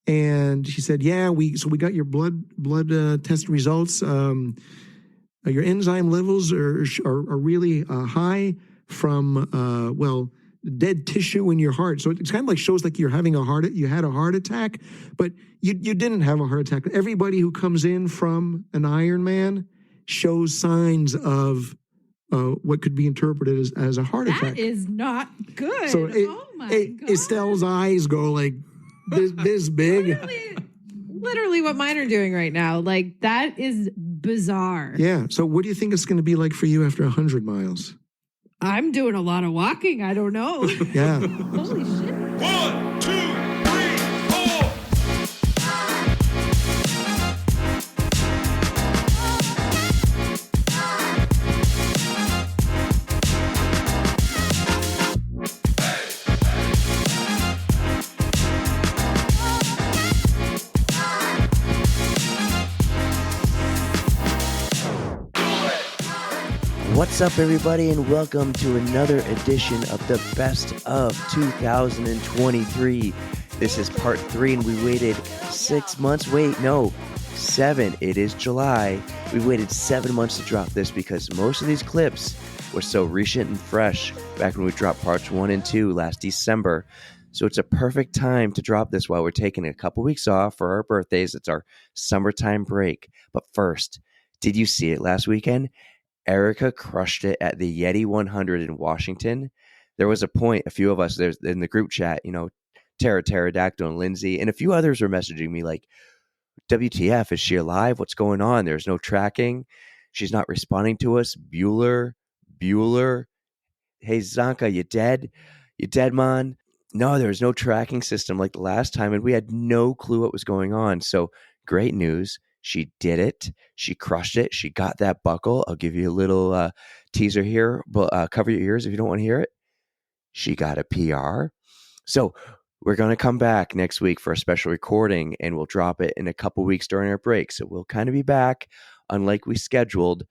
And she said, "Yeah, we got your blood test results. Your enzyme levels are really high from dead tissue in your heart. So it's kind of like shows like you had a heart attack, but you didn't have a heart attack. Everybody who comes in from an Ironman shows signs of what could be interpreted as a heart attack. That is not good. So Oh my God. Estelle's eyes go like this big. Literally what mine are doing right now. Like, that is bizarre. Yeah. So what do you think it's going to be like for you after 100 miles? I'm doing a lot of walking. I don't know. Yeah. Holy shit. 1, 2, 3, 4. What's up, everybody, and welcome to another edition of the Best of 2023. This is part 3, and we waited 6 months. Wait, no, 7. It is July. We waited 7 months to drop this because most of these clips were so recent and fresh back when we dropped parts 1 and 2 last December. So it's a perfect time to drop this while we're taking a couple weeks off for our birthdays. It's our summertime break. But first, did you see it last weekend? Erika crushed it at the Yeti 100 in Washington. There was a point, a few of us there's in the group chat, Pterodactyl and Lindsay, and a few others were messaging me like, WTF, is she alive? What's going on? There's no tracking. She's not responding to us. Bueller. Hey, Zanka, you dead? You dead, man? No, there was no tracking system like the last time, and we had no clue what was going on. So great news. She did it. She crushed it. She got that buckle. I'll give you a little teaser here, but cover your ears if you don't want to hear it. She got a PR. So we're going to come back next week for a special recording, and we'll drop it in a couple weeks during our break. So we'll kind of be back, unlike we scheduled.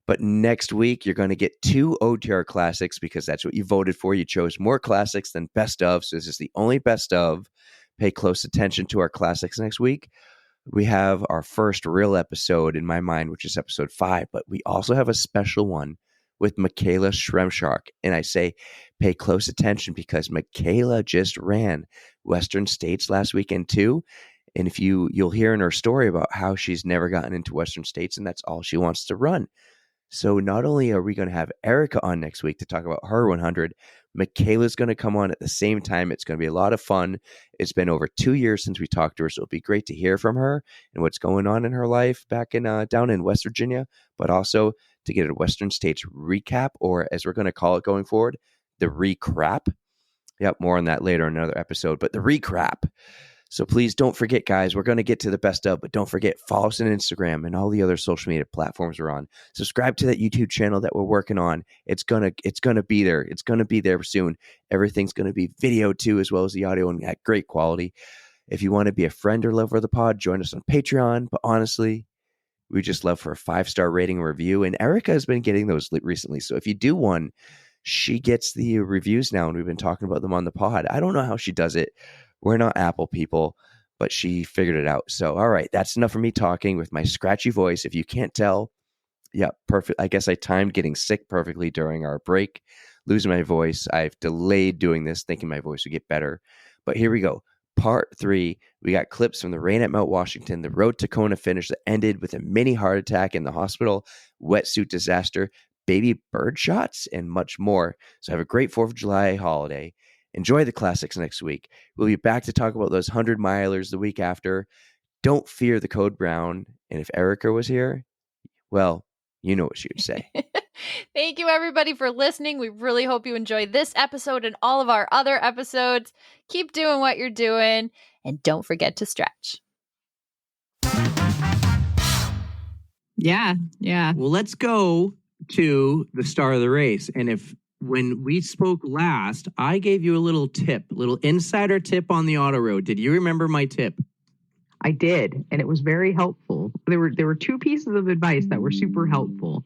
But next week, you're going to get 2 OTR classics because that's what you voted for. You chose more classics than best of. So this is the only best of. Pay close attention to our classics next week. We have our first real episode in my mind, which is episode 5, but we also have a special one with Michaela Schremshark. And I say pay close attention because Michaela just ran Western States last weekend too. And if you'll hear in her story about how she's never gotten into Western States and that's all she wants to run. So not only are we going to have Erika on next week to talk about her 100, Michaela's going to come on at the same time. It's going to be a lot of fun. It's been over 2 years since we talked to her, so it'll be great to hear from her and what's going on in her life back in down in West Virginia, but also to get a Western States recap, or as we're going to call it going forward, the recrap. Yep, more on that later in another episode, but the recrap. So please don't forget, guys, we're going to get to the best of, but don't forget, follow us on Instagram and all the other social media platforms we're on. Subscribe to that YouTube channel that we're working on. It's gonna be there. It's going to be there soon. Everything's going to be video too, as well as the audio and at great quality. If you want to be a friend or lover of the pod, join us on Patreon. But honestly, we just love for a 5-star rating and review. And Erika has been getting those recently. So if you do one, she gets the reviews now, and we've been talking about them on the pod. I don't know how she does it. We're not Apple people, but she figured it out. So, all right, that's enough of me talking with my scratchy voice. If you can't tell, yeah, perfect. I guess I timed getting sick perfectly during our break, losing my voice. I've delayed doing this, thinking my voice would get better. But here we go. Part 3, we got clips from the rain at Mount Washington, the road to Kona finish that ended with a mini heart attack in the hospital, wetsuit disaster, baby bird shots, and much more. So have a great 4th of July holiday. Enjoy the classics next week. We'll be back to talk about those 100-milers the week after. Don't fear the Code Brown. And if Erika was here, well, you know what she would say. Thank you, everybody, for listening. We really hope you enjoyed this episode and all of our other episodes. Keep doing what you're doing, and don't forget to stretch. Yeah. Well, let's go to the star of the race. And when we spoke last, I gave you a little insider tip on the auto road. Did you remember my tip? I did, and it was very helpful. There were 2 pieces of advice that were super helpful.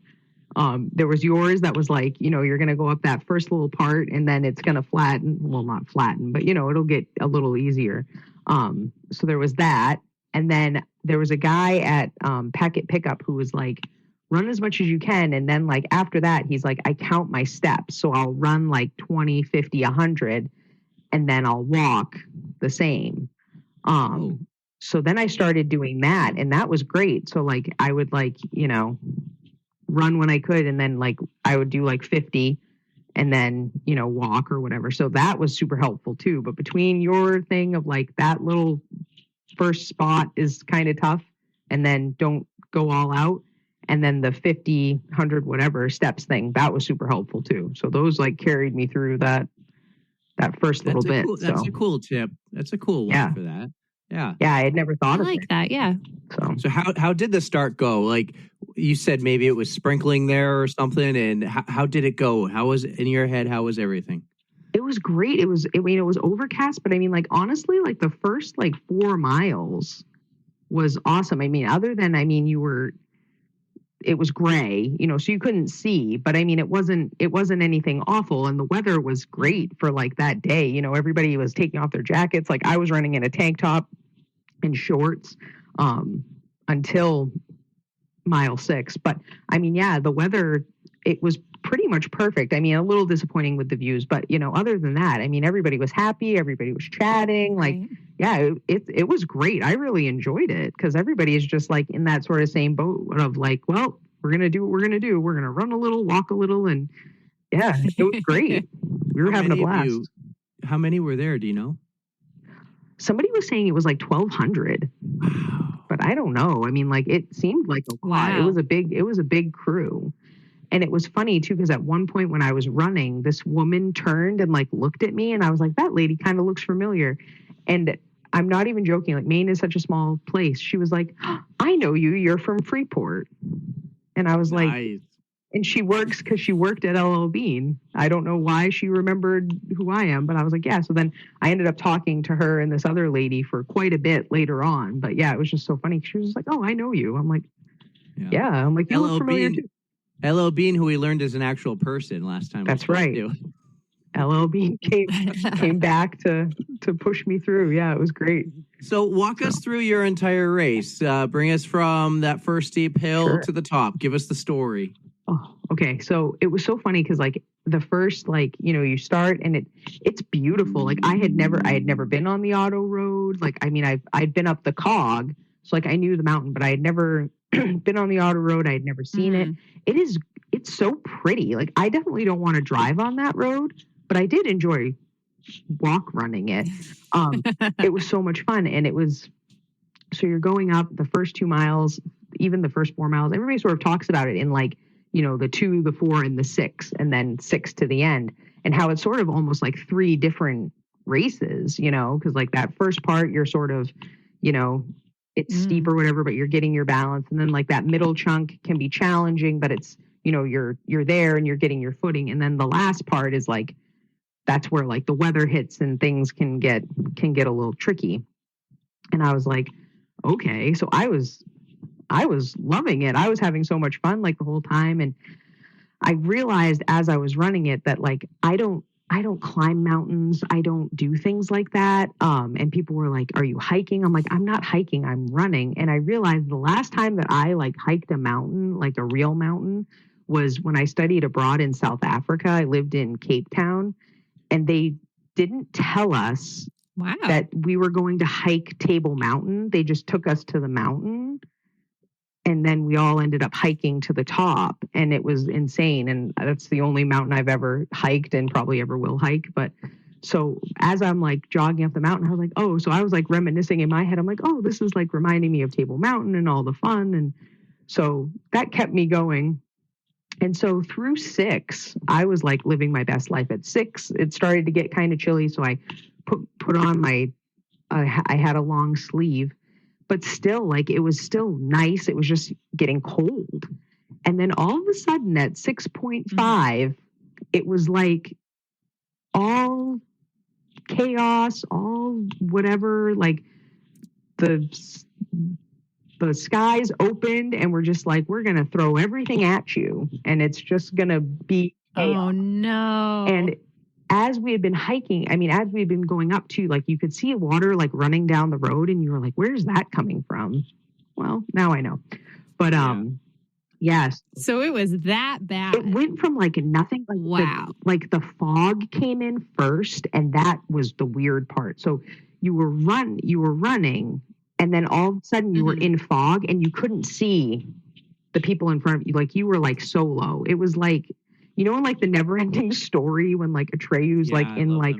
There was yours that was like, you're going to go up that first little part and then it's going to flatten. Well, not flatten, but it'll get a little easier. So there was that. And then there was a guy at Packet Pickup who was like, run as much as you can. And then like after that, he's like, I count my steps. So I'll run like 20, 50, 100, and then I'll walk the same. So then I started doing that, and that was great. So like I would like, run when I could, and then like I would do like 50 and then, walk or whatever. So that was super helpful too. But between your thing of like that little first spot is kind of tough, and then don't go all out, and then the 50, 100, whatever steps thing, that was super helpful too. So those like carried me through that first little bit. That's a cool tip. That's a cool one for that. Yeah. Yeah, I had never thought I of like it. that. Yeah. So how did the start go? Like you said, maybe it was sprinkling there or something. And how did it go? How was in your head? How was everything? It was great. It was overcast, but I mean, like, honestly, like the first like 4 miles was awesome. I mean, other than, it was gray, so you couldn't see, but I mean, it wasn't anything awful. And the weather was great for like that day. Everybody was taking off their jackets. Like I was running in a tank top and shorts, until mile 6. But I mean, yeah, the weather, it was pretty much perfect. I mean, a little disappointing with the views, but other than that, I mean, everybody was happy. Everybody was chatting. Like, yeah, it was great. I really enjoyed it because everybody is just like in that sort of same boat of like, well, we're going to do what we're going to do. We're going to run a little, walk a little. And yeah, it was great. We were having a blast. How many were there? Do you know? Somebody was saying it was like 1,200. Wow. But I don't know. I mean, like it seemed like a lot. Wow. It was a big crew. And it was funny too, because at one point when I was running, this woman turned and like looked at me, and I was like, that lady kind of looks familiar. And I'm not even joking. Like Maine is such a small place. She was like, I know you. You're from Freeport. And I was like, and she worked at LL Bean. I don't know why she remembered who I am, but I was like, yeah. So then I ended up talking to her and this other lady for quite a bit later on. But yeah, it was just so funny. She was just like, oh, I know you. I'm like, yeah. I'm like, you look familiar too. LL Bean, who we learned is an actual person last time. That's right. LL Bean came back to push me through. Yeah, it was great. So walk us through your entire race. Bring us from that first steep hill to the top. Give us the story. Oh, okay. So it was so funny because like the first, like, you start and it's beautiful. Like I had never been on the auto road. Like, I mean, I'd been up the cog. So like I knew the mountain, but I had never been on the auto road. I had never seen it. It's so pretty. Like I definitely don't want to drive on that road, but I did enjoy running it. It was so much fun. And so you're going up the first 2 miles, even the first 4 miles, everybody sort of talks about it in like, the 2, the 4, and the 6, and then 6 to the end, and how it's sort of almost like 3 different races, because like that first part, you're sort of, it's steep or whatever, but you're getting your balance. And then like that middle chunk can be challenging, but it's, you're there and you're getting your footing. And then the last part is like, that's where like the weather hits and things can get a little tricky. And I was like, okay. So I was loving it. I was having so much fun like the whole time. And I realized as I was running it that like, I don't climb mountains. I don't do things like that. And people were like, are you hiking? I'm like, I'm not hiking, I'm running. And I realized the last time that I like hiked a mountain, like a real mountain, was when I studied abroad in South Africa. I lived in Cape Town, and they didn't tell us that we were going to hike Table Mountain. They just took us to the mountain. And then we all ended up hiking to the top, and it was insane. And that's the only mountain I've ever hiked and probably ever will hike. But so as I'm like jogging up the mountain, I was like, oh, so I was like reminiscing in my head. I'm like, oh, this is like reminding me of Table Mountain and all the fun. And so that kept me going. And so through 6, I was like living my best life. At 6, it started to get kind of chilly. So I put on I had a long sleeve. But still, like, it was still nice. It was just getting cold. And then all of a sudden at 6.5, it was like all chaos, all whatever, like the skies opened and we're just like, we're going to throw everything at you. And it's just going to be chaos. Oh, no. And as we had been hiking, I mean, as we had been going up to, like, you could see water like running down the road, and you were like, where's that coming from? Well, now I know. But yes. So it was that bad. It went from like nothing, like Wow. the fog came in first, and that was the weird part. So you were running, and then all of a sudden you were in fog, and you couldn't see the people in front of you. Like, you were like solo. It was like, you know, in like the Never Ending Story, when like Atreyu's like in like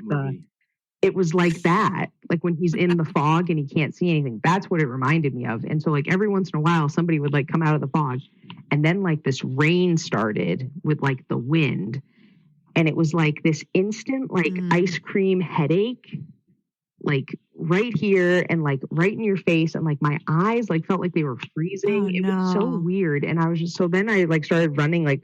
it was like that, like when he's in the fog and he can't see anything. That's what it reminded me of. And so like every once in a while, somebody would like come out of the fog, and then like this rain started with like the wind, and it was like this instant like ice cream headache, like right here and like right in your face, and like my eyes like felt like they were freezing. It was so weird. And I was just, so then I like started running like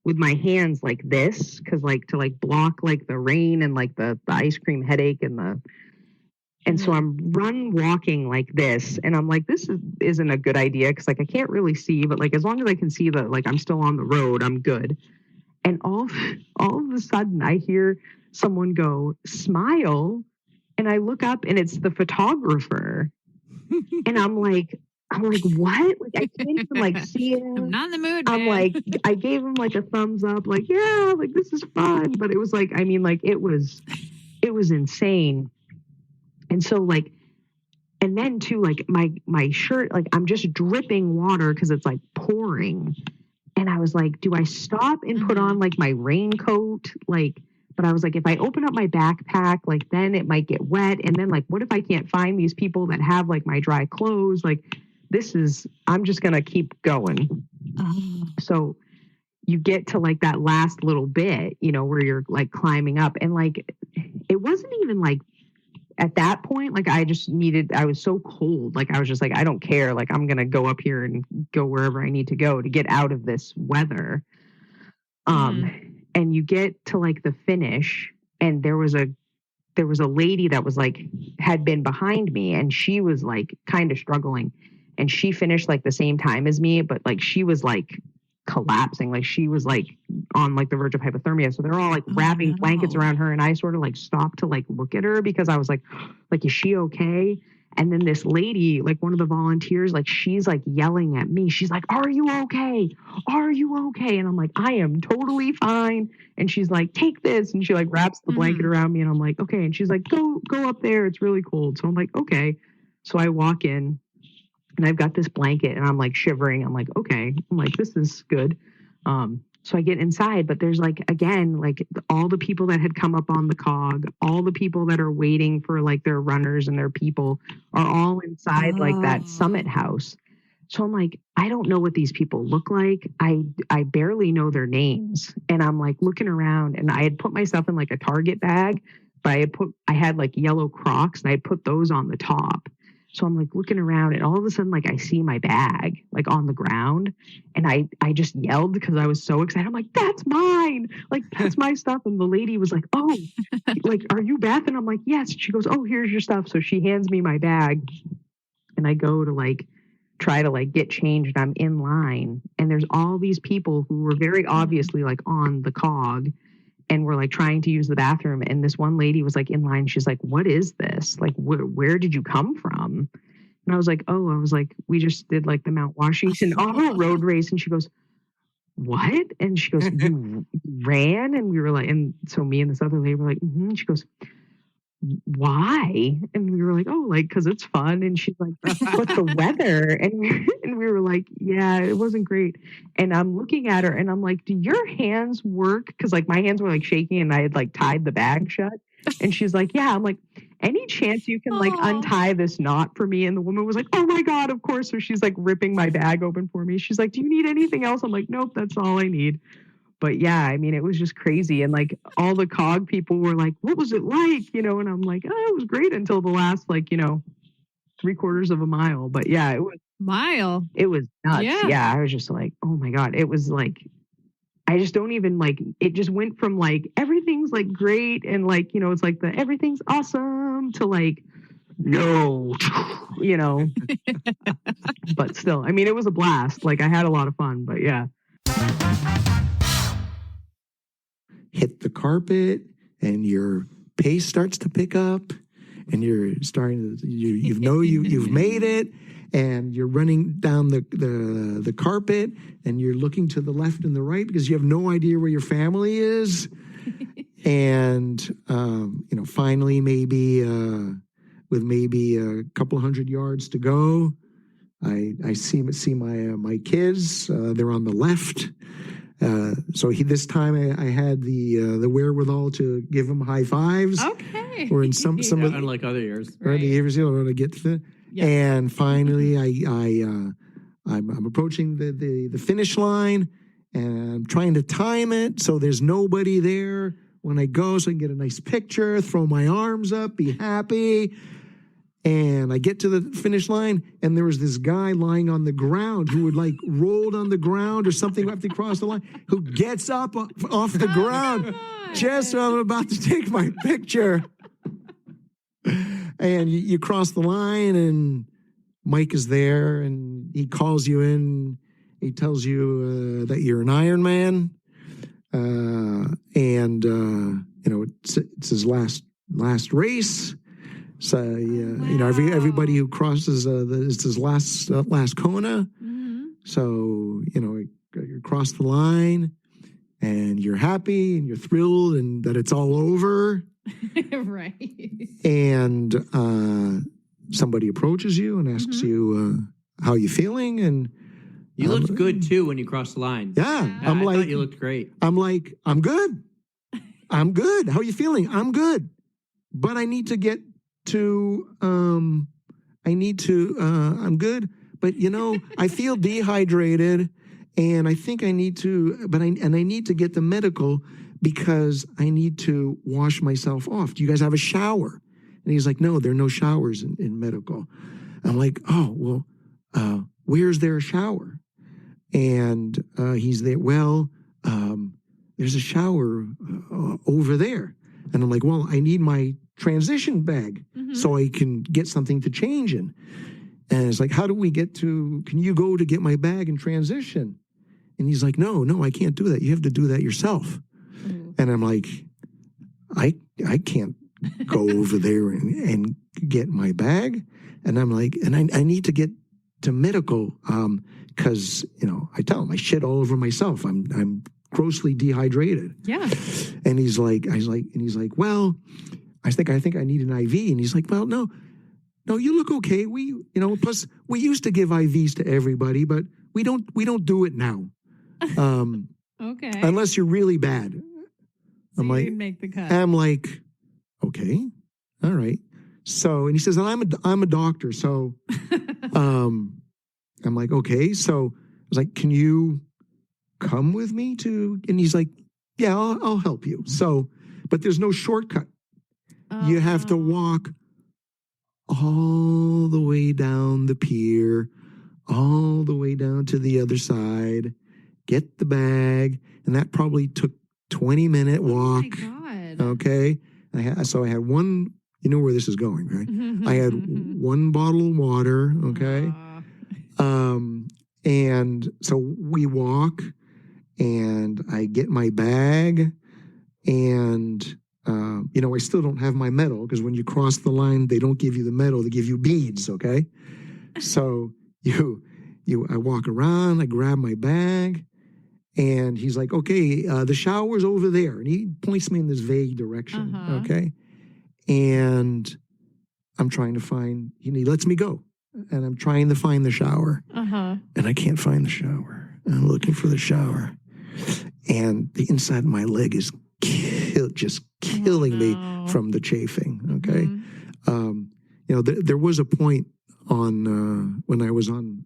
with my hands like this, because like to like block like the rain and like the ice cream headache and so I'm walking like this, and I'm like, this isn't a good idea, because like I can't really see, but like as long as I can see that like I'm still on the road, I'm good. And all of a sudden I hear someone go, "Smile," and I look up, and it's the photographer. And I'm like, what? Like, I can't even like see him. I'm not in the mood, I'm man. like, I gave him like a thumbs up, like, yeah, like this is fun. But it was like, I mean, like it was insane. And so like, and then too, like my shirt, like I'm just dripping water because it's like pouring. And I was like, do I stop and put on like my raincoat? Like, but I was like, if I open up my backpack, like then it might get wet. And then like, what if I can't find these people that have like my dry clothes? Like, I'm just going to keep going. So you get to like that last little bit, you know, where you're like climbing up, and like, it wasn't even like at that point, like I was so cold. Like I was just like, I don't care. Like I'm going to go up here and go wherever I need to go to get out of this weather. And you get to like the finish, and there was a lady that was like, had been behind me, and she was like kind of struggling, and she finished like the same time as me, but like she was like collapsing, like she was like on like the verge of hypothermia. So they're all like wrapping blankets around her, and I sort of like stopped to like look at her, because I was like, is she okay? And then this lady, like one of the volunteers, like she's like yelling at me. She's like, "Are you okay? Are you okay?" And I'm like, "I am totally fine." And she's like, "Take this." And she like wraps the blanket around me, and I'm like, "Okay." And she's like, go up there. It's really cold. So I'm like, "Okay." So I walk in, and I've got this blanket, and I'm like shivering. I'm like, okay. I'm like, this is good. So I get inside, but there's like, again, like all the people that had come up on the cog, all the people that are waiting for like their runners and their people are all inside like that summit house. So I'm like, I don't know what these people look like. I barely know their names. And I'm like looking around, and I had put myself in like a Target bag, but I had like yellow Crocs, and I put those on the top. So I'm like looking around, and all of a sudden, like I see my bag like on the ground, and I just yelled because I was so excited. I'm like, "That's mine! Like that's my stuff!" And the lady was like, "Oh, like are you Beth?" And I'm like, "Yes." She goes, "Oh, here's your stuff." So she hands me my bag, and I go to like try to like get changed. I'm in line, and there's all these people who were very obviously like on the cog, and we're like trying to use the bathroom. And this one lady was like in line. She's like, "What is this? Like, where did you come from?" And I was like, "We just did like the Mount Washington Auto Road race." And she goes, "What?" And she goes, "You ran?" And we were like, and so me and this other lady were like, "Mm-hmm." She goes, "Why?" And we were like, "Oh, like, cause it's fun." And she's like, "But the weather." And we were like, "Yeah, it wasn't great." And I'm looking at her, and I'm like, "Do your hands work?" Cause like my hands were like shaking, and I had like tied the bag shut. And she's like, "Yeah." I'm like, "Any chance you can like untie this knot for me?" And the woman was like, "Oh my God, of course." So she's like ripping my bag open for me. She's like, "Do you need anything else?" I'm like, "Nope, that's all I need." But yeah, I mean, it was just crazy. And like all the cog people were like, "What was it like?" You know, and I'm like, "Oh, it was great until the last, like, you know, 3/4 of a mile." But yeah, it was nuts. Yeah. I was just like, oh my God. It was like, I just don't even like, it just went from like, everything's like great. And like, you know, it's like everything's awesome to like, no, you know, but still, I mean, it was a blast. Like I had a lot of fun, but yeah. Hit the carpet, and your pace starts to pick up, and you're starting to, you've made it, and you're running down the carpet, and you're looking to the left and the right because you have no idea where your family is. And, finally, maybe with maybe a couple hundred yards to go, I see my kids. They're on the left. So this time I had the wherewithal to give them high fives. Okay. Or in some of Unlike other years. or the years when I get to the, Yeah. and finally I'm approaching the finish line, and I'm trying to time it so there's nobody there when I go, so I can get a nice picture, throw my arms up, be happy. And I get to the finish line, and there was this guy lying on the ground who would like rolled on the ground or something after he crossed the line, who gets up off the ground just when I'm about to take my picture. And you cross the line, and Mike is there, and he calls you in. He tells you that you're an Iron Man, and it's his last race. So everybody who crosses it's his last Kona. Mm-hmm. So you cross the line, and you're happy and you're thrilled, and that it's all over. Right. And somebody approaches you and asks you how you feeling, and You looked good too when you crossed the line. yeah, I I'm like, thought you looked great. I'm like, I'm good. I'm good. How are you feeling? I'm good. But I need to get to, I'm good. But I feel dehydrated, and I think I need to, I need to get to medical because I need to wash myself off. Do you guys have a shower? And he's like, no, there are no showers in medical. I'm like, oh, well, where's there a shower? And he's there, well, there's a shower over there. And I'm like, well, I need my transition bag so I can get something to change in. And it's like, how do we can you go to get my bag and transition? And he's like, no, I can't do that. You have to do that yourself. And I'm like, I can't go over there and get my bag. And I'm like, and I need to get to medical because I tell him I shit all over myself. I'm grossly dehydrated. Yeah. And he's like, well, I think I need an IV. And he's like, well, no, you look okay. Plus we used to give IVs to everybody, but we don't do it now. Okay. Unless you're really bad. So I'm you like, didn't make the cut. I'm like, okay, all right. So, and he says, and I'm a doctor. So, I'm like, okay. So I was like, can you come with me and he's like, yeah, I'll help you. So, but there's no shortcut. You have to walk all the way down the pier, all the way down to the other side, get the bag. And that probably took 20-minute walk. Oh my God. Okay. So I had one, you know where this is going, right? I had one bottle of water. Okay. And so we walk, and I get my bag, and I still don't have my medal, because when you cross the line, they don't give you the medal, they give you beads. Okay. So I walk around, I grab my bag, and he's like, okay, the shower's over there. And he points me in this vague direction. Okay. And I'm trying to find, he lets me go. And I'm trying to find the shower. And I can't find the shower. And I'm looking for the shower. And the inside of my leg is just killing me from the chafing. Okay. There was a point when I was on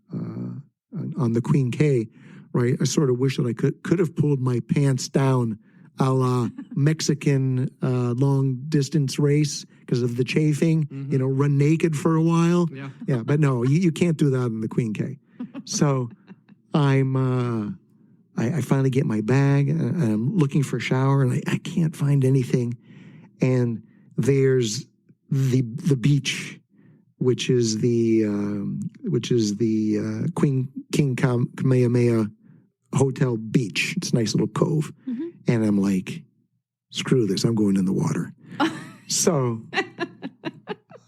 the Queen K, right? I sort of wish that I could have pulled my pants down a la Mexican long distance race because of the chafing, run naked for a while. Yeah. But no, you can't do that in the Queen K. So I finally get my bag, and I'm looking for a shower, and I can't find anything. And there's the beach, which is the King Kamehameha Hotel Beach. It's a nice little cove. And I'm like, screw this, I'm going in the water. So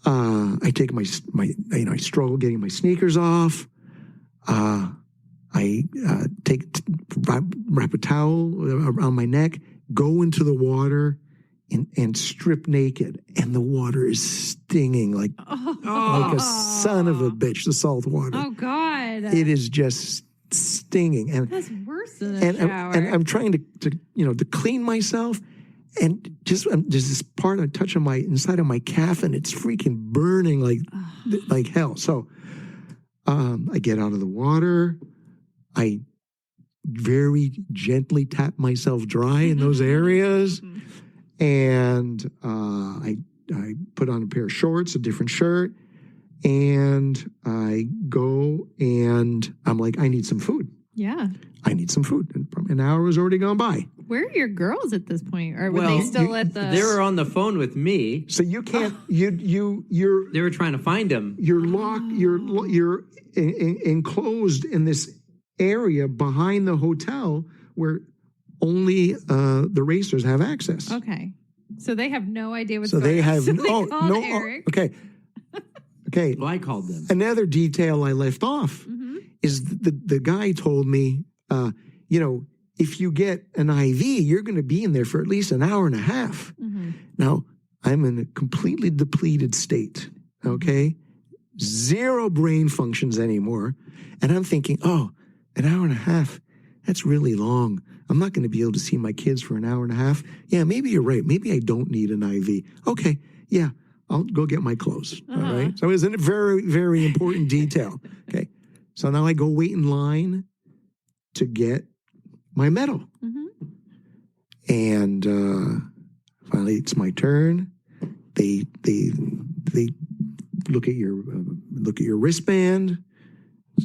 I take my I struggle getting my sneakers off. I wrap a towel around my neck, go into the water, and strip naked. And the water is stinging like a son of a bitch, the salt water. Oh, God. It is just stinging. And that's worse than a shower. And I'm trying to clean myself. And just there's this part I touch on my inside of my calf, and it's freaking burning like hell. So I get out of the water. I very gently tap myself dry in those areas, and I put on a pair of shorts, a different shirt, and I go and I'm like, I need some food. Yeah. I need some food. And an hour was already gone by. Where are your girls at this point? Or were they still at the... They were on the phone with me. So you can't, you're... They were trying to find him. You're locked, you're enclosed in this area behind the hotel where only the racers have access. Okay. So they have no idea what's So going they on. have, So they called Eric. Okay. Well, I called them. Another detail I left off is the guy told me, if you get an IV, you're going to be in there for at least an hour and a half. Now, I'm in a completely depleted state, okay? Zero brain functions anymore. And I'm thinking, an hour and a half, that's really long. I'm not going to be able to see my kids for an hour and a half. Yeah, maybe you're right. Maybe I don't need an IV. Okay, yeah, I'll go get my clothes, all right? So it's a very, very important detail, okay? So now I go wait in line to get my medal. And finally, it's my turn. They look at your wristband,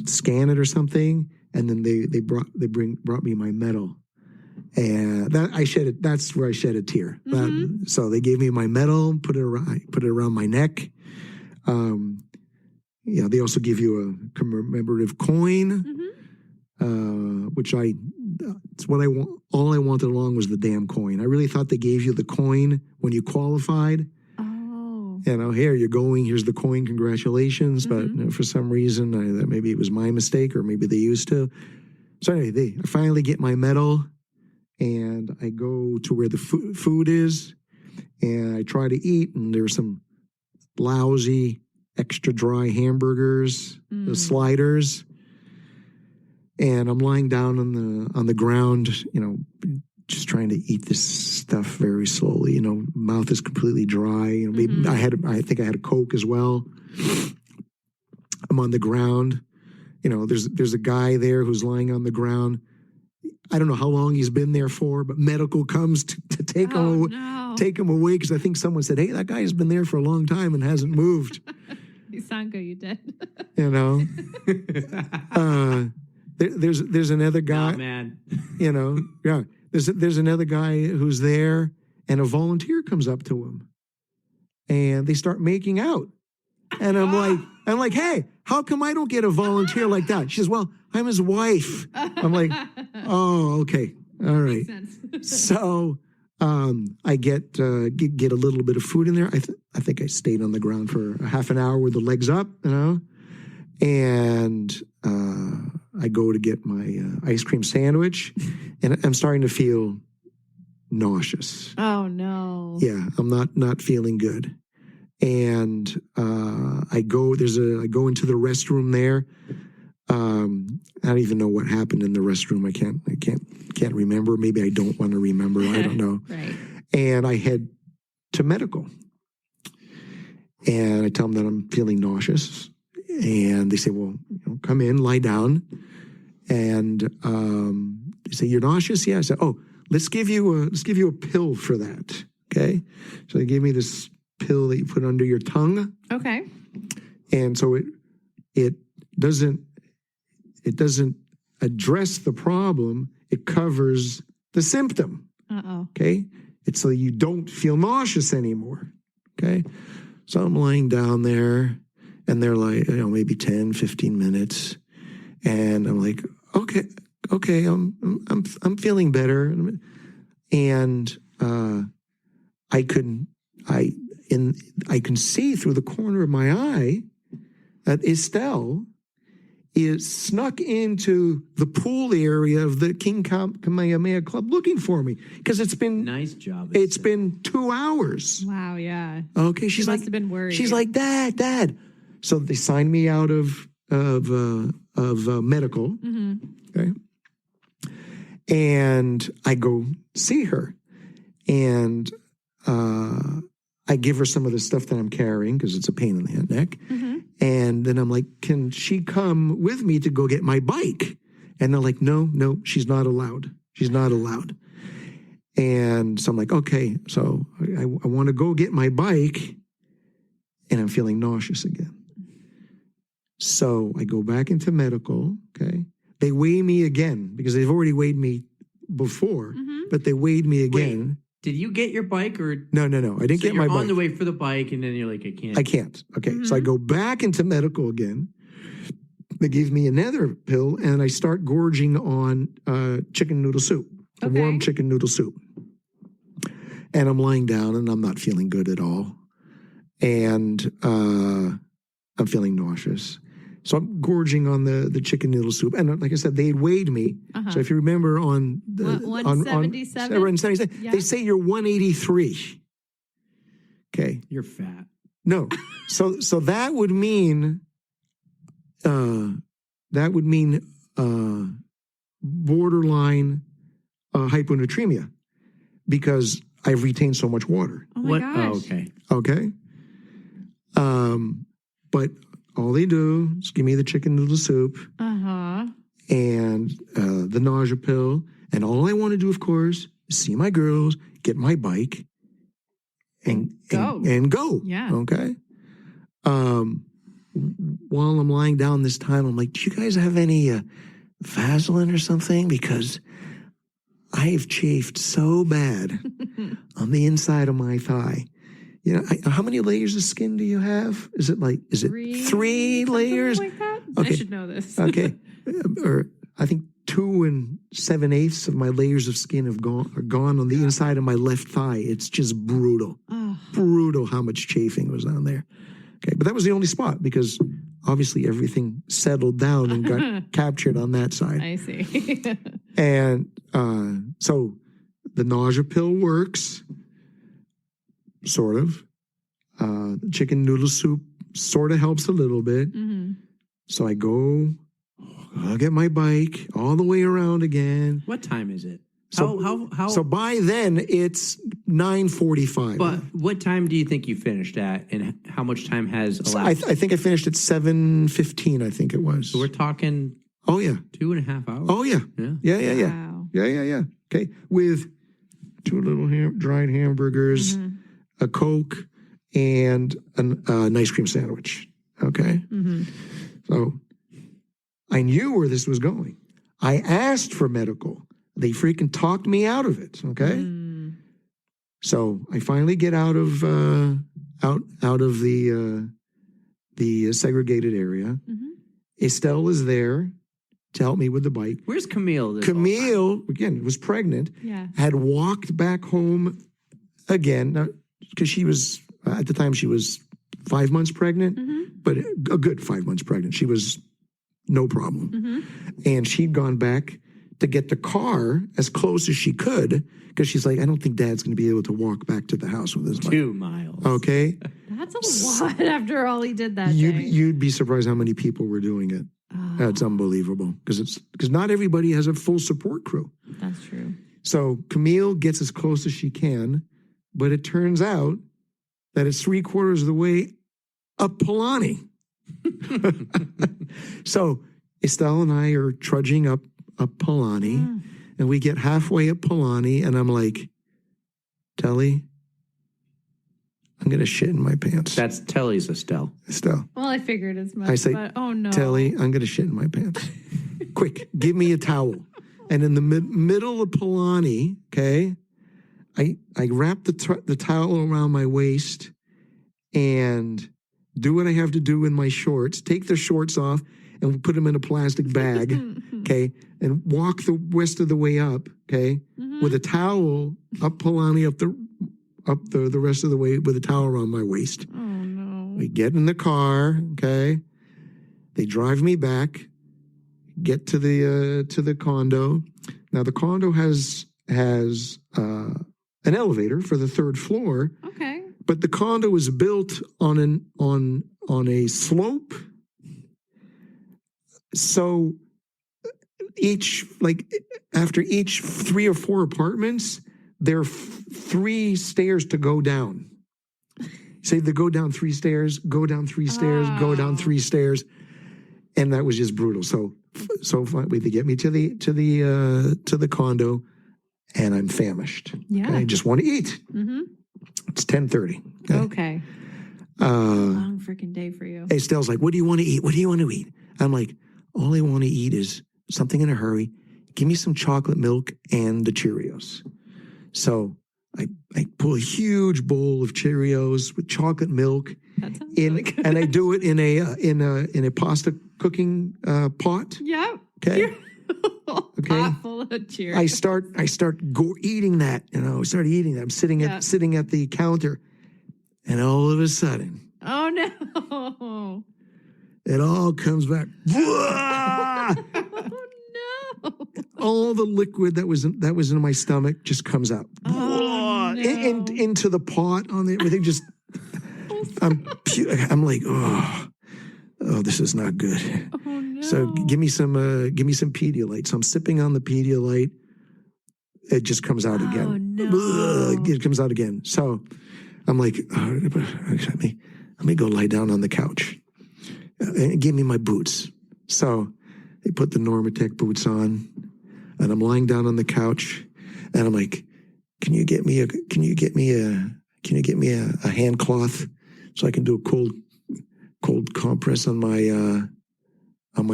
scan it or something, and then they brought me my medal. And that's where I shed a tear. So they gave me my medal, put it around my neck. They also give you a commemorative coin, which it's what I want. All I wanted along was the damn coin. I really thought they gave you the coin when you qualified. Here you're going. Here's the coin. Congratulations. But for some reason, maybe it was my mistake, or maybe they used to. So anyway, I finally get my medal, and I go to where the food is, and I try to eat, and there's some lousy, extra dry hamburgers, the sliders. And I'm lying down on the ground, just trying to eat this stuff very slowly. Mouth is completely dry. Maybe I think I had a Coke as well. I'm on the ground. There's a guy there who's lying on the ground. I don't know how long he's been there for, but medical comes to take him away, because I think someone said, "Hey, that guy has been there for a long time and hasn't moved." Sanko, you did. There's another guy. Oh, man. There's another guy who's there, and a volunteer comes up to him, and they start making out. And I'm like, hey, how come I don't get a volunteer like that? She says, well, I'm his wife. I'm like, oh, okay, all right. So I get a little bit of food in there. I think I stayed on the ground for a half an hour with the legs up, and I go to get my ice cream sandwich, and I'm starting to feel nauseous. Oh no! Yeah, I'm not feeling good, and I go into the restroom there. I don't even know what happened in the restroom. I can't remember. Maybe I don't want to remember. I don't know. Right. And I head to medical, and I tell them that I'm feeling nauseous. And they say, well, come in, lie down. And they say, you're nauseous? Yeah. I said, oh, let's give you a pill for that. Okay. So they gave me this pill that you put under your tongue. Okay. And so it doesn't address the problem. It covers the symptom. Okay. It's so you don't feel nauseous anymore. Okay. So I'm lying down there. And they're like, maybe 10, 15 minutes. And I'm like, okay, I'm feeling better. And I can see through the corner of my eye that Estelle is snuck into the pool area of the King Kamehameha Club looking for me because it's been Nice job. it's been 2 hours. Wow, yeah. Okay, she's She like must have been worried. she's like Dad. So they signed me out of medical. Mm-hmm. Okay, and I go see her, and I give her some of the stuff that I'm carrying because it's a pain in the neck. Mm-hmm. And then I'm like, can she come with me to go get my bike? And they're like, no, she's not allowed. She's not allowed. And so I'm like, okay, so I want to go get my bike, and I'm feeling nauseous again. So I go back into medical, okay? They weigh me again because they've already weighed me before, but they weighed me again. Did you get your bike or? No. I didn't So get my you're bike. on the way for the bike, and then you're like, I can't. I can't. Okay. So I go back into medical again. They gave me another pill, and I start gorging on chicken noodle soup, warm chicken noodle soup. And I'm lying down, and I'm not feeling good at all. And I'm feeling nauseous. So I'm gorging on the chicken noodle soup. And like I said, they weighed me. So if you remember on the 177? 177, Yeah. they say you're 183. Okay. You're fat. No. So that would mean borderline hyponatremia because I've retained so much water. Oh my gosh. Oh, okay. Okay. But all they do is give me the chicken noodle soup Uh-huh. and the nausea pill. And all I want to do, of course, is see my girls, get my bike, and Go. And go. Yeah. Okay. While I'm lying down this time, I'm like, do you guys have any Vaseline or something? Because I've chafed so bad on the inside of my thigh. You know, how many layers of skin do you have? Is it three layers? Like that? Okay. I should know this. Okay. Or I think 2 7/8 of my layers of skin are gone on the inside of my left thigh. It's just brutal. Oh. Brutal how much chafing was on there. Okay. But that was the only spot because obviously everything settled down and got captured on that side. I see. And so the nausea pill works, sort of. Chicken noodle soup sort of helps a little bit. So I go, I'll get my bike all the way around again. What time is it? So, how? So by then it's 9:45. But what time do you think you finished at, and how much time has elapsed? I think I finished at 7:15. I think it was. So we're talking. Oh yeah. 2.5 hours. Oh yeah. Yeah. Wow. Yeah. Okay, with 2 little dried hamburgers, a Coke, and an ice cream sandwich. Okay. So I knew where this was going. I asked for medical. They freaking talked me out of it. Okay. So I finally get out of the segregated area. Estelle is there to help me with the bike. Where's Camille? Camille, again, was pregnant, Yeah. had walked back home again, because she was, at the time, she was 5 months pregnant, but a good 5 months pregnant. She was no problem. And she'd gone back to get the car as close as she could, because she's like, I don't think Dad's going to be able to walk back to the house with his bike. 2 miles. Okay? That's a lot after all he did that day. You'd be surprised how many people were doing it. That's unbelievable, because not everybody has a full support crew. That's true. So Camille gets as close as she can, but it turns out that it's 3/4 of the way up Polani. So Estelle and I are trudging up Polani, and we get halfway up Polani, and I'm like, Telly, I'm going to shit in my pants. That's Telly's Estelle. Estelle. Well, I figured as much. I say, but, oh no. Telly, I'm going to shit in my pants. Quick, give me a towel. And in the middle of Polani, okay, I wrap the towel around my waist, and do what I have to do in my shorts, take the shorts off and put them in a plastic bag, okay, and walk the rest of the way up, okay, with a towel up Polani up the rest of the way with a towel around my waist. Oh no. We get in the car, okay. They drive me back, get to the condo. Now the condo has an elevator for the third floor. Okay. But the condo was built on a slope. So after each 3 or 4 apartments, there are 3 stairs to go down. Say they go down 3 stairs, go down 3 stairs, go down 3 stairs, and that was just brutal. So finally they get me to the condo, and I'm famished. Yeah. I just want to eat. Mm-hmm. It's 10:30. Okay. Long freaking day for you. Estelle's like, what do you want to eat? What do you want to eat? I'm like, all I want to eat is something in a hurry. Give me some chocolate milk and the Cheerios. So I pull a huge bowl of Cheerios with chocolate milk That sounds really good. and I do it in a pasta cooking pot. Yep. Okay. Okay. Pot full of Cheerios. I start eating that. Start eating that. I'm sitting at the counter, and all of a sudden, Oh no. it all comes back. Oh no. All the liquid that was in my stomach just comes out. Oh, no. Into the pot on everything. Just I'm like, oh, this is not good. Oh no. So give me some Pedialyte. So I'm sipping on the Pedialyte. It just comes out again. Oh no. It comes out again. So I'm like, let me go lie down on the couch. And give me my boots. So they put the Normatec boots on, and I'm lying down on the couch, and I'm like, can you get me a hand cloth so I can do a cold compress on my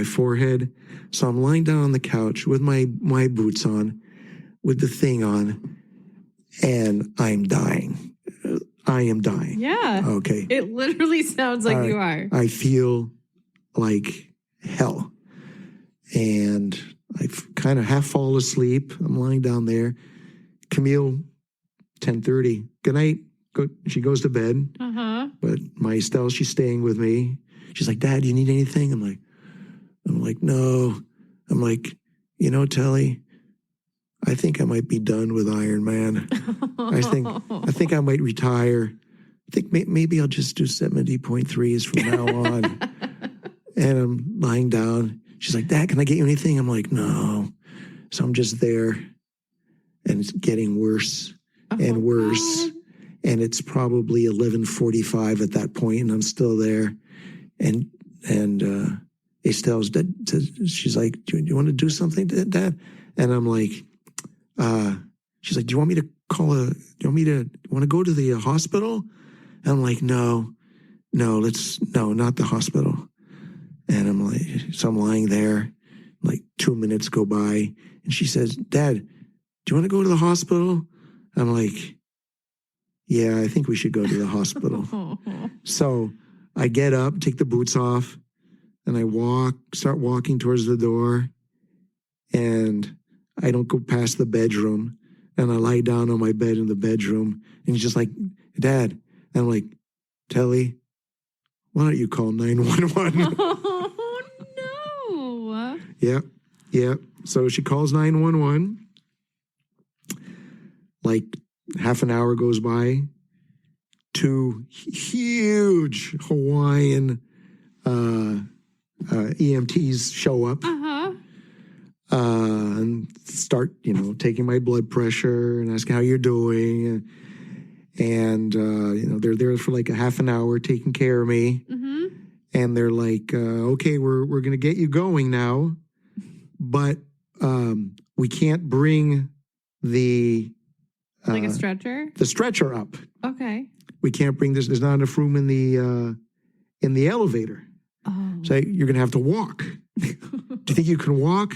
forehead? So I'm lying down on the couch with my boots on, with the thing on, and I'm dying. I am dying. Yeah. Okay. It literally sounds like you are. I feel like hell. And I kind of half fall asleep. I'm lying down there. Camille, 10:30. Good night. She goes to bed. Uh-huh. But my Estelle, she's staying with me. She's like, Dad, you need anything? I'm like, no. I'm like, Telly, I think I might be done with Iron Man. I think I might retire. I think maybe I'll just do 70.3s from now on. And I'm lying down. She's like, Dad, can I get you anything? I'm like, no. So I'm just there, and it's getting worse and worse. And it's probably 11:45 at that point, and I'm still there. And Estelle's dead. She's like, do you want to do something, Dad? And I'm like, she's like, do you want to go to the hospital? And I'm like, no, not the hospital. And I'm like, so I'm lying there, like 2 minutes go by, and she says, Dad, do you want to go to the hospital? I'm like, yeah, I think we should go to the hospital. So I get up, take the boots off, and I start walking towards the door, and I don't go past the bedroom, and I lie down on my bed in the bedroom, and he's just like, Dad. And I'm like, Telly, why don't you call 911? Oh no. Yeah. So she calls 911. Like half an hour goes by. 2 huge Hawaiian EMTs show up. Uh-huh. And start, taking my blood pressure and asking how you're doing. And they're there for like a half an hour taking care of me. Mm-hmm. And they're like, okay, we're going to get you going now. But we can't bring the Like a stretcher? the stretcher up. Okay. We can't bring this. There's not enough room in the elevator. Oh. So you're going to have to walk. Do you think you can walk?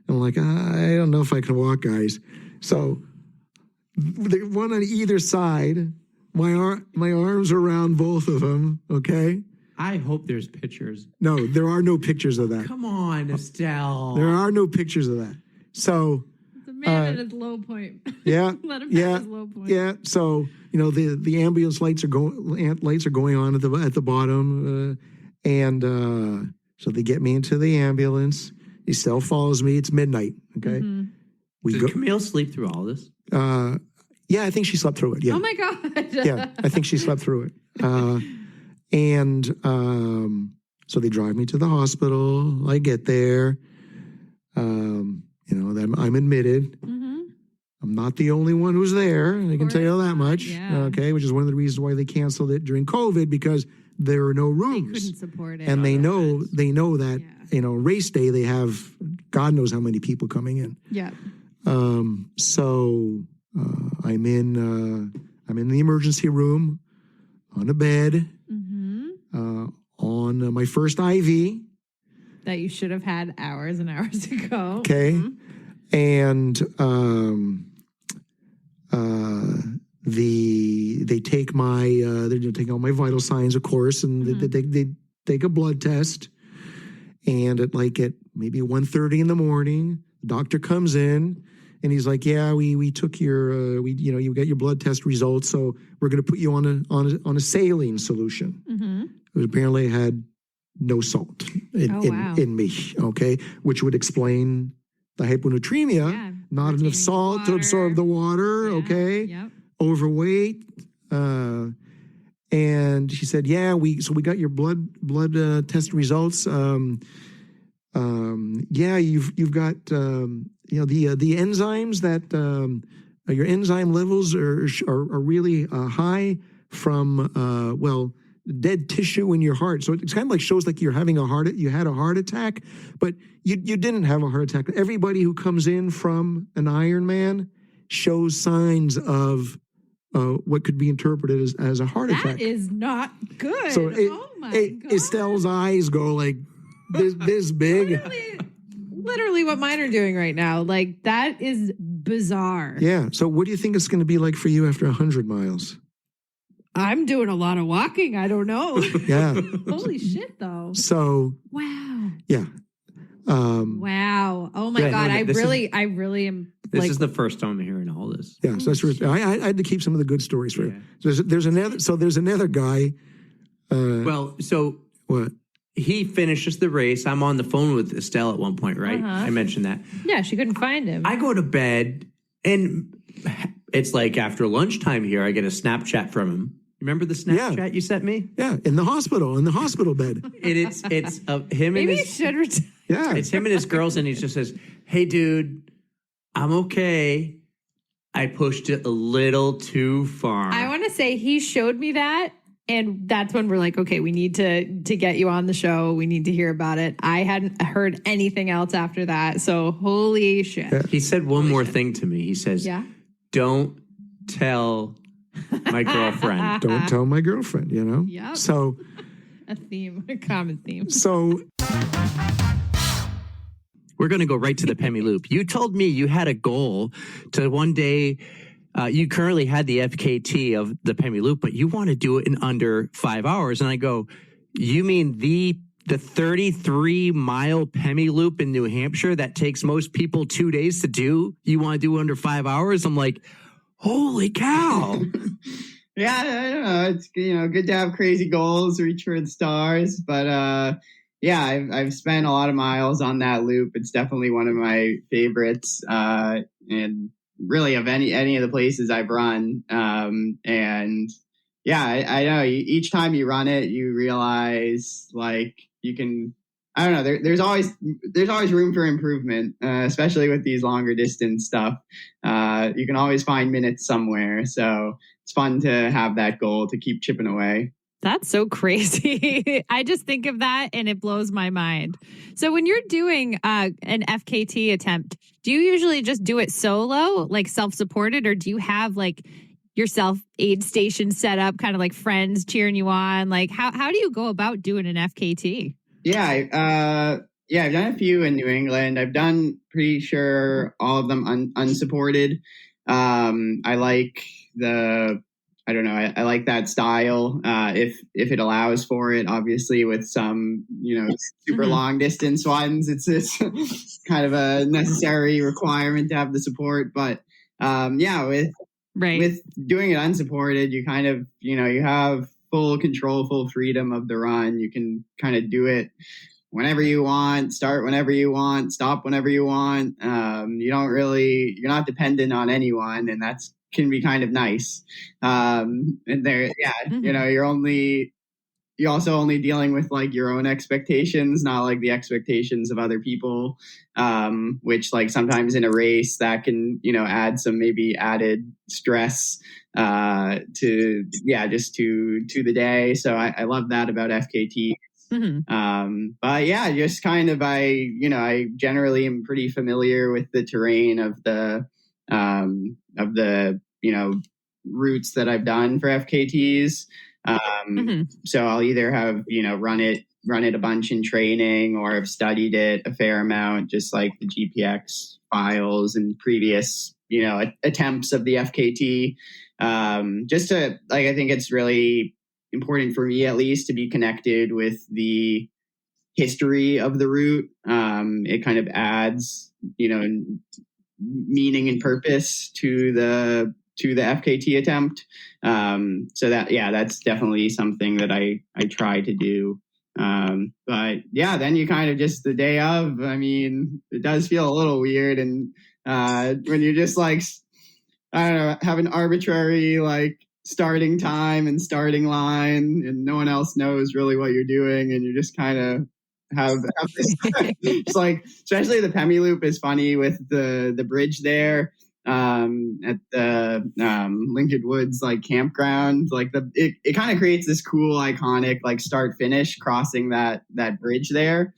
I'm like, I don't know if I can walk, guys. So one on either side, my arms are around both of them, okay? I hope there's pictures. No, there are no pictures of that. Come on, Estelle. There are no pictures of that. So It's a man at his low point. yeah, Let him yeah, have his low point. yeah. So the ambulance lights are going on at the bottom, and so they get me into the ambulance. Estelle follows me. It's midnight. Okay, we Did go. Camille sleep through all this? Yeah, I think she slept through it. Yeah. Oh my God. Yeah, I think she slept through it. So they drive me to the hospital. I get there. Then I'm admitted. I'm not the only one who's there. I can tell you that much. Yeah. Okay, which is one of the reasons why they canceled it during COVID, because there are no They rooms. couldn't support it. And they know that race day they have God knows how many people coming in. Yeah. So I'm in the emergency room on a bed on my first IV. That you should have had hours and hours ago. Okay, and they take my they're taking all my vital signs, of course, and they take a blood test. And at maybe 1:30 in the morning, the doctor comes in. And he's like, "Yeah, we took your you got your blood test results, so we're going to put you on a saline solution." It apparently had no salt in me. Okay, which would explain the hyponatremia. Yeah, Not enough salt to absorb the water. Yeah, Okay, yep. Overweight. And she said, "Yeah, we got your blood test results. Yeah, you've got the enzymes that your enzyme levels are really high from dead tissue in your heart. So it's kind of like shows like you had a heart attack, but you didn't have a heart attack. Everybody who comes in from an Ironman shows signs of what could be interpreted as a heart attack. That is not good. So oh my God. Estelle's eyes go like this big. Literally what mine are doing right now. Like, that is bizarre. Yeah. So what do you think it's going to be like for you after 100 miles? I'm doing a lot of walking. I don't know. Yeah. Holy shit, though. So Wow. yeah. Wow. Oh my Yeah, God. no, I this really am. This is the first time I'm hearing all this. Yeah. So that's I had to keep some of the good stories for you. Yeah. There's another guy. Well, so What? he finishes the race. I'm on the phone with Estelle at one point, right? I mentioned that. Yeah, she couldn't find him. I go to bed, and it's like after lunchtime here, I get a Snapchat from him. Remember the Snapchat you sent me? Yeah, in the hospital bed. And it's him Maybe and you his should retire. Yeah. it's him and his girls, and he just says, "Hey, dude, I'm okay. I pushed it a little too far." I want to say he showed me that. And that's when we're like, okay, we need to get you on the show. We need to hear about it. I hadn't heard anything else after that. So holy shit. Yeah. He said one more thing to me. He says, Yeah. "Don't tell my girlfriend." Don't tell my girlfriend, Yep. So A theme, a common theme. We're going to go right to the Pemi Loop. You told me you had a goal to one day. You currently had the FKT of the Pemi Loop, but you want to do it in under 5 hours. And I go, "You mean the 33-mile Pemi Loop in New Hampshire that takes most people 2 days to do? You want to do under 5 hours?" I'm like, holy cow. Yeah, I don't know. It's good to have crazy goals, reach for the stars. But yeah, I've spent a lot of miles on that loop. It's definitely one of my favorites. And really of any of the places I've run. And yeah, I know each time you run it, you realize like you can, I don't know, there's always room for improvement, especially with these longer distance stuff. You can always find minutes somewhere. So it's fun to have that goal to keep chipping away. That's so crazy. I just think of that and it blows my mind. So when you're doing an FKT attempt, do you usually just do it solo, like self-supported, or do you have like your self-aid station set up, kind of like friends cheering you on? Like how do you go about doing an FKT? Yeah, I've done a few in New England. I've done pretty sure all of them unsupported. I like the I don't know. I like that style. If it allows for it, obviously with some, super long distance ones, it's kind of a necessary requirement to have the support. But with doing it unsupported, you kind of, you have full control, full freedom of the run. You can kind of do it whenever you want, start whenever you want, stop whenever you want. You're not dependent on anyone, and that's can be kind of nice. And there, you're also only dealing with like your own expectations, not like the expectations of other people, which like sometimes in a race that can, add some maybe added stress to the day. So I love that about FKT. But yeah, just kind of, I generally am pretty familiar with the terrain of the routes that I've done for FKTs. So I'll either have, run it a bunch in training, or have studied it a fair amount, just like the GPX files and previous, attempts of the FKT. Just to like, I think it's really important for me, at least, to be connected with the history of the route. It kind of adds, meaning and purpose to the FKT attempt. So that's definitely something that I try to do. But yeah, then you kind of just the day of, it does feel a little weird. And when you're just like, I don't know, have an arbitrary like starting time and starting line, and no one else knows really what you're doing, and you just kind of have this, it's like, especially the Pemi Loop is funny with the bridge there at the Lincoln Woods like campground. Like it kind of creates this cool iconic like start finish crossing that bridge there,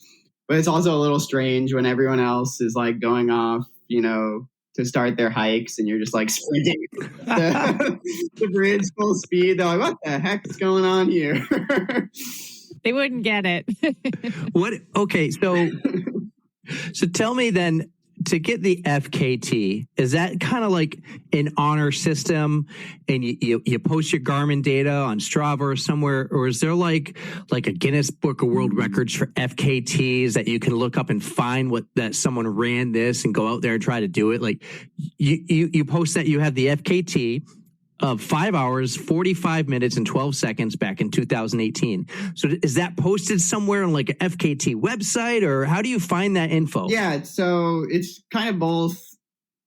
but it's also a little strange when everyone else is like going off, to start their hikes, and you're just like sprinting the bridge full speed. They're like, what the heck is going on here? They wouldn't get it. What? Okay, so tell me then, to get the FKT, is that kind of like an honor system, and you post your Garmin data on Strava or somewhere, or is there like a Guinness Book of World Records for FKTs that you can look up and find that someone ran this and go out there and try to do it? Like you post that you have the FKT of 5 hours, 45 minutes, and 12 seconds back in 2018. So is that posted somewhere on like an FKT website, or how do you find that info? Yeah, so it's kind of both.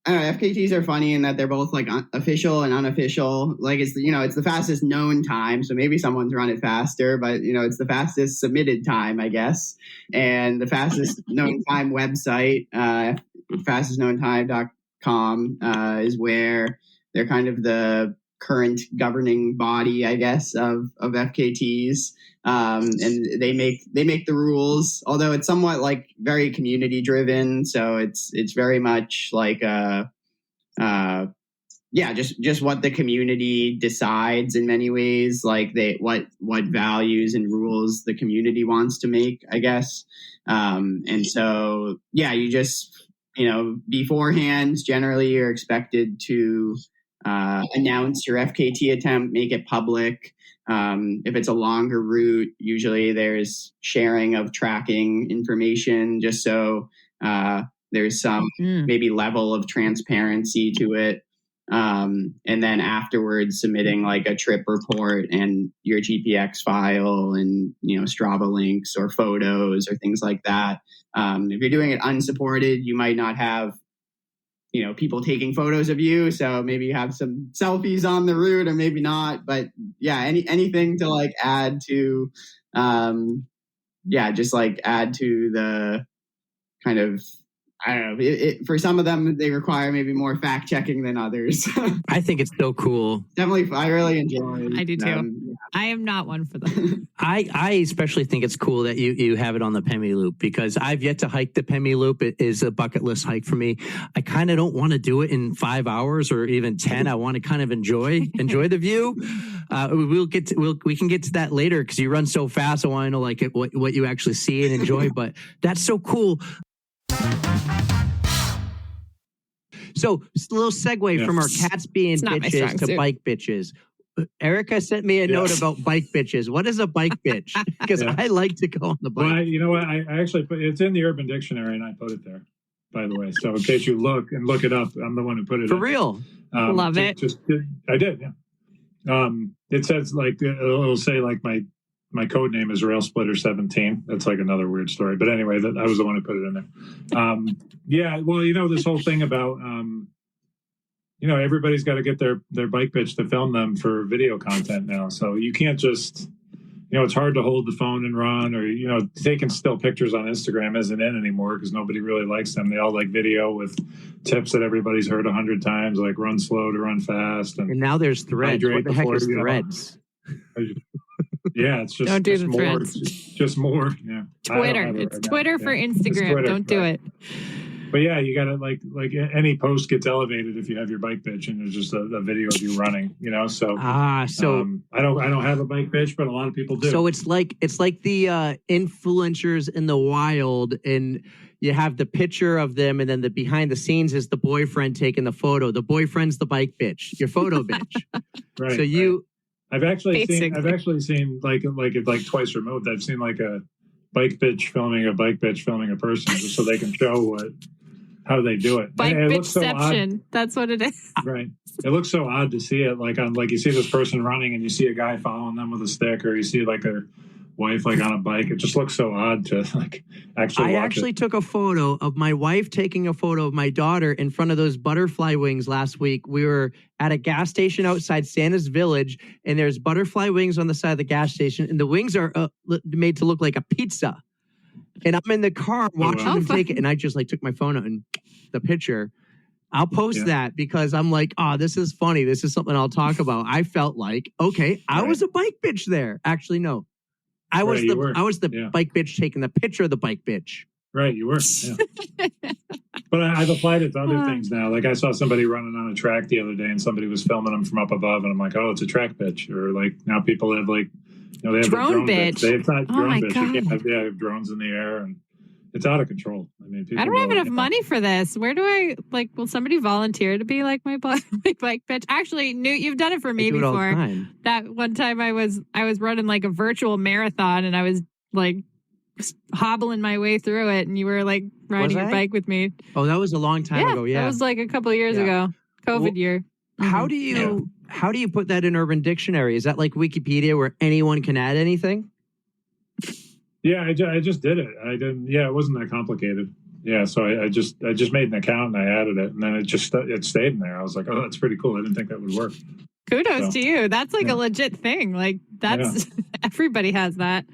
I don't know, FKTs are funny in that they're both like official and unofficial. Like it's the fastest known time, so maybe someone's run it faster, but it's the fastest submitted time, I guess. And the fastest known time website, fastestknowntime.com, is where they're kind of the current governing body, I guess, of FKTs. And they make the rules, although it's somewhat like very community driven. So it's very much like just what the community decides in many ways, like what values and rules the community wants to make, I guess. And so, yeah, you just, beforehand, generally you're expected to announce your FKT attempt, make it public. If it's a longer route, usually there's sharing of tracking information, just so there's some maybe level of transparency to it. And then afterwards submitting like a trip report and your GPX file and, Strava links or photos or things like that. If you're doing it unsupported, you might not have people taking photos of you. So maybe you have some selfies on the route, or maybe not. But yeah, anything to like add to, just like add to the kind of, I don't know. For some of them, they require maybe more fact checking than others. I think it's so cool. Definitely, I really enjoy. I do too. Yeah. I am not one for them. I especially think it's cool that you have it on the Pemi Loop, because I've yet to hike the Pemi Loop. It is a bucket list hike for me. I kind of don't want to do it in 5 hours or even 10. I want to kind of enjoy the view. We can get to that later, because you run so fast. I want to know like what you actually see and enjoy. But that's so cool. So, a little segue from our cats being bitches to bike bitches. Erica sent me a note about bike bitches. What is a bike bitch? Because I like to go on the bike. Well, you know what? I actually put it's in the Urban Dictionary, and I put it there, by the way. So in case you look it up, I'm the one who put it For in. real. Love it. I did, yeah. It says like it'll say like my code name is RailSplitter17. That's like another weird story, but anyway, I was the one who put it in there. Yeah, well, this whole thing about everybody's got to get their bike bitch to film them for video content now. So you can't just, it's hard to hold the phone and run, or, taking still pictures on Instagram isn't in anymore because nobody really likes them. They all like video with tips that everybody's heard 100 times, like run slow to run fast. And now there's Threads. What the heck is Threads? Yeah, it's just don't do just the more. Threads. Just more. Yeah. Twitter. It's Twitter for Instagram. Twitter, don't do it. But yeah, you gotta like any post gets elevated if you have your bike bitch and there's just a video of you running, So I don't have a bike bitch, but a lot of people do. So it's like the influencers in the wild, and you have the picture of them, and then the behind the scenes is the boyfriend taking the photo. The boyfriend's the bike bitch, your photo bitch. Right. So you. I've actually seen like twice removed. I've seen like a bike bitch filming a person just so they can show how they do it. Bike it bitchception. So that's what it is. Right. It looks so odd to see it like you see this person running and you see a guy following them with a stick, or you see like their wife like on a bike. It just looks so odd to like actually. I actually took a photo of my wife taking a photo of my daughter in front of those butterfly wings last week. We were at a gas station outside Santa's Village, and there's butterfly wings on the side of the gas station, and the wings are made to look like a pizza. And I'm in the car watching them take it, and I just like took my phone out and the picture. I'll post that because I'm like, this is funny. This is something I'll talk about. I felt like, okay, I was a bike bitch there. Actually, no. I was the bike bitch taking the picture of the bike bitch. Right, you were. Yeah. But I've applied it to other things now. Like I saw somebody running on a track the other day, and somebody was filming them from up above, and I'm like, oh, it's a track bitch. Or like now people have like, they have drone bitch. It's not drone bitch. God. You can't have drones in the air, and it's out of control. I mean, I don't have enough money for this. Where do I will somebody volunteer to be like my bike bitch? Actually, Newt, you've done it for me before. That one time I was running like a virtual marathon, and I was like hobbling my way through it, and you were like riding your bike with me. Oh, that was a long time ago. Yeah, that was like a couple of years ago. COVID year. How do you put that in Urban Dictionary? Is that like Wikipedia where anyone can add anything? Yeah, I just did it. I didn't. Yeah, it wasn't that complicated. Yeah, so I just made an account and I added it, and then it stayed in there. I was like, oh, that's pretty cool. I didn't think that would work. Kudos to you. That's like a legit thing. Like that's everybody has that.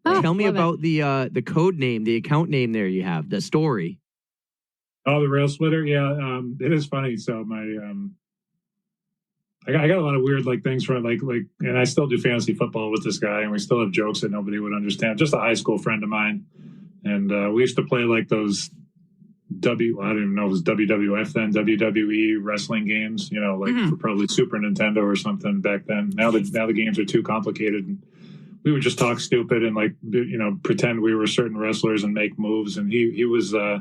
Tell me about the code name, the account name there you have, the story. Oh, the Rail Splitter. Yeah, it is funny. So my I got a lot of weird like things from like, and I still do fantasy football with this guy, and we still have jokes that nobody would understand. Just a high school friend of mine, and we used to play like those I don't even know if it was WWF then, WWE wrestling games, for probably Super Nintendo or something back then. Now the games are too complicated, and we would just talk stupid and like pretend we were certain wrestlers and make moves. And he was I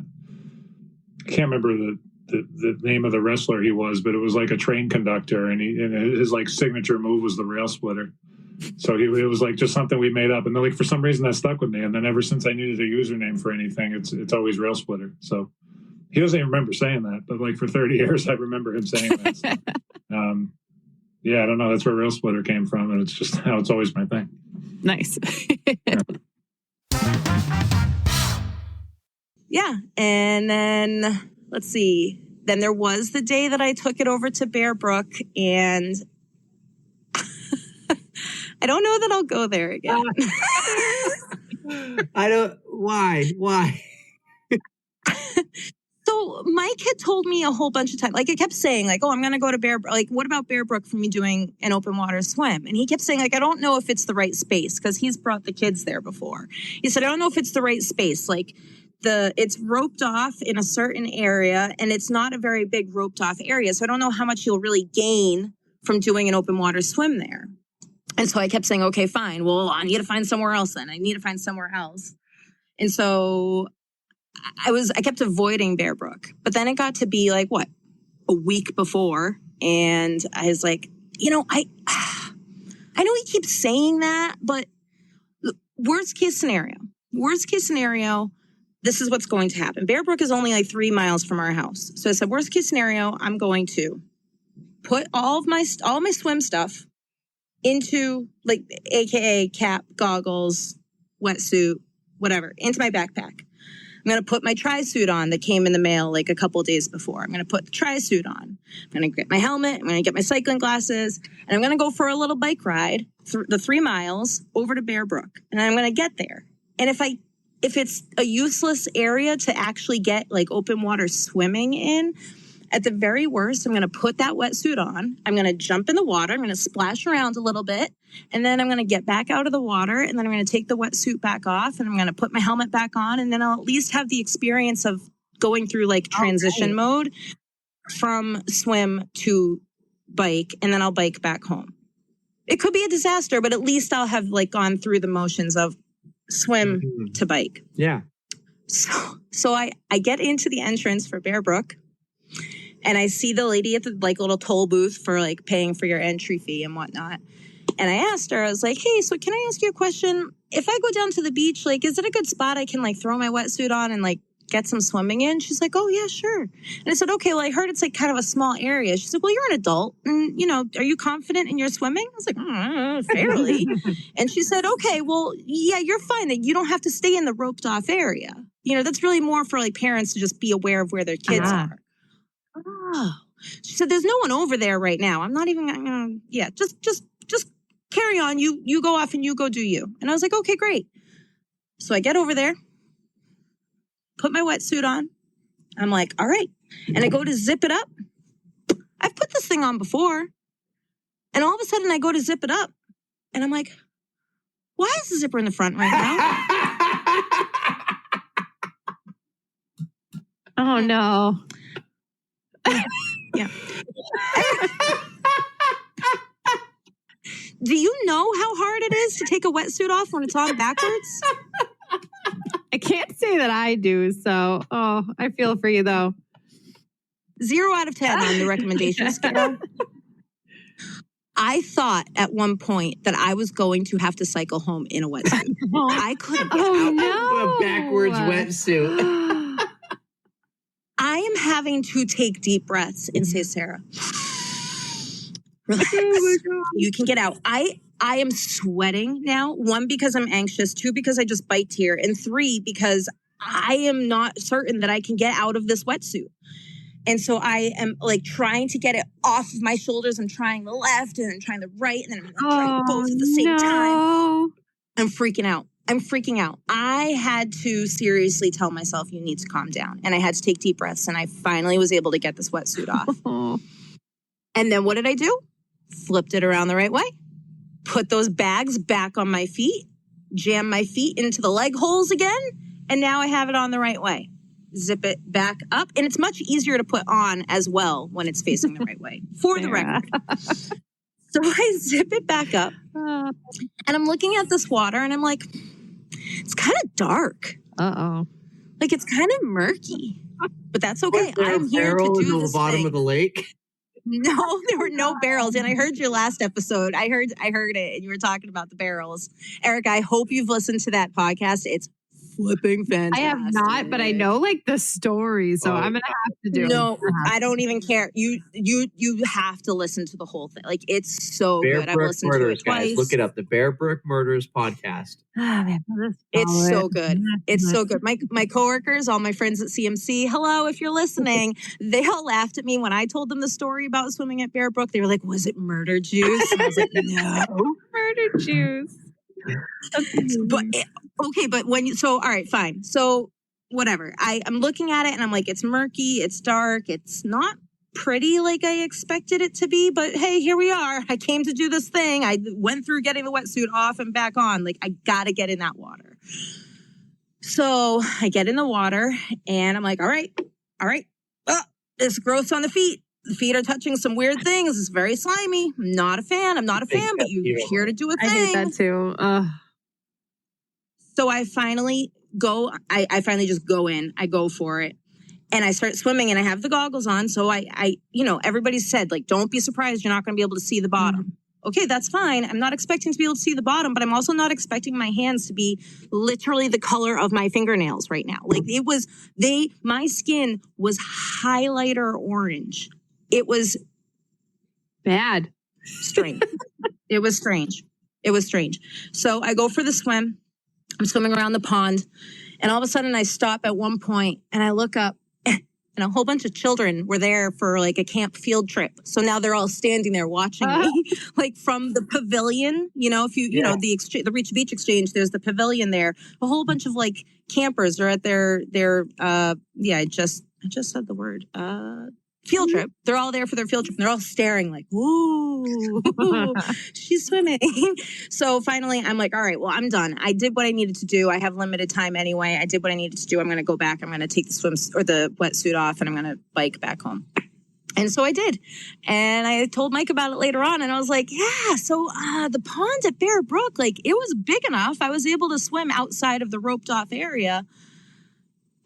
can't remember the name of the wrestler he was, but it was like a train conductor, and his like signature move was the Rail Splitter. So it was like just something we made up, and then like for some reason that stuck with me. And then ever since I needed a username for anything, it's always Rail Splitter. So he doesn't even remember saying that, but like for 30 years I remember him saying that. So, yeah, I don't know. That's where Rail Splitter came from, and it's just how it's always my thing. Nice. Yeah, and then let's see. Then there was the day that I took it over to Bear Brook, and I don't know that I'll go there again. Why? So Mike had told me a whole bunch of times, like I kept saying like, oh, I'm going to go to Bear Brook. Like, what about Bear Brook for me doing an open water swim? And he kept saying like, I don't know if it's the right space, because he's brought the kids there before. He said, I don't know if it's the right space. Like it's roped off in a certain area, and it's not a very big roped off area. So I don't know how much you'll really gain from doing an open water swim there. And so I kept saying, okay, fine. Well, I need to find somewhere else then. I need to find somewhere else. And so I kept avoiding Bear Brook. But then it got to be like, a week before. And I was like, I know he keeps saying that, but worst case scenario, this is what's going to happen. Bear Brook is only like 3 miles from our house. So I said, worst case scenario, I'm going to put all my swim stuff into, like, AKA cap, goggles, wetsuit, whatever, into my backpack. I'm going to put my tri-suit on that came in the mail like a couple of days before. I'm going to put the tri-suit on. I'm going to get my helmet. I'm going to get my cycling glasses. And I'm going to go for a little bike ride through the 3 miles over to Bear Brook. And I'm going to get there. And if it's a useless area to actually get like open water swimming in, at the very worst, I'm going to put that wetsuit on. I'm going to jump in the water. I'm going to splash around a little bit. And then I'm going to get back out of the water. And then I'm going to take the wetsuit back off. And I'm going to put my helmet back on. And then I'll at least have the experience of going through like transition mode from swim to bike. And then I'll bike back home. It could be a disaster, but at least I'll have like gone through the motions of swim to bike. Yeah. So I get into the entrance for Bear Brook. And I see the lady at the like little toll booth for like paying for your entry fee and whatnot. And I asked her, I was like, hey, so can I ask you a question? If I go down to the beach, like, is it a good spot I can like throw my wetsuit on and like get some swimming in? She's like, oh yeah, sure. And I said, okay, well, I heard it's like kind of a small area. She said, well, you're an adult and you know, are you confident in your swimming? I was like, fairly. And she said, okay, well, yeah, you're fine. That you don't have to stay in the roped off area. You know, that's really more for like parents to just be aware of where their kids are. Oh, she said, there's no one over there right now. I'm not even, just carry on. You go off and you go do you. And I was like, okay, great. So I get over there, put my wetsuit on. I'm like, all right. And I go to zip it up. I've put this thing on before. And all of a sudden I go to zip it up. And I'm like, why is the zipper in the front right now? Oh, no. Yeah. Do you know how hard it is to take a wetsuit off when it's on backwards? I can't say that I do. So, I feel for you though. 0 out of 10 on the recommendation scale. I thought at one point that I was going to have to cycle home in a wetsuit. I couldn't get out. No. A backwards wetsuit. I am having to take deep breaths and say, Sarah, relax. You can get out. I am sweating now. 1, because I'm anxious. 2, because I just biked here. And 3, because I am not certain that I can get out of this wetsuit. And so I am like trying to get it off of my shoulders. I'm trying the left and I'm trying the right. And then I'm trying both at the same time. I'm freaking out. I had to seriously tell myself, you need to calm down. And I had to take deep breaths. And I finally was able to get this wetsuit off. And then what did I do? Flipped it around the right way. Put those bags back on my feet. Jam my feet into the leg holes again. And now I have it on the right way. Zip it back up. And it's much easier to put on as well when it's facing the right way. For the record. So I zip it back up. And I'm looking at this water and I'm like, it's kind of dark. Uh-oh. Like it's kind of murky. But that's okay. I'm here to do this bottom thing. of the lake. No, there were no barrels. And I heard your last episode. I heard it. And you were talking about the barrels. Erika, I hope you've listened to that podcast. It's flipping fantastic. I have not, but I know like the story, so I'm gonna have to do it. No, I don't even care. You have to listen to the whole thing. Like it's so good. I've listened to it twice. Guys, look it up. The Bear Brook Murders podcast. It's so good. It's so good. My coworkers, all my friends at CMC, hello, if you're listening, they all laughed at me when I told them the story about swimming at Bear Brook. They were like, was it murder juice? And I was like, no. Murder juice. But when you, all right, fine. So whatever. I'm looking at it and I'm like, it's murky, it's dark, it's not pretty like I expected it to be, but hey, here we are. I came to do this thing. I went through getting the wetsuit off and back on. Like I gotta get in that water. So I get in the water and I'm like, all right. Oh, it's gross on the feet. The feet are touching some weird things. It's very slimy. I'm not a fan, but you're here to do a thing. I hate that too. So I finally go, I finally just go in. I go for it. And I start swimming and I have the goggles on. So I everybody said, like, don't be surprised. You're not going to be able to see the bottom. okay, that's fine. I'm not expecting to be able to see the bottom, but I'm also not expecting my hands to be literally the color of my fingernails right now. Like my skin was highlighter orange. It was Bad. strange. It was strange. So I go for the swim. I'm swimming around the pond, and all of a sudden I stop at one point and I look up, and a whole bunch of children were there for like a camp field trip. So now they're all standing there watching me, like from the pavilion. You know, if you know the Reach Beach Exchange, there's the pavilion there. A whole bunch of like campers are at their I just said the word field trip. They're all there for their field trip. And they're all staring like, ooh, she's swimming. So finally, I'm like, all right, well, I'm done. I did what I needed to do. I have limited time anyway. I did what I needed to do. I'm going to go back. I'm going to take the wetsuit off, and I'm going to bike back home. And so I did. And I told Mike about it later on. And I was like, yeah, so the pond at Bear Brook, like it was big enough. I was able to swim outside of the roped off area.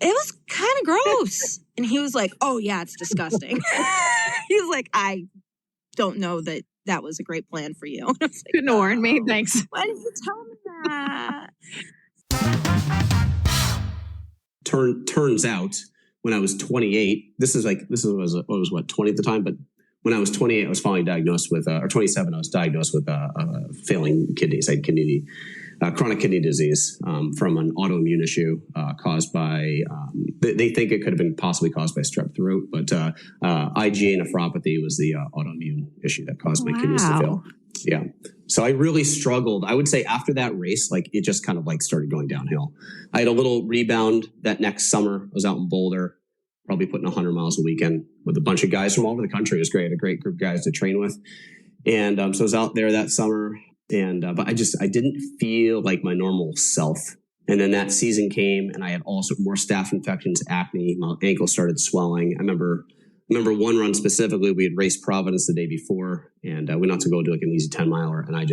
It was kind of gross. And he was like, oh, yeah, it's disgusting. He was like, I don't know that was a great plan for you. Like, couldn't warn me. Thanks. Why didn't you tell me that? Turns out when I was 28, this was 20 at the time, but when I was 28, I was finally diagnosed with, or 27, I was diagnosed with failing kidneys. I had chronic kidney disease from an autoimmune issue caused by, they think it could have been possibly caused by strep throat, but IgA nephropathy was the autoimmune issue that caused my kidneys to fail. Yeah. So I really struggled. I would say after that race, like it just kind of like started going downhill. I had a little rebound that next summer. I was out in Boulder, probably putting 100 miles a weekend with a bunch of guys from all over the country. It was great. I had a great group of guys to train with. And so I was out there that summer. And but I didn't feel like my normal self. And then that season came, and I had also more staph infections, acne. My ankle started swelling. I remember one run specifically. We had raced Providence the day before, and we went out to go do like an easy 10-miler. And I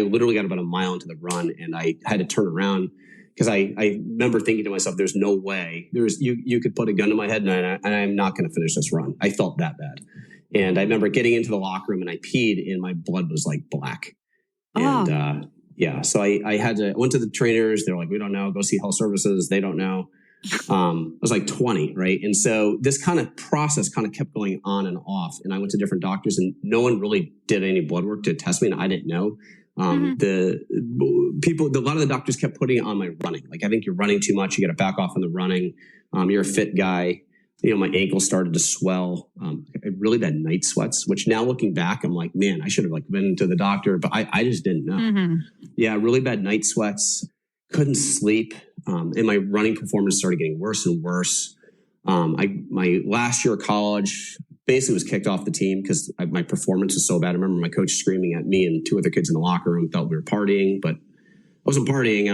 literally got about a mile into the run, and I had to turn around because I remember thinking to myself, "There's no way. You could put a gun to my head, and I'm not going to finish this run." I felt that bad, and I remember getting into the locker room, and I peed, and my blood was like black. And so I went to the trainers. They're like, we don't know. Go see health services. They don't know. I was like 20, right? And so this kind of process kind of kept going on and off. And I went to different doctors, and no one really did any blood work to test me, and I didn't know. A lot of the doctors kept putting it on my running. Like, I think you're running too much. You got to back off on the running. You're a fit guy. You know, my ankle started to swell. I really bad night sweats, which now looking back, I'm like, man, I should have like been to the doctor, but I just didn't know. Mm-hmm. Yeah, really bad night sweats. Couldn't sleep. And my running performance started getting worse and worse. My last year of college basically was kicked off the team because my performance was so bad. I remember my coach screaming at me and two other kids in the locker room, thought we were partying, but I wasn't partying.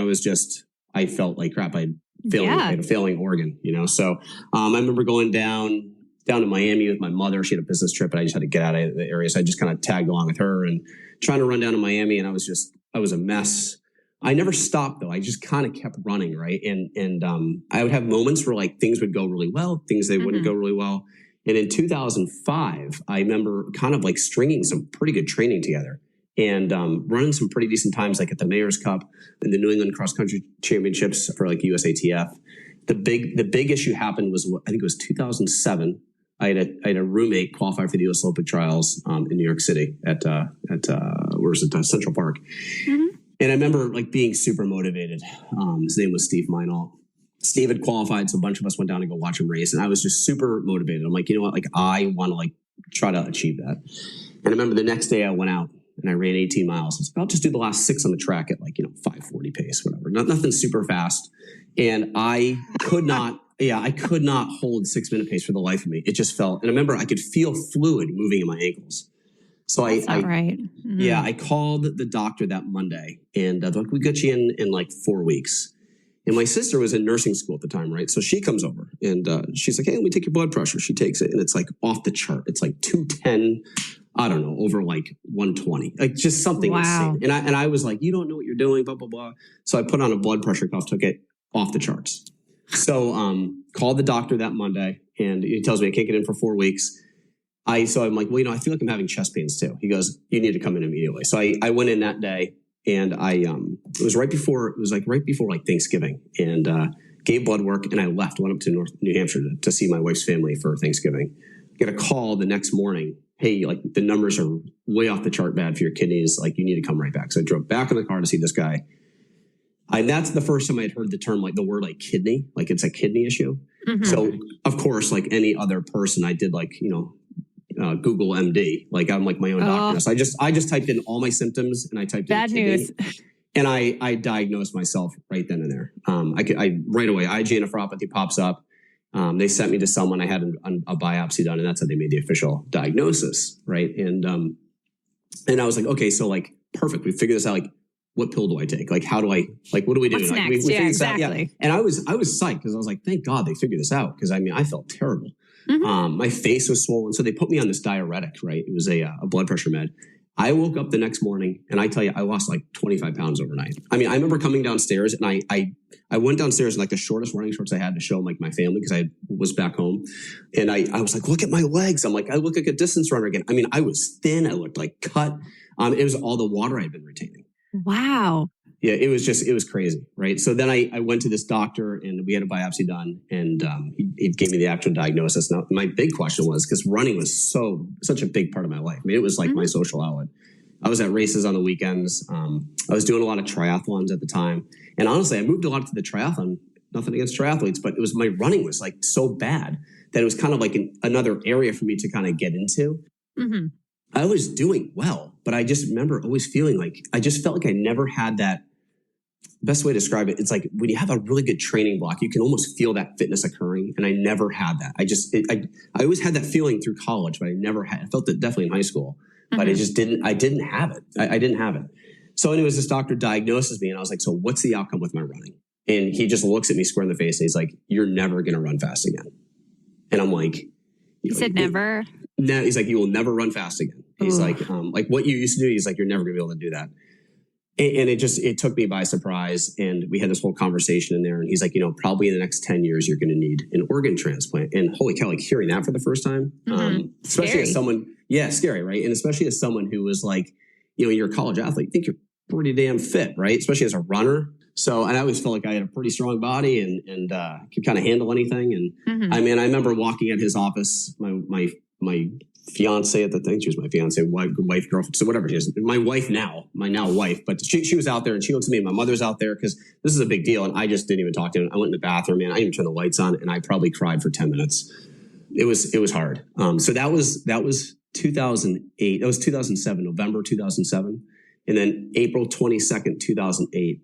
I felt like crap. I had a failing organ, you know? So, I remember going down to Miami with my mother. She had a business trip, and I just had to get out of the area. So I just kind of tagged along with her and trying to run down to Miami. And I was a mess. I never stopped though. I just kind of kept running. Right. And I would have moments where like things would go really well, things that wouldn't go really well. And in 2005, I remember kind of like stringing some pretty good training together. And running some pretty decent times, like at the Mayor's Cup and the New England Cross Country Championships for like USATF. The big issue happened was, I think it was 2007. I had a roommate qualify for the U.S. Olympic trials in New York City at where was it, Central Park. Mm-hmm. And I remember like being super motivated. His name was Steve Meinalt. Steve had qualified, so a bunch of us went down to go watch him race, and I was just super motivated. I'm like, you know what? Like, I want to like try to achieve that. And I remember the next day I went out and I ran 18 miles. I was like, I'll just do the last 6 on the track at like, 5:40 pace, whatever. Nothing super fast. And I could not hold 6-minute pace for the life of me. It just felt, and I remember I could feel fluid moving in my ankles. So right. Mm-hmm. Yeah, I called the doctor that Monday, and they're like, we got you in like 4 weeks. And my sister was in nursing school at the time, right? So she comes over and she's like, hey, let me take your blood pressure. She takes it, and it's like off the chart. It's like 210, I don't know, over like 120, like just something insane. And I was like, you don't know what you're doing, blah, blah, blah. So I put on a blood pressure cuff, took it off the charts. So called the doctor that Monday, and he tells me I can't get in for 4 weeks. I'm like, well, I feel like I'm having chest pains too. He goes, you need to come in immediately. So I went in that day, and it was right before Thanksgiving, and gave blood work, and I left, went up to New Hampshire to see my wife's family for Thanksgiving. Get a call the next morning. Hey, like the numbers are way off the chart bad for your kidneys. Like you need to come right back. So I drove back in the car to see this guy. And that's the first time I'd heard the term, like the word like kidney, like it's a kidney issue. Mm-hmm. So of course, like any other person, I did like, Google MD, like I'm like my own doctor. So I just typed in all my symptoms, and I typed bad in kidney, news. and I diagnosed myself right then and there. I right away, IgA nephropathy pops up. They sent me to someone. I had a biopsy done, and that's how they made the official diagnosis, right? And I was like, okay, so like perfect. We figured this out. Like, what pill do I take? Like, how do I? Like, what do we do? What's like, next? we Yeah, exactly. out. Yeah. And I was psyched because I was like, thank God they figured this out, because I mean I felt terrible. Mm-hmm. My face was swollen, so they put me on this diuretic. Right, it was a blood pressure med. I woke up the next morning, and I tell you, I lost like 25 pounds overnight. I mean, I remember coming downstairs, and I went downstairs in like the shortest running shorts I had to show like my family, because I was back home. And I was like, look at my legs. I'm like, I look like a distance runner again. I mean, I was thin. I looked like cut. It was all the water I'd been retaining. Wow. Yeah, it was crazy, right? So then I went to this doctor, and we had a biopsy done, and he gave me the actual diagnosis. Now, my big question was, because running was such a big part of my life. I mean, it was like my social outlet. I was at races on the weekends. I was doing a lot of triathlons at the time. And honestly, I moved a lot to the triathlon. Nothing against triathletes, but it was my running was like so bad that it was kind of like another area for me to kind of get into. Mm-hmm. I was doing well, but I just remember always feeling like I just felt like I never had that. Best way to describe it, it's like when you have a really good training block, you can almost feel that fitness occurring. And I never had that. I always had that feeling through college, but I never had. I felt it definitely in high school, but I didn't have it. I didn't have it. So anyways, this doctor diagnoses me, and I was like, so what's the outcome with my running? And he just looks at me square in the face, and he's like, you're never going to run fast again. And I'm like, you said never? No, he's like, you will never run fast again. He's like what you used to do. He's like, you're never going to be able to do that. And it took me by surprise. And we had this whole conversation in there. And he's like, probably in the next 10 years, you're going to need an organ transplant. And holy cow, like hearing that for the first time, especially scary. as someone, scary, right? And especially as someone who was like, you're a college athlete, you think you're pretty damn fit, right? Especially as a runner. So, and I always felt like I had a pretty strong body and could kind of handle anything. And I mean, I remember walking at his office, my fiance at the thing. She was my fiance, wife, girlfriend, so whatever it is. My wife now, my now wife, but she was out there, and she looks at me, and my mother's out there, because this is a big deal. And I just didn't even talk to him. I went in the bathroom, and I didn't even turn the lights on, and I probably cried for 10 minutes. It was hard. So that was 2008. That was 2007, November 2007. And then April 22nd, 2008,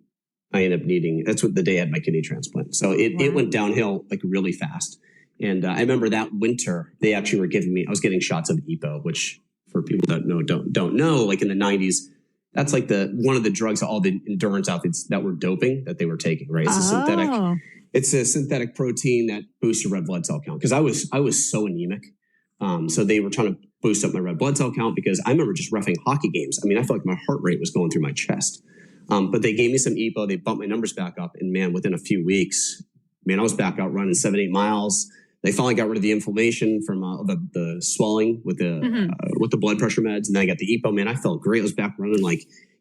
I ended up needing, that's what the day I had my kidney transplant. So it went downhill like really fast. And I remember that winter, they actually were giving me, I was getting shots of EPO, which for people that don't know, like in the 90s, that's like one of the drugs that all the endurance athletes that were doping that they were taking, right? It's a synthetic protein that boosts your red blood cell count. Because I was so anemic. So they were trying to boost up my red blood cell count, because I remember just reffing hockey games. I mean, I felt like my heart rate was going through my chest. But they gave me some EPO, they bumped my numbers back up, and man, within a few weeks, I was back out running 7-8 miles. They finally got rid of the inflammation from the swelling with the blood pressure meds. And then I got the EPO. Man, I felt great. I was back running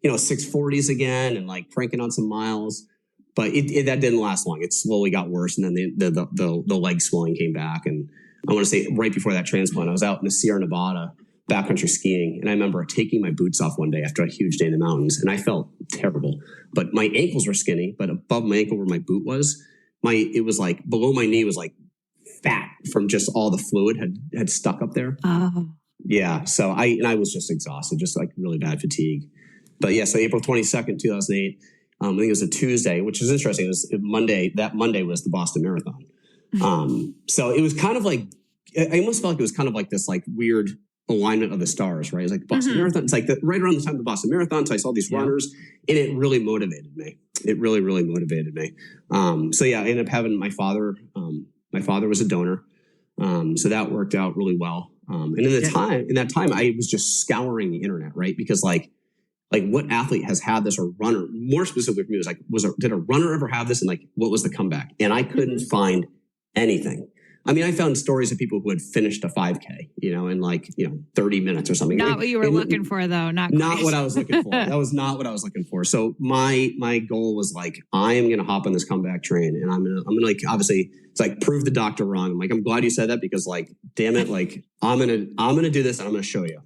640s again and like cranking on some miles. But that didn't last long. It slowly got worse. And then the leg swelling came back. And I want to say right before that transplant, I was out in the Sierra Nevada backcountry skiing. And I remember taking my boots off one day after a huge day in the mountains. And I felt terrible. But my ankles were skinny. But above my ankle where my boot was, it was like below my knee was like fat from just all the fluid had stuck up there. Oh. Yeah. So I was just exhausted, just like really bad fatigue. But yeah, so April 22nd, 2008, I think it was a Tuesday, which is interesting. It was Monday. That Monday was the Boston Marathon. So it was kind of like, I almost felt like it was kind of like this like weird alignment of the stars, right? It's like the Boston Marathon. It's like right around the time of the Boston Marathon. So I saw these runners, and it really motivated me. It really, really motivated me. So yeah, I ended up having my father. My father was a donor. So that worked out really well. And in that time, I was just scouring the internet, right? Because like what athlete has had this, or runner, more specifically for me, was like, did a runner ever have this? And like, what was the comeback? And I couldn't find anything. I mean, I found stories of people who had finished a 5K, in like, 30 minutes or something. Not what you were looking for, though. Not what I was looking for. That was not what I was looking for. So my goal was like, I am going to hop on this comeback train, and I'm gonna like, obviously it's like prove the doctor wrong. I'm like, I'm glad you said that, because like, damn it, like I'm gonna do this and I'm gonna show you.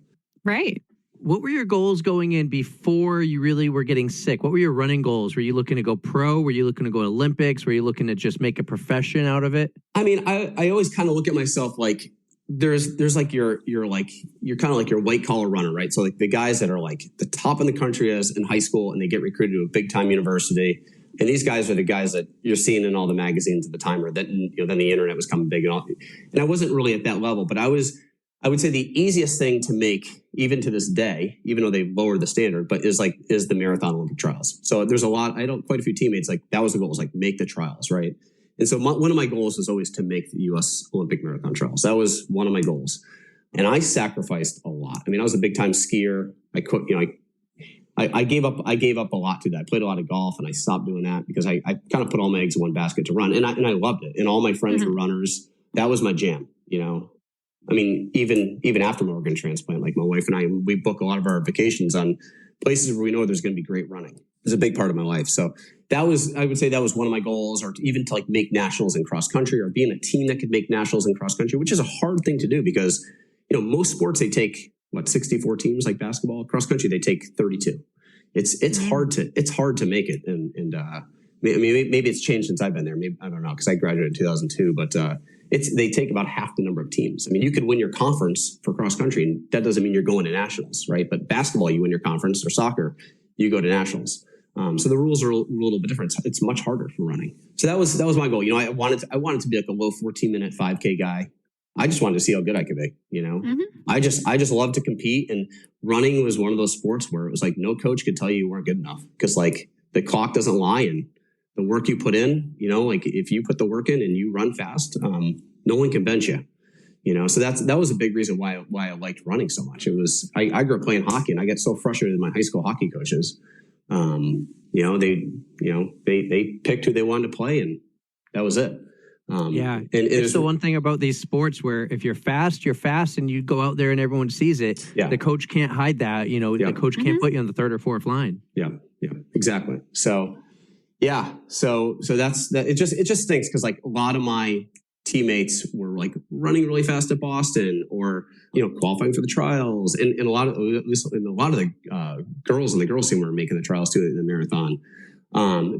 Right. What were your goals going in before you really were getting sick? What were your running goals? Were you looking to go pro? Were you looking to go Olympics? Were you looking to just make a profession out of it? I mean, I always kind of look at myself like there's like you're kind of like your white collar runner, right? So like the guys that are like the top in the country as in high school, and they get recruited to a big time university. And these guys are the guys that you're seeing in all the magazines at the time, or that, then the internet was coming big and all. And I wasn't really at that level, but I would say the easiest thing to make, even to this day, even though they've lowered the standard, but is the marathon Olympic trials. So there's quite a few teammates, like that was the goal, was like make the trials, right? And so one of my goals was always to make the U.S. Olympic marathon trials. That was one of my goals. And I sacrificed a lot. I mean, I was a big time skier. I gave up a lot to that. I played a lot of golf, and I stopped doing that because I kind of put all my eggs in one basket to run. And I loved it. And all my friends were runners. That was my jam, I mean, even after my organ transplant, like my wife and I, we book a lot of our vacations on places where we know there's going to be great running. It's a big part of my life. So I would say that was one of my goals, or even to like make nationals in cross country, or be in a team that could make nationals in cross country, which is a hard thing to do because, most sports, they take 64 teams, like basketball. Cross country, they take 32. It's hard to make it. And maybe it's changed since I've been there. Maybe, I don't know, because I graduated in 2002, but they take about half the number of teams. I mean, you could win your conference for cross country, and that doesn't mean you're going to nationals, right? But basketball, you win your conference, or soccer, you go to nationals. So the rules are a little bit different. It's much harder for running. So that was my goal. I wanted to be like a low 14-minute 5K guy. I just wanted to see how good I could be. I just love to compete, and running was one of those sports where it was like no coach could tell you weren't good enough, because like the clock doesn't lie, and the work you put in, like if you put the work in and you run fast, no one can bench you. So that was a big reason why I liked running so much. It was I grew up playing hockey, and I get so frustrated with my high school hockey coaches. They picked who they wanted to play, and that was it. And it's the one thing about these sports where if you're fast, and you go out there and everyone sees it. Yeah. The coach can't hide that. The coach can't put you on the third or fourth line. Yeah, exactly. So. Yeah. So that's that. It just stinks because like a lot of my teammates were like running really fast at Boston, or, qualifying for the trials. And a lot of the girls in the girls team were making the trials too in the marathon.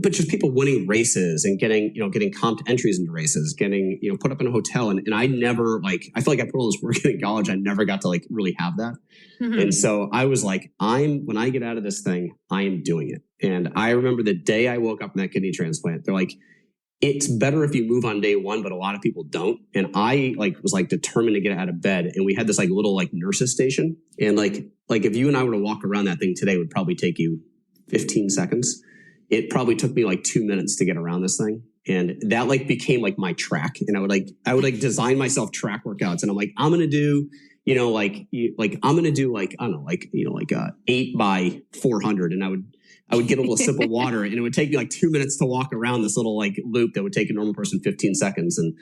But just people winning races and getting comped entries into races, getting, put up in a hotel. And I never I feel like I put all this work in college. I never got to like really have that. Mm-hmm. And so I was like, when I get out of this thing, I am doing it. And I remember the day I woke up in that kidney transplant, they're like, it's better if you move on day one, but a lot of people don't. And I was determined to get out of bed. And we had this little nurses station. And like if you and I were to walk around that thing today, it would probably take you 15 seconds. It probably took me 2 minutes to get around this thing. And that like became my track. And I would design myself track workouts. And I'm like, I'm going to do, I'm going to do I don't know, 8 by 400. And I would get a little sip of water, and it would take me 2 minutes to walk around this little loop that would take a normal person 15 seconds. And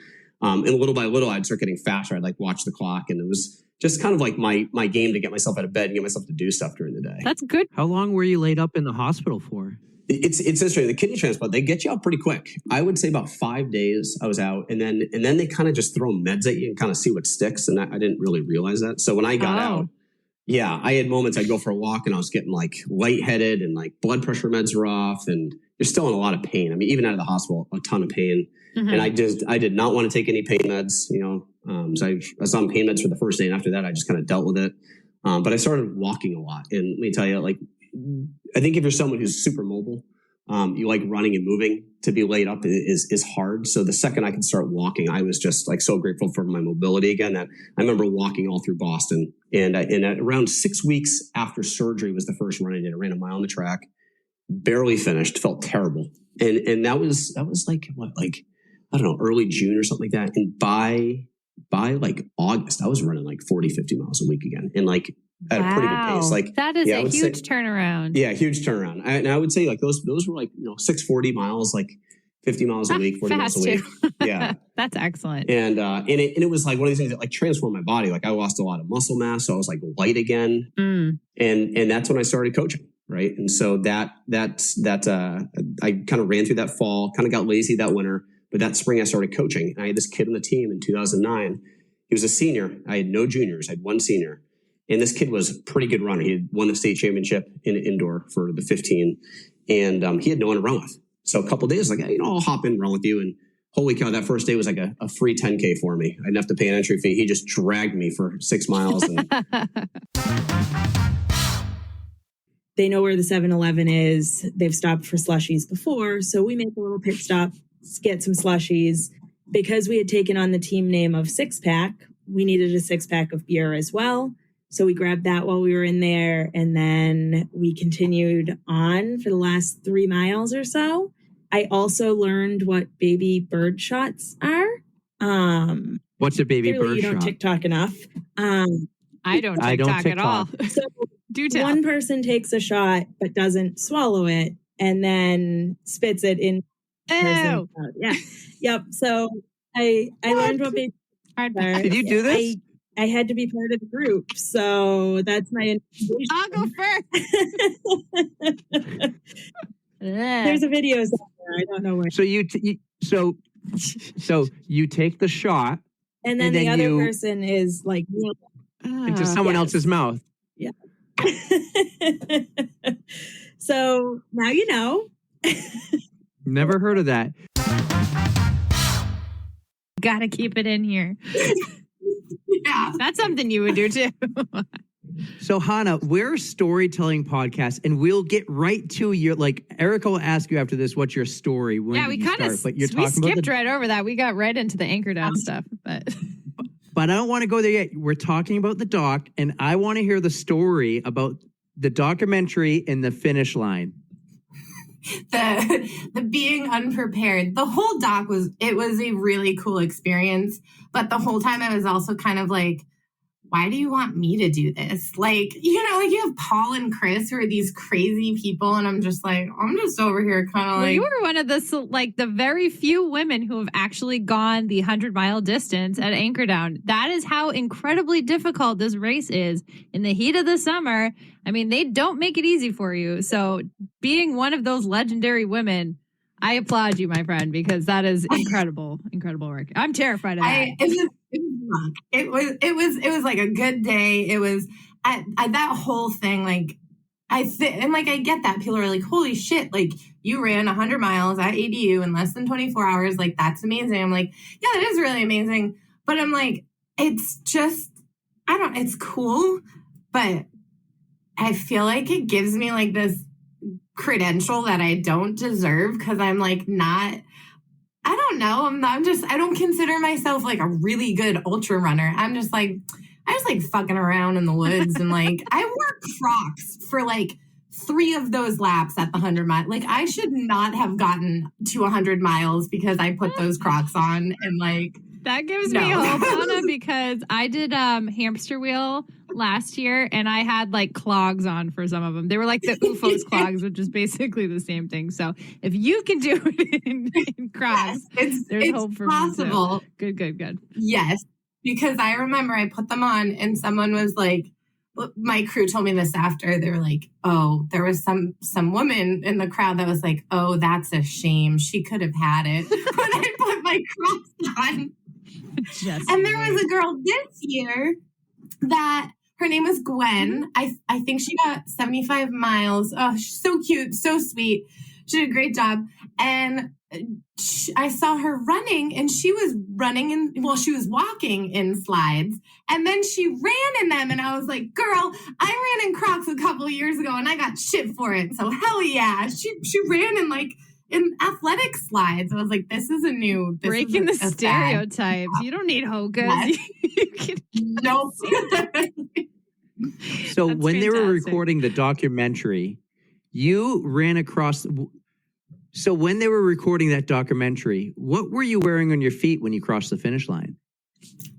little by little, I'd start getting faster. I'd watch the clock, and it was just kind of my game to get myself out of bed and get myself to do stuff during the day. That's good. How long were you laid up in the hospital for? It's interesting. The kidney transplant, they get you out pretty quick. I would say about 5 days I was out, and then they kind of just throw meds at you and kind of see what sticks. And I didn't really realize that. So when I got out, yeah, I had moments I'd go for a walk and I was getting lightheaded, and blood pressure meds were off, and you're still in a lot of pain. I mean, even out of the hospital, a ton of pain. Mm-hmm. And I did not want to take any pain meds, so I was on pain meds for the first day. And after that, I just kind of dealt with it. But I started walking a lot. And let me tell you, I think if you're someone who's super mobile, you like running and moving, to be laid up is hard. So the second I could start walking, I was just so grateful for my mobility again, that I remember walking all through Boston. And around 6 weeks after surgery was the first run I did. I ran a mile on the track, barely finished, felt terrible. And that was I don't know, early June or something like that. And by August, I was running 40, 50 miles a week again. And at a pretty good pace. That is a huge turnaround. Yeah, huge turnaround. And I would say those were 640 miles, 50 miles a week, 40 miles a Fast week. too. Yeah. That's excellent. And it was like one of these things that like transformed my body. Like I lost a lot of muscle mass. So I was like light again. Mm. And that's when I started coaching. Right. And so I kind of ran through that fall, kind of got lazy that winter, but that spring I started coaching. And I had this kid on the team in 2009. He was a senior. I had no juniors. I had one senior. And this kid was a pretty good runner. He had won the state championship in indoor for the 15. And he had no one to run with. So a couple of days, like, hey, I'll hop in and run with you. And holy cow, that first day was like a free 10K for me. I didn't have to pay an entry fee. He just dragged me for 6 miles. And They know where the 7-Eleven is. They've stopped for slushies before. So we make a little pit stop, get some slushies. Because we had taken on the team name of Six Pack, we needed a 6-pack of beer as well. So we grabbed that while we were in there. And then we continued on for the last 3 miles or so. I also learned what baby bird shots are. What's a baby Clearly bird you don't shot? TikTok enough. I don't TikTok at all. So Do tell. one person takes a shot but doesn't swallow it and then spits it in. Ew. Yeah. Yep. So I learned what baby birds are. Did you do this? I had to be part of the group, so that's my invitation. I'll go first. There's a video somewhere. I don't know where. So so you take the shot And then and the then other you- person is like into someone yes. else's mouth. Yeah. So now you know. Never heard of that. Gotta keep it in here. Yeah. That's something you would do too. So Hannah, we're a storytelling podcast, and we'll get right to your Erika will ask you after this what's your story. When Yeah, did we you kind start? of But you're we talking about skipped right over that. We got right into the anchor down stuff, but But I don't want to go there yet. We're talking about the doc, and I want to hear the story about the documentary and the finish line. The being unprepared. The whole doc was a really cool experience, but the whole time I was also kind of like, why do you want me to do this? Like, you have Paul and Chris who are these crazy people, and I'm just like, I'm just over here kind of well, like. you were one of the very few women who have actually gone the 100-mile distance at Anchor Down. That is how incredibly difficult this race is in the heat of the summer. I mean, they don't make it easy for you. So being one of those legendary women, I applaud you, my friend, because that is incredible, incredible work. I'm terrified of that. It was like a good day. It was that whole thing. Like I get that people are like, holy shit, like you ran 100 miles at ADU in less than 24 hours. Like that's amazing. I'm like, yeah, that is really amazing. But I'm like, it's just, it's cool, but I feel like it gives me like this credential that I don't deserve because I'm like not. I don't know. I don't consider myself like a really good ultra runner. I just like fucking around in the woods and like I wore Crocs for like 3 of those laps at the 100 mile. Like I should not have gotten to 100 miles because I put those Crocs on and like. That gives me hope, Anna, because I did hamster wheel last year and I had like clogs on for some of them. They were like the UFOs clogs, which is basically the same thing. So if you can do it in Crocs, there's hope for possible. Me too. Good. Yes, because I remember I put them on and someone was like, my crew told me this after. They were like, oh, there was some woman in the crowd that was like, oh, that's a shame. She could have had it when I put my Crocs on. And there was a girl this year that her name was Gwen. I think she got 75 miles. Oh, she's so cute, so sweet. She did a great job. And I saw her running and she was she was walking in slides and then she ran in them. And I was like, girl, I ran in Crocs a couple of years ago and I got shit for it. So hell yeah. She ran in athletic slides. I was like, this is breaking the stereotypes. You don't need Hokas. Yes. Nope. So That's when they were fantastic. recording the documentary, you ran across. So when they were recording that documentary, what were you wearing on your feet when you crossed the finish line?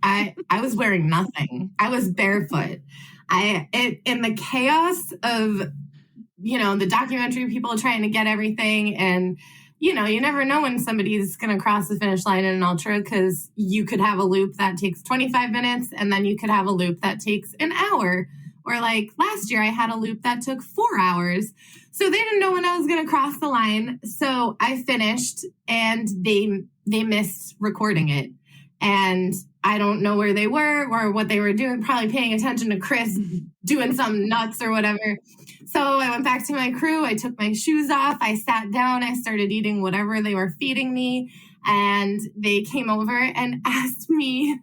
I was wearing nothing. I was barefoot. In the chaos of, the documentary, people trying to get everything. And you know, you never know when somebody's going to cross the finish line in an ultra, because you could have a loop that takes 25 minutes and then you could have a loop that takes an hour. Or like last year, I had a loop that took 4 hours. So they didn't know when I was going to cross the line. So I finished and they missed recording it. And I don't know where they were or what they were doing, probably paying attention to Chris doing something nuts or whatever. So I went back to my crew. I took my shoes off. I sat down. I started eating whatever they were feeding me. And they came over and asked me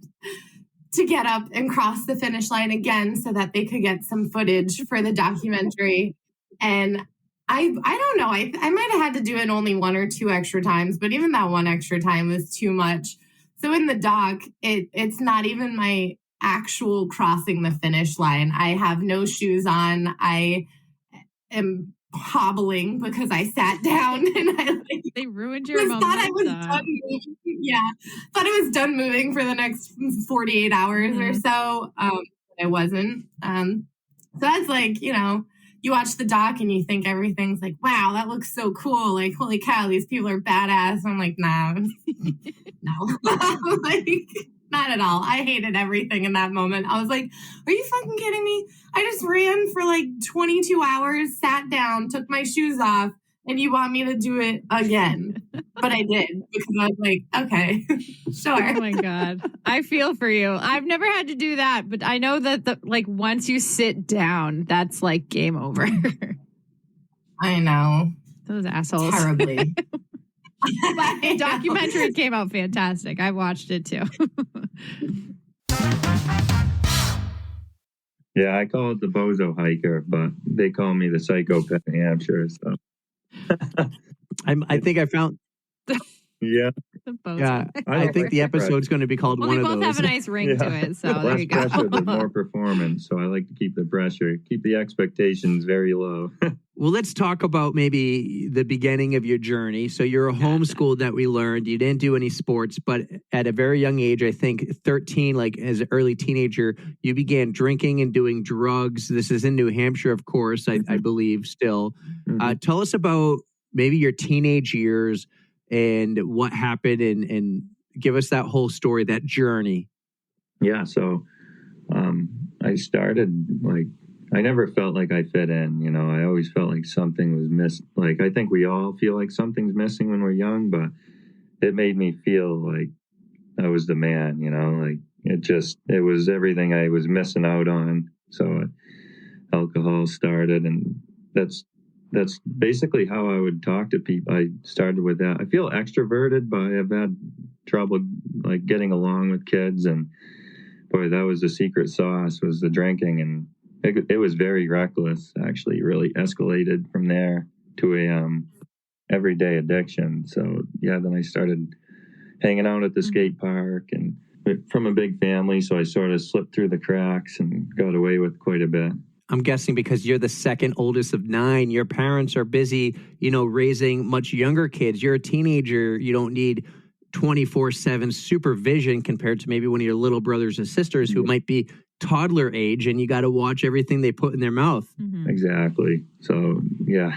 to get up and cross the finish line again so that they could get some footage for the documentary. And I don't know. I might have had to do it only 1 or 2 extra times, but even that 1 extra time was too much. So in the doc, it's not even my actual crossing the finish line. I have no shoes on. I am hobbling because I sat down and they ruined your momentum. Thought I was done moving. Yeah, thought I was done moving for the next 48 hours or so. I wasn't. So that's like, you know, you watch the doc and you think everything's like, wow, that looks so cool. Like, holy cow, these people are badass. I'm like, nah, no, like, not at all. I hated everything in that moment. I was like, are you fucking kidding me? I just ran for like 22 hours, sat down, took my shoes off, and you want me to do it again. But I did, because I was like, okay, sure. Oh my God. I feel for you. I've never had to do that, but I know that like once you sit down, that's like game over. I know. Those assholes. Terribly. The documentary came out fantastic. I watched it too. Yeah, I call it the bozo hiker, but they call me the psychopath in Hampshire. So I think I found. Yeah. Yeah, I think the episode's going to be called well, one of those. They both have a nice ring to it, so there you go. Less pressure, but more performance. So I like to keep the pressure, keep the expectations very low. Well, let's talk about maybe the beginning of your journey. So you're a homeschooled that we learned. You didn't do any sports, but at a very young age, I think 13, like as an early teenager, you began drinking and doing drugs. This is in New Hampshire, of course, I believe still. Tell us about maybe your teenage years and what happened and give us that whole story, that journey. Yeah. So I started like, I never felt like I fit in, you know, I always felt like something was missing. Like, I think we all feel like something's missing when we're young, but it made me feel like I was the man, you know, like it was everything I was missing out on. So alcohol started, and that's basically how I would talk to people. I started with that. I feel extroverted, but I've had trouble like getting along with kids, and boy, that was the secret sauce, was the drinking, and it was very reckless. Actually, really escalated from there to a everyday addiction. So yeah, then I started hanging out at the skate park, and from a big family, so I sort of slipped through the cracks and got away with quite a bit. I'm guessing because you're the second oldest of 9, your parents are busy, you know, raising much younger kids. You're a teenager. You don't need 24/7 supervision compared to maybe one of your little brothers and sisters who might be toddler age, and you got to watch everything they put in their mouth. Mm-hmm. Exactly. So yeah,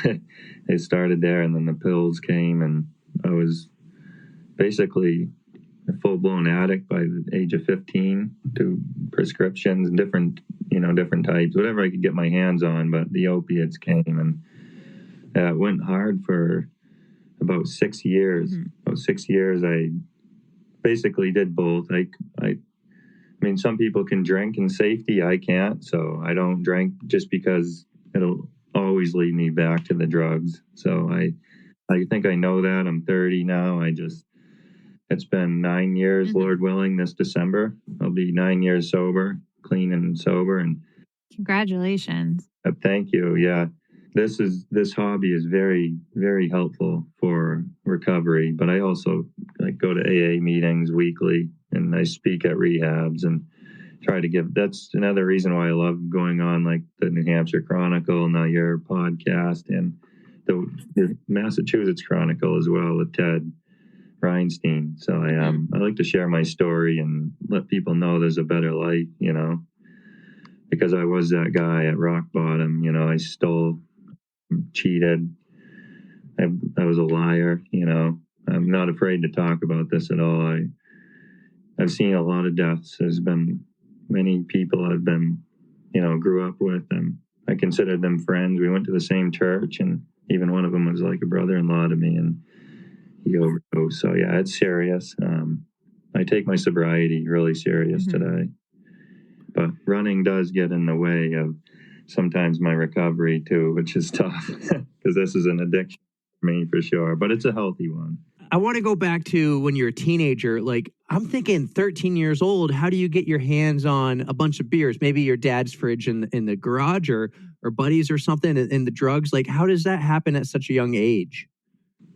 it started there, and then the pills came, and I was basically a full-blown addict by the age of 15 to prescriptions and different types, whatever I could get my hands on, but the opiates came, and it went hard for about 6 years. About 6 years, I basically did both. I mean, some people can drink in safety. I can't, so I don't drink just because it'll always lead me back to the drugs. So I think I know that. I'm 30 now. It's been 9 years, Lord willing, this December. I'll be 9 years sober, clean and sober. And congratulations. Thank you. Yeah. This hobby is very, very helpful for recovery, but I also like go to AA meetings weekly, and I speak at rehabs and try to give. That's another reason why I love going on like the New Hampshire Chronicle, now your podcast, and the Massachusetts Chronicle as well with Ted Reinstein. So I like to share my story and let people know there's a better life, you know, because I was that guy at rock bottom. You know, I stole, cheated, I was a liar. You know, I'm not afraid to talk about this at all. I've seen a lot of deaths. There's been many people I've been, you know, grew up with, and I considered them friends. We went to the same church, and even one of them was like a brother-in-law to me, and he overdosed. So yeah, it's serious. I take my sobriety really serious today, but running does get in the way of sometimes my recovery too, which is tough because this is an addiction for me for sure, but it's a healthy one. I want to go back to when you're a teenager. Like, I'm thinking 13 years old, how do you get your hands on a bunch of beers? Maybe your dad's fridge in the garage or buddies or something, and the drugs. Like, how does that happen at such a young age?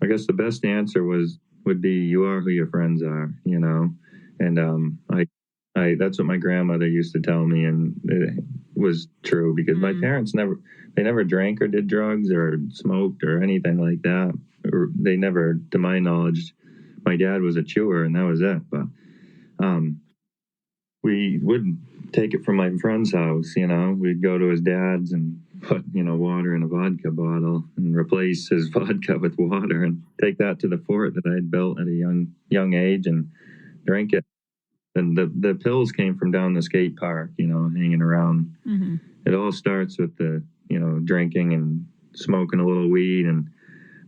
I guess the best answer would be you are who your friends are, you know? And I that's what my grandmother used to tell me, and it was true because my parents never drank or did drugs or smoked or anything like that. Or they never, to my knowledge, my dad was a chewer and that was it. But we would take it from my friend's house, you know. We'd go to his dad's and put, you know, water in a vodka bottle and replace his vodka with water and take that to the fort that I had built at a young age and drink it. And the pills came from down the skate park, you know, hanging around. It all starts with the, you know, drinking and smoking a little weed, and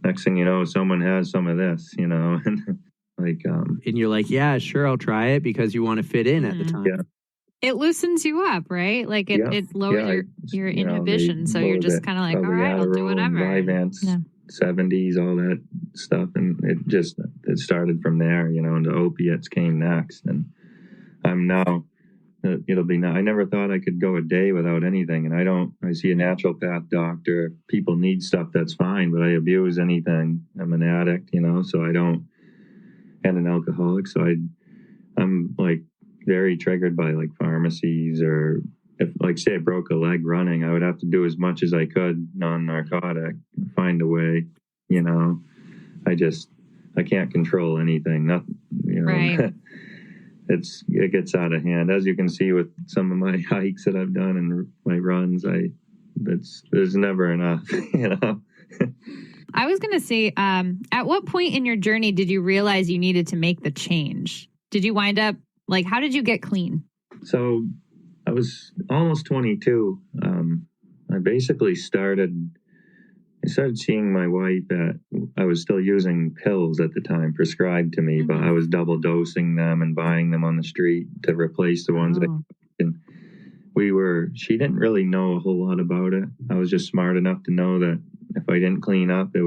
next thing you know, someone has some of this, you know, and like, and you're like, yeah, sure, I'll try it because you want to fit in at the time. Yeah. It loosens you up, right? Like it lowers your you know, inhibition. So you're just kind of like, all right, I'll do whatever. Vyvanse, 70s, all that stuff. And it started from there, you know, and the opiates came next. And I'm now, I never thought I could go a day without anything. And I see a naturopath doctor. People need stuff, that's fine, but I abuse anything. I'm an addict, you know, so I don't, and an alcoholic. So I'm like very triggered by like pharmacies, or if like say I broke a leg running, I would have to do as much as I could non-narcotic, find a way, you know. I can't control anything, nothing, you know. Right. It gets out of hand, as you can see with some of my hikes that I've done and my runs. There's never enough, you know. I was going to say, at what point in your journey did you realize you needed to make the change? Did you wind up, like, how did you get clean? So I was almost 22. I basically started seeing my wife I was still using pills at the time prescribed to me, but I was double dosing them and buying them on the street to replace the ones and she didn't really know a whole lot about it. I was just smart enough to know that if I didn't clean up, it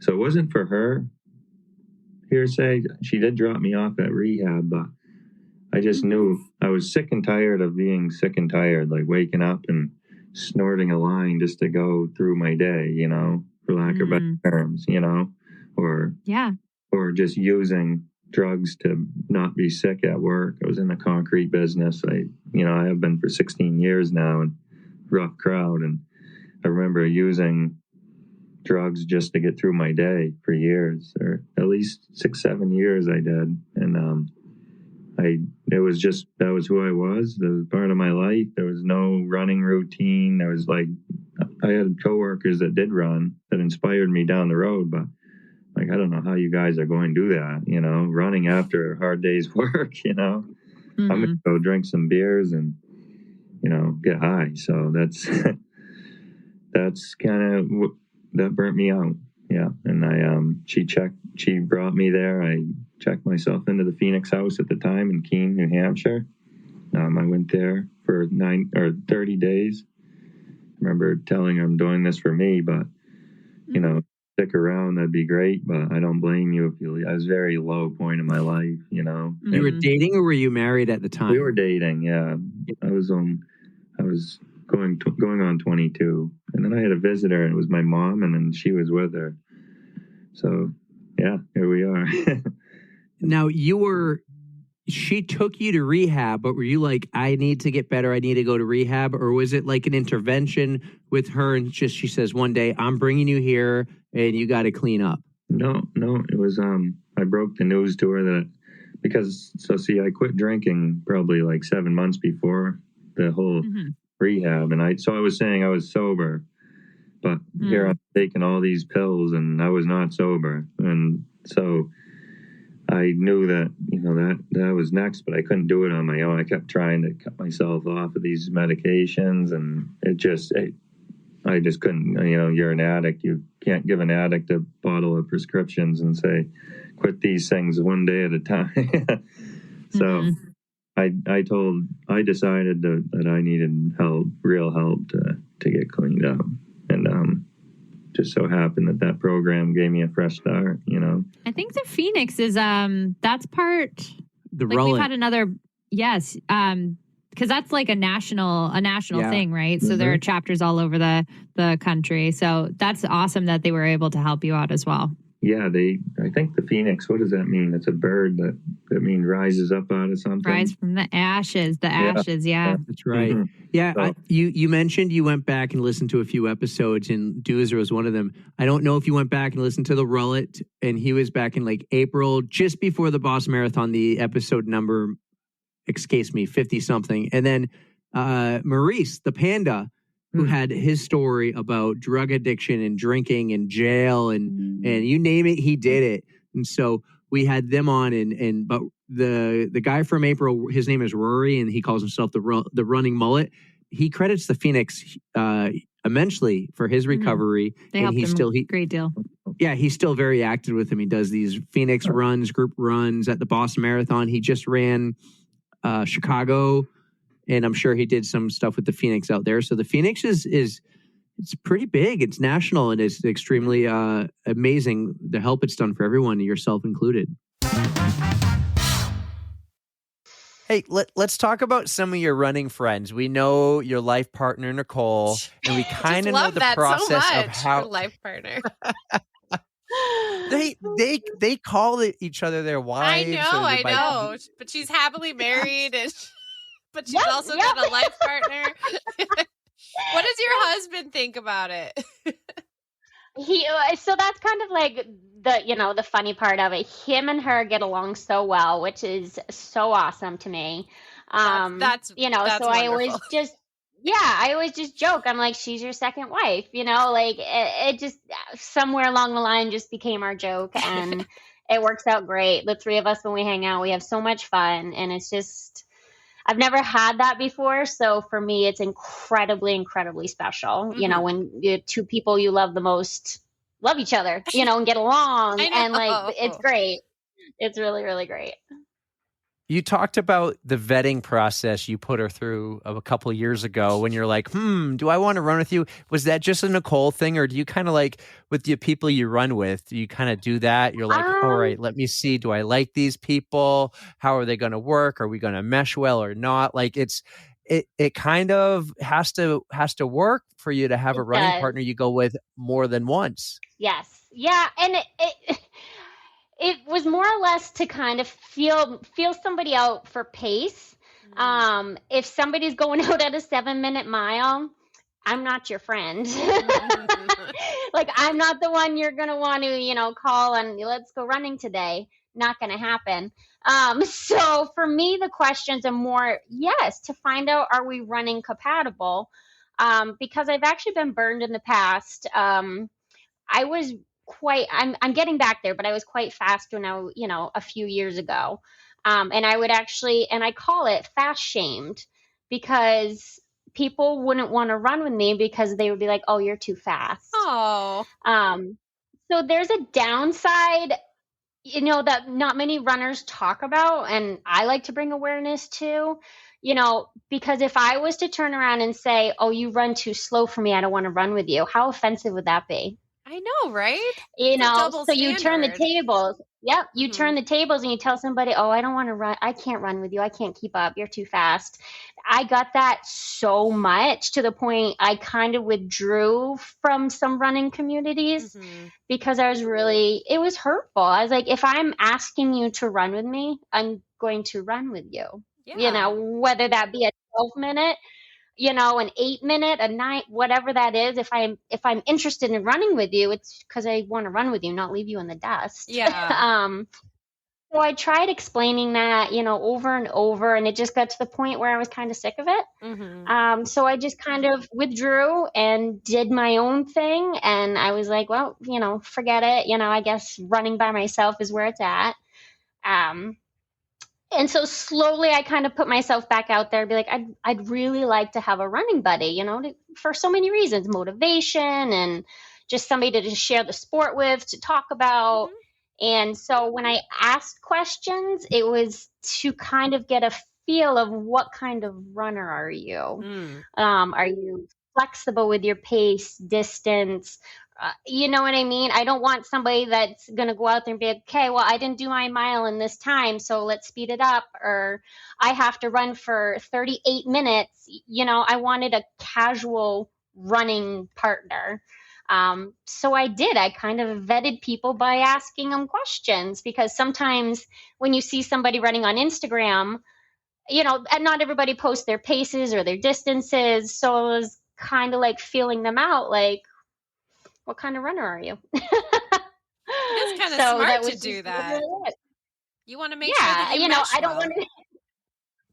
wasn't for her hearsay. She did drop me off at rehab, but I just knew I was sick and tired of being sick and tired, like waking up and snorting a line just to go through my day, you know, for lack of better terms, you know, or just using drugs to not be sick at work. I was in the concrete business. I have been for 16 years now, and rough crowd. And I remember using drugs just to get through my day for years, or at least 6-7 years I did. And that was who I was. That was part of my life. There was no running routine. There was I had coworkers that did run that inspired me down the road, but like, I don't know how you guys are going to do that, you know, running after a hard day's work, you know. I'm going to go drink some beers and, you know, get high. So that's kind of that burnt me out. Yeah. And she brought me there. I checked myself into the Phoenix House at the time in Keene, New Hampshire. I went there for 30 days. I remember telling her I'm doing this for me, but, you know, stick around, that'd be great, but I don't blame you if you leave. I was very low point in my life, you know. You were dating, or were you married at the time? We were dating, yeah. I was going on 22, and then I had a visitor, and it was my mom, and then she was with her. So, yeah, here we are. Now, she took you to rehab, but were you like, I need to get better, I need to go to rehab? Or was it like an intervention with her and just, she says, one day, I'm bringing you here and you got to clean up? No, it was, I broke the news to her I quit drinking probably like 7 months before the whole rehab. And I was saying I was sober, But here I'm taking all these pills, and I was not sober, and so I knew that that was next, but I couldn't do it on my own. I kept trying to cut myself off of these medications, and I just couldn't. You're an addict. You can't give an addict a bottle of prescriptions and say, quit these things one day at a time. So I decided that I needed help, real help, to get cleaned up, and just so happened that program gave me a fresh start. I think the Phoenix is that's part The like rolling. we've had another because that's like a national thing, right? So there are chapters all over the country. So that's awesome that they were able to help you out as well. Yeah, I think the Phoenix, what does that mean? It's a bird that means rises up out of something. Rise from the ashes, yeah. That's right. Mhm. Yeah, So- you mentioned you went back and listened to a few episodes, and Doozer was one of them. I don't know if you went back and listened to the Rullet, and he was back in like April, just before the Boston Marathon. The episode number escapes me, 50 something, and then Maurice the panda, who had his story about drug addiction and drinking and jail and you name it, he did it. And so we had them on, but the guy from April, his name is Rory, and he calls himself the running mullet. He credits the Phoenix immensely for his recovery. They and helped him a great deal. Yeah, he's still very active with him. He does these Phoenix runs, group runs at the Boston Marathon. He just ran Chicago, and I'm sure he did some stuff with the Phoenix out there. So the Phoenix is it's pretty big. It's national, and it's extremely amazing the help it's done for everyone, yourself included. Hey, let's talk about some of your running friends. We know your life partner, Nicole, and we kind of know love the that process so much, of how your life partner. they call each other their wives. I know. But she's happily married, but she's also got a life partner. What does your husband think about it? So that's kind of like the funny part of it. Him and her get along so well, which is so awesome to me. That's so I always just joke. I'm like, she's your second wife, like it just somewhere along the line just became our joke, and it works out great. The three of us, when we hang out, we have so much fun, and it's just, I've never had that before. So for me, it's incredibly, incredibly special. When the two people you love the most love each other, and get along, and like, it's great. It's really, really great. You talked about the vetting process you put her through a couple of years ago when you're like, do I want to run with you? Was that just a Nicole thing, or do you kind of like with the people you run with, do you kind of do that? You're like, all right, let me see. Do I like these people? How are they going to work? Are we going to mesh well or not? Like it kind of has to work for you to have a running partner you go with more than once. Yes. Yeah. And it was more or less to kind of feel somebody out for pace. If somebody's going out at a 7-minute mile, I'm not your friend. Like, I'm not the one you're going to want to, call and let's go running today. Not going to happen. So for me, the questions are more, to find out, are we running compatible? Because I've actually been burned in the past. I was I'm getting back there, but I was quite fast when a few years ago. And I would and I call it fast shamed, because people wouldn't want to run with me because they would be like, oh, you're too fast. Oh. So there's a downside, that not many runners talk about. And I like to bring awareness to, because if I was to turn around and say, oh, you run too slow for me, I don't want to run with you. How offensive would that be? I know, right? So you turn the tables. Yep. You turn the tables and you tell somebody, oh, I don't want to run. I can't run with you. I can't keep up. You're too fast. I got that so much, to the point I kind of withdrew from some running communities because it was hurtful. I was like, if I'm asking you to run with me, I'm going to run with you. Yeah. Whether that be a 12-minute, an 8-minute, a 9, whatever that is. If I'm interested in running with you, it's because I want to run with you, not leave you in the dust. Yeah. So I tried explaining that, over and over, and it just got to the point where I was kind of sick of it. Mm-hmm. So I just kind of withdrew and did my own thing. And I was like, well, forget it. I guess running by myself is where it's at. And so slowly I kind of put myself back out there, be like, I'd really like to have a running buddy, for so many reasons, motivation and just somebody to just share the sport with, to talk about. Mm-hmm. And so when I asked questions, it was to kind of get a feel of what kind of runner are you? Are you flexible with your pace, distance? You know what I mean? I don't want somebody that's going to go out there and be like, okay, well, I didn't do my mile in this time, so let's speed it up. Or I have to run for 38 minutes. I wanted a casual running partner. So I did. I kind of vetted people by asking them questions, because sometimes when you see somebody running on Instagram, and not everybody posts their paces or their distances. So I was kind of like feeling them out, like, what kind of runner are you? It's kind of smart to do that. You want to make sure that you mesh I don't well. want to.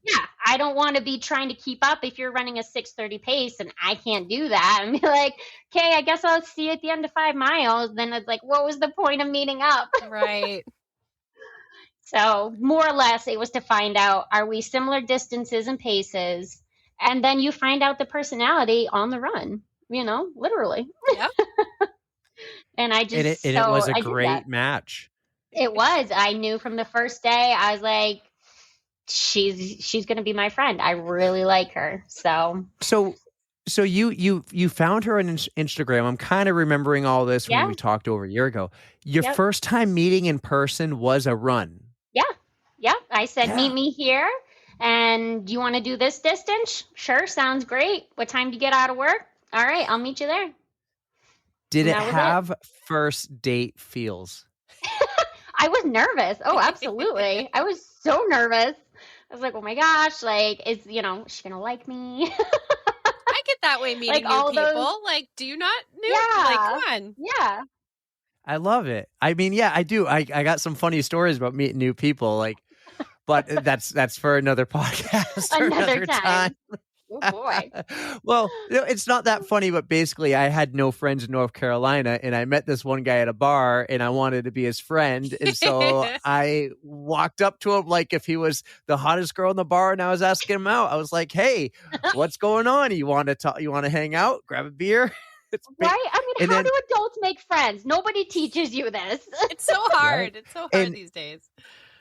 Yeah, I don't want to be trying to keep up if you're running a 6:30 pace and I can't do that, and be like, okay, I guess I'll see you at the end of 5 miles. Then it's like, what was the point of meeting up? Right. So more or less, it was to find out, are we similar distances and paces? And then you find out the personality on the run, literally. Yep. And I just, And it was a great match. It was. I knew from the first day, I was like, she's going to be my friend. I really like her. So you found her on Instagram. I'm kind of remembering all this when we talked over a year ago. Your first time meeting in person was a run. Yeah. I said, meet me here. And do you want to do this distance? Sure. Sounds great. What time do you get out of work? All right. I'll meet you there. Did it have first date feels? I was nervous. Oh, absolutely. I was so nervous. I was like, oh my gosh, like, is she gonna like me? I get that way meeting new people. Like, do you not know? Yeah. Like, come on. Yeah. I love it. I mean, yeah, I do. I got some funny stories about meeting new people, like, but that's for another podcast or another time. Oh boy. Well, it's not that funny, but basically I had no friends in North Carolina, and I met this one guy at a bar, and I wanted to be his friend. And so I walked up to him like if he was the hottest girl in the bar, and I was asking him out. I was like, hey, what's going on? You want to talk? You want to hang out? Grab a beer? Right? I mean, how do adults make friends? Nobody teaches you this. It's so hard. Right? It's so hard these days.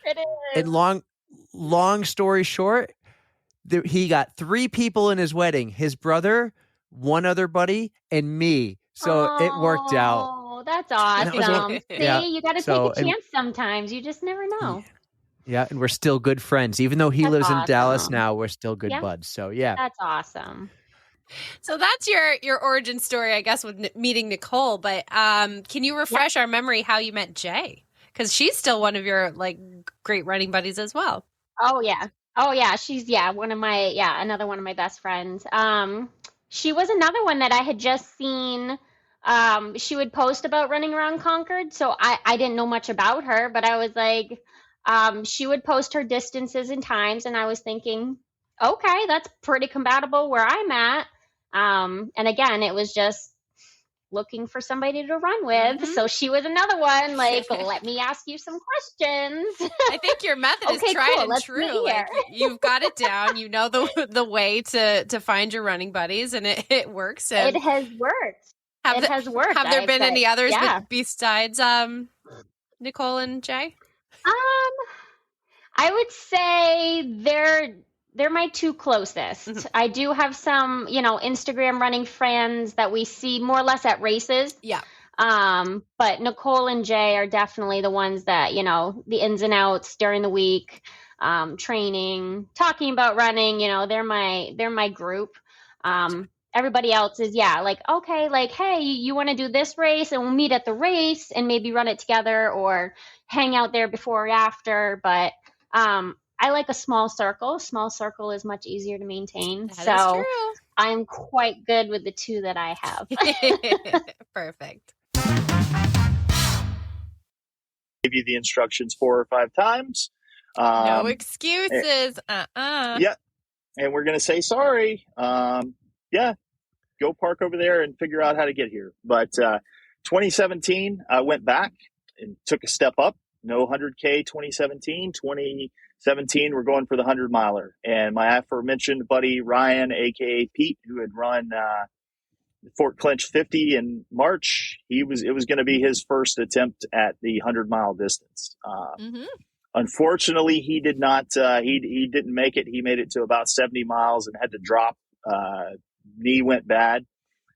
It is. And long story short, he got 3 people in his wedding: his brother, one other buddy, and me. So it worked out. Oh, that's awesome. See, you got to take a chance sometimes. You just never know. Yeah, and we're still good friends. Even though he lives in Dallas now, we're still good buds. So yeah. That's awesome. So that's your origin story, I guess, with meeting Nicole. But can you refresh our memory how you met Jay? Because she's still one of your great running buddies as well. Oh yeah, she's another one of my best friends. She was another one that I had just seen. She would post about running around Concord, so I didn't know much about her, but I was like, she would post her distances and times, and I was thinking, okay, that's pretty compatible where I'm at. And again, it was just looking for somebody to run with. Mm-hmm. So she was another one, like, let me ask you some questions. I think your method is tried and true. Like, you've got it down. You know the way to find your running buddies, and it works. And it has worked. Have there been any others besides Nicole and Jay? I would say they're my 2 closest. Mm-hmm. I do have some, Instagram running friends that we see more or less at races. Yeah. But Nicole and Jay are definitely the ones that, the ins and outs during the week, training, talking about running, they're my group. Everybody else is, like, okay, like, hey, you want to do this race, and we'll meet at the race and maybe run it together or hang out there before or after. But, I like a small circle. Small circle is much easier to maintain. That is true. I'm quite good with the 2 that I have. Perfect. give you the instructions 4 or 5 times. No excuses. Yeah. And we're going to say sorry. Yeah. Go park over there and figure out how to get here. But 2017, I went back and took a step up. No 100K 2017. 2017, we're going for the 100 miler. And my aforementioned buddy, Ryan, a.k.a. Pete, who had run Fort Clinch 50 in March, it was going to be his first attempt at the 100-mile distance. Unfortunately, he did not. He didn't make it. He made it to about 70 miles and had to drop. Knee went bad.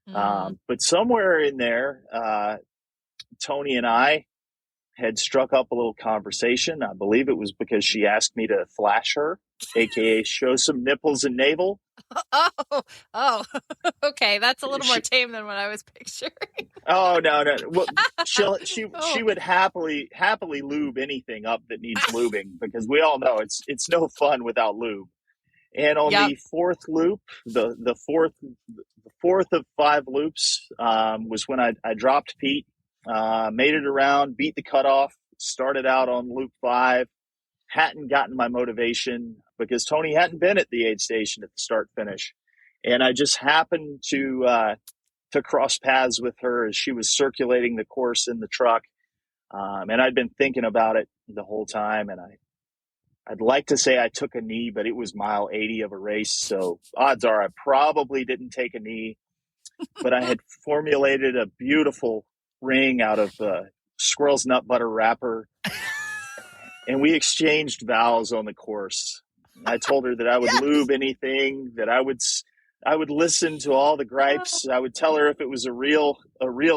But somewhere in there, Tony and I had struck up a little conversation. I believe it was because she asked me to flash her, aka show some nipples and navel. Oh, okay. That's a little more tame than what I was picturing. Oh no. Well, she would happily lube anything up that needs lubing, because we all know it's no fun without lube. And on the fourth loop, the fourth of 5 loops, was when I dropped Pete, made it around, beat the cutoff, started out on loop 5, hadn't gotten my motivation because Tony hadn't been at the aid station at the start finish. And I just happened to cross paths with her as she was circulating the course in the truck. And I'd been thinking about it the whole time, and I'd like to say I took a knee, but it was mile 80 of a race. So odds are I probably didn't take a knee, but I had formulated a beautiful ring out of squirrel's nut butter wrapper. And we exchanged vows on the course. I told her that I would lube anything, that I would listen to all the gripes. I would tell her if it was a real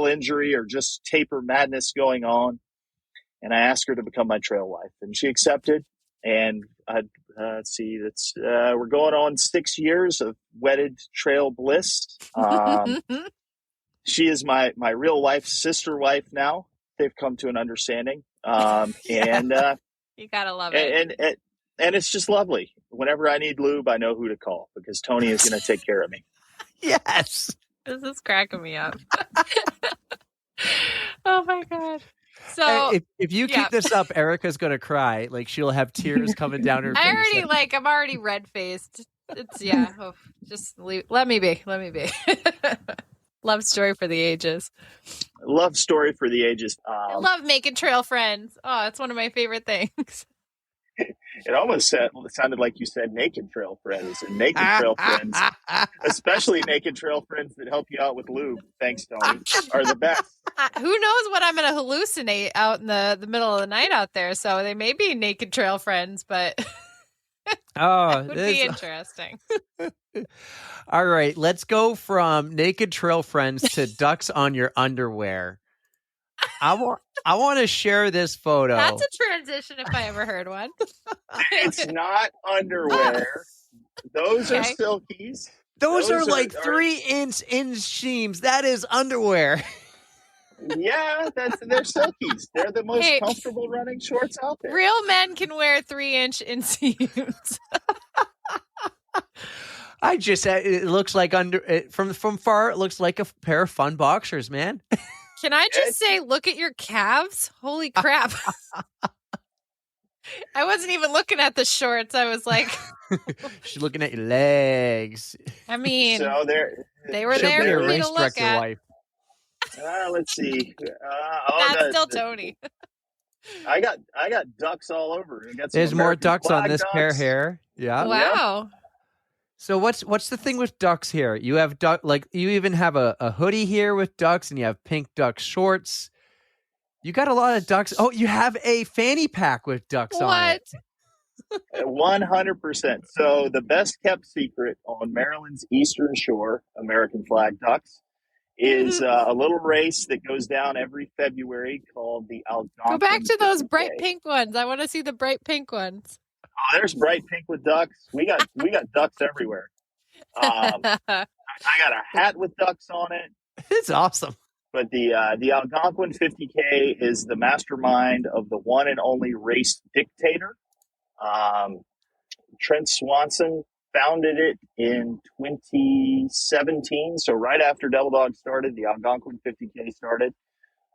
injury or just taper madness going on. And I asked her to become my trail wife, and she accepted. And let's see, we're going on 6 years of wedded trail bliss. She is my real life sister wife now. They've come to an understanding. And you gotta love it. And it's just lovely. Whenever I need lube, I know who to call, because Tony is going to take care of me. Yes. This is cracking me up. Oh my God. So if you keep this up, Erica's going to cry. Like, she'll have tears coming down her face. I'm already red faced. It's just let me be. Love story for the ages. Love story for the ages. I love making trail friends. Oh, it's one of my favorite things. It almost sounded like you said naked trail friends, and naked trail friends, especially naked trail friends that help you out with lube. Thanks, Tony. Are the best. Who knows what I'm going to hallucinate out in the middle of the night out there? So they may be naked trail friends, but that would be interesting. All right, let's go from naked trail friends to ducks on your underwear. I want to share this photo. That's a transition if I ever heard one. It's not underwear. Those are silkies. Those are like 3-inch inseams. That is underwear. Yeah, they're silkies. They're the most comfortable running shorts out there. Real men can wear 3-inch inseams. I just said it looks like from far. It looks like a pair of fun boxers, man. Can I just say, look at your calves? Holy crap. I wasn't even looking at the shorts. I was like... She's looking at your legs. I mean, so they were there for me to look at. Wife. Let's see. That's still Tony. I got ducks all over. There's more ducks on this pair here. Yeah. Wow. So what's the thing with ducks here? You have you even have a hoodie here with ducks, and you have pink duck shorts. You got a lot of ducks. Oh, you have a fanny pack with ducks on it. 100%. So the best kept secret on Maryland's Eastern Shore, American flag ducks, is a little race that goes down every February called the Algonquin. Go back to those 50K. bright pink ones. I want to see the bright pink ones. Oh, there's bright pink with ducks. We got ducks everywhere. I got a hat with ducks on it. It's awesome. But the Algonquin 50K is the mastermind of the one and only race dictator. Trent Swanson founded it in 2017. So right after Devil Dog started, the Algonquin 50K started.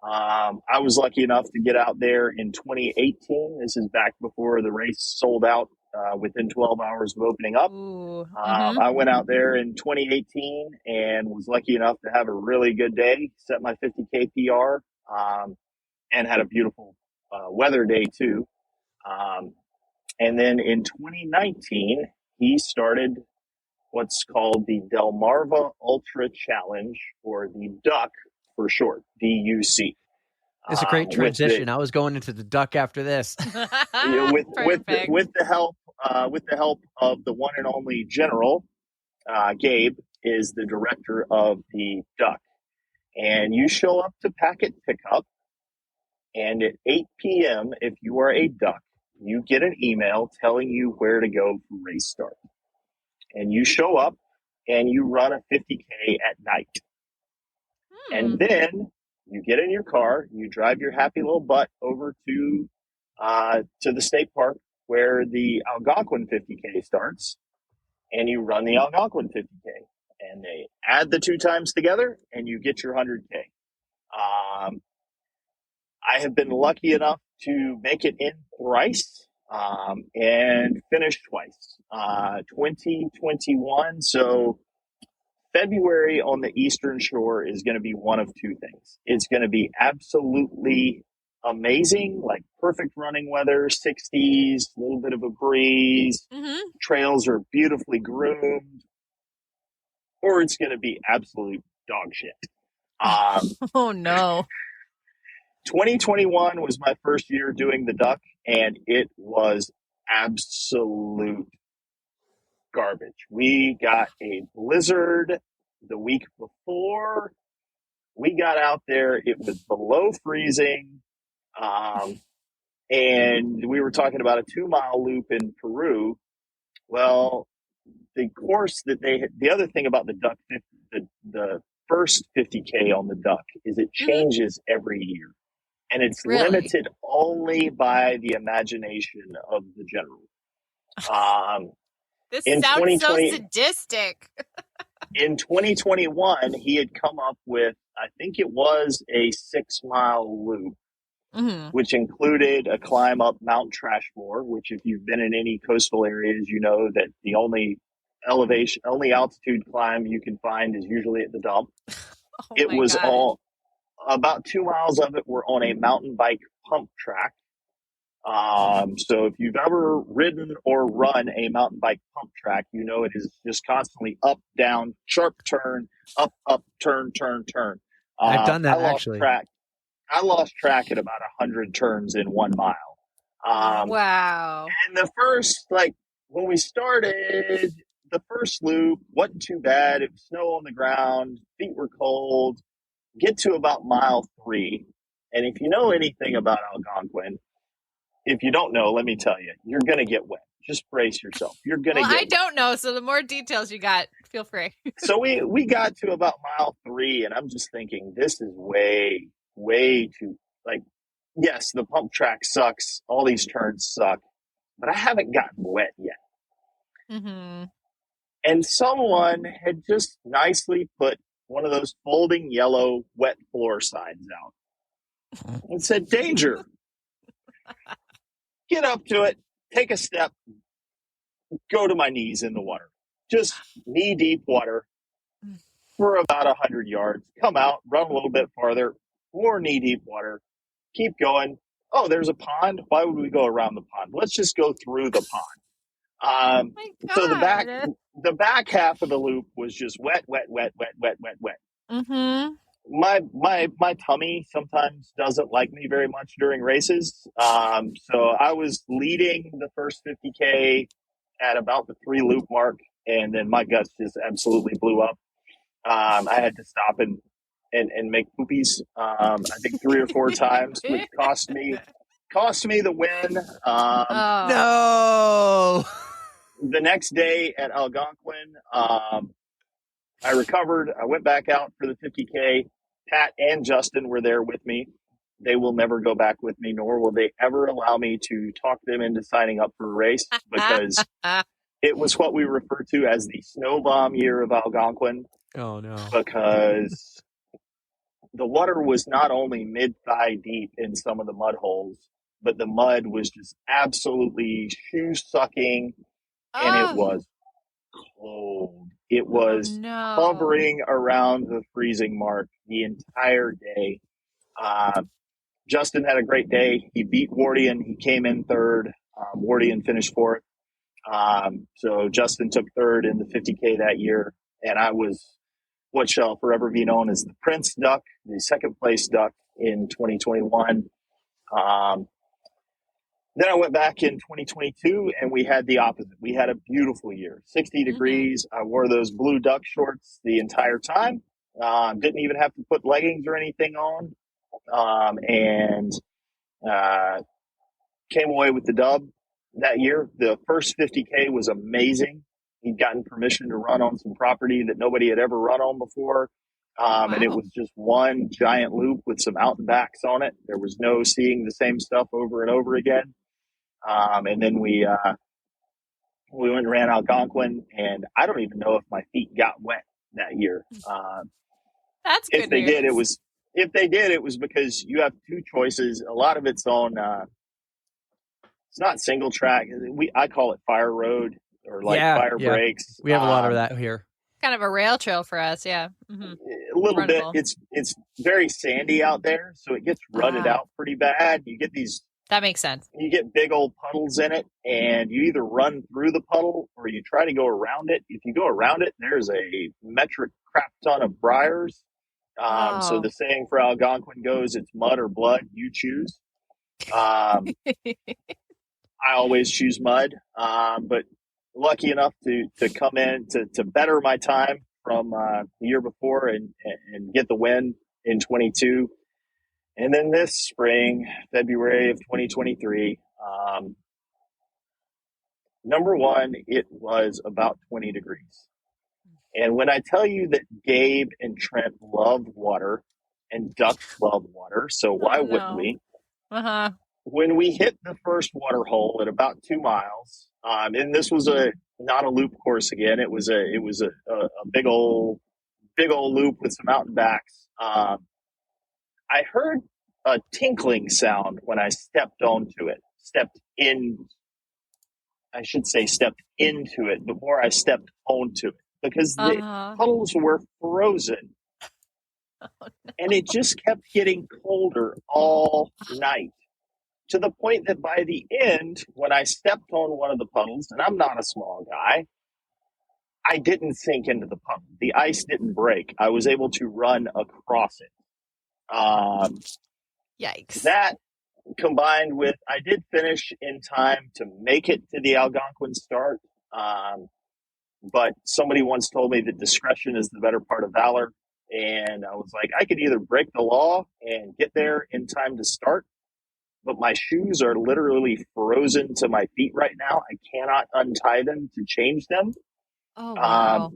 I was lucky enough to get out there in 2018. This is back before the race sold out within 12 hours of opening up. I went out there in 2018 and was lucky enough to have a really good day, set my 50K PR, and had a beautiful weather day too. And then in 2019, he started what's called the Delmarva Ultra Challenge, or the DUC for short, DUC. It's a great transition. I was going into the duck after this. with the help of the one and only General Gabe is the director of the DUC, and you show up to packet pickup, and at 8 p.m. if you are a DUC, you get an email telling you where to go for race start, and you show up and you run a 50K at night, and then you get in your car, you drive your happy little butt over to the state park where the Algonquin 50K starts, and you run the Algonquin 50K, and they add the 2 times together, and you get your 100K. I have been lucky enough to make it in thrice and finish twice. 2021, so February on the Eastern Shore is going to be one of 2 things. It's going to be absolutely amazing, like perfect running weather, 60s, a little bit of a breeze, trails are beautifully groomed, or it's going to be absolute dog shit. Oh, no. 2021 was my first year doing the DUC, and it was absolute garbage. We got a blizzard the week before. We got out there, it was below freezing, and we were talking about a 2-mile loop in Peru. Well, the course that the other thing about the DUC, the first 50K on the DUC is it changes every year. And it's limited only by the imagination of the general. This sounds so sadistic. In 2021, he had come up with, I think it was a 6-mile loop, which included a climb up Mount Trashmore, which if you've been in any coastal areas, you know that the only altitude climb you can find is usually at the dump. It was all about 2 miles of it were on a mountain bike pump track. So if you've ever ridden or run a mountain bike pump track, you know it is just constantly up, down, sharp turn, up, turn, turn, turn. I've done that actually. I lost track at about 100 turns in 1 mile. Wow. And the first, when we started, the first loop wasn't too bad. It was snow on the ground, feet were cold. Get to about mile 3. And if you know anything about Algonquin, if you don't know, let me tell you, you're going to get wet. Just brace yourself. You're going to get wet. I don't know, so the more details you got, feel free. So we got to about mile 3, and I'm just thinking, this is way, way too, yes, the pump track sucks. All these turns suck, but I haven't gotten wet yet. And someone had just nicely put one of those folding yellow wet floor signs out and said, danger. Get up to it, take a step, go to my knees in the water. Just knee deep water for about 100 yards. Come out, run a little bit farther, more knee deep water. Keep going. Oh, there's a pond. Why would we go around the pond? Let's just go through the pond. So the back half of the loop was just wet. My tummy sometimes doesn't like me very much during races. So I was leading the first 50K at about the 3 loop mark, and then my guts just absolutely blew up. I had to stop and make poopies. I think 3 or 4 times, which cost me the win. No. The next day at Algonquin, I recovered. I went back out for the 50K. Pat and Justin were there with me. They will never go back with me, nor will they ever allow me to talk them into signing up for a race, because it was what we refer to as the snow bomb year of Algonquin. Oh, no. Because the water was not only mid-thigh deep in some of the mud holes, but the mud was just absolutely shoe-sucking, and it was cold. It was hovering around the freezing mark the entire day. Justin had a great day. He beat Wardian. He came in third. Wardian finished fourth. So Justin took third in the 50K that year, and I was what shall forever be known as the Prince Duck, the second place duck in 2021. Then I went back in 2022 and we had the opposite. We had a beautiful year, 60 degrees. I wore those blue duck shorts the entire time. Didn't even have to put leggings or anything on. And came away with the dub that year. The first 50K was amazing. He'd gotten permission to run on some property that nobody had ever run on before. And it was just one giant loop with some out and backs on it. There was no seeing the same stuff over and over again. And then we went and ran Algonquin, and I don't even know if my feet got wet that year. That's good. If they did, it was because you have two choices. A lot of it's on, it's not single track. I call it fire road or fire breaks. We have a lot of that here. Kind of a rail trail for us, yeah. Mm-hmm. A little bit. It's very sandy out there, so it gets rutted out pretty bad. You get these. That makes sense. You get big old puddles in it, and you either run through the puddle or you try to go around it. If you go around it, there's a metric crap ton of briars. So the saying for Algonquin goes, it's mud or blood, you choose. I always choose mud, but lucky enough to come in to better my time from the year before and get the win in 22. And then this spring, February of 2023, number one, it was about 20 degrees. And when I tell you that Gabe and Trent love water and ducks love water, so why wouldn't we? Uh-huh. When we hit the first water hole at about 2 miles, and this was not a loop course again, it was a big old loop with some out and backs. I heard a tinkling sound when I stepped into it. Stepped into it before I stepped onto it because the puddles were frozen. And it just kept getting colder all night to the point that by the end, when I stepped on one of the puddles, and I'm not a small guy, I didn't sink into the puddle. The ice didn't break. I was able to run across it. Yikes. That combined with, I did finish in time to make it to the Algonquin start. But somebody once told me that discretion is the better part of valor. And I was like, I could either break the law and get there in time to start, but my shoes are literally frozen to my feet right now. I cannot untie them to change them. Oh, wow.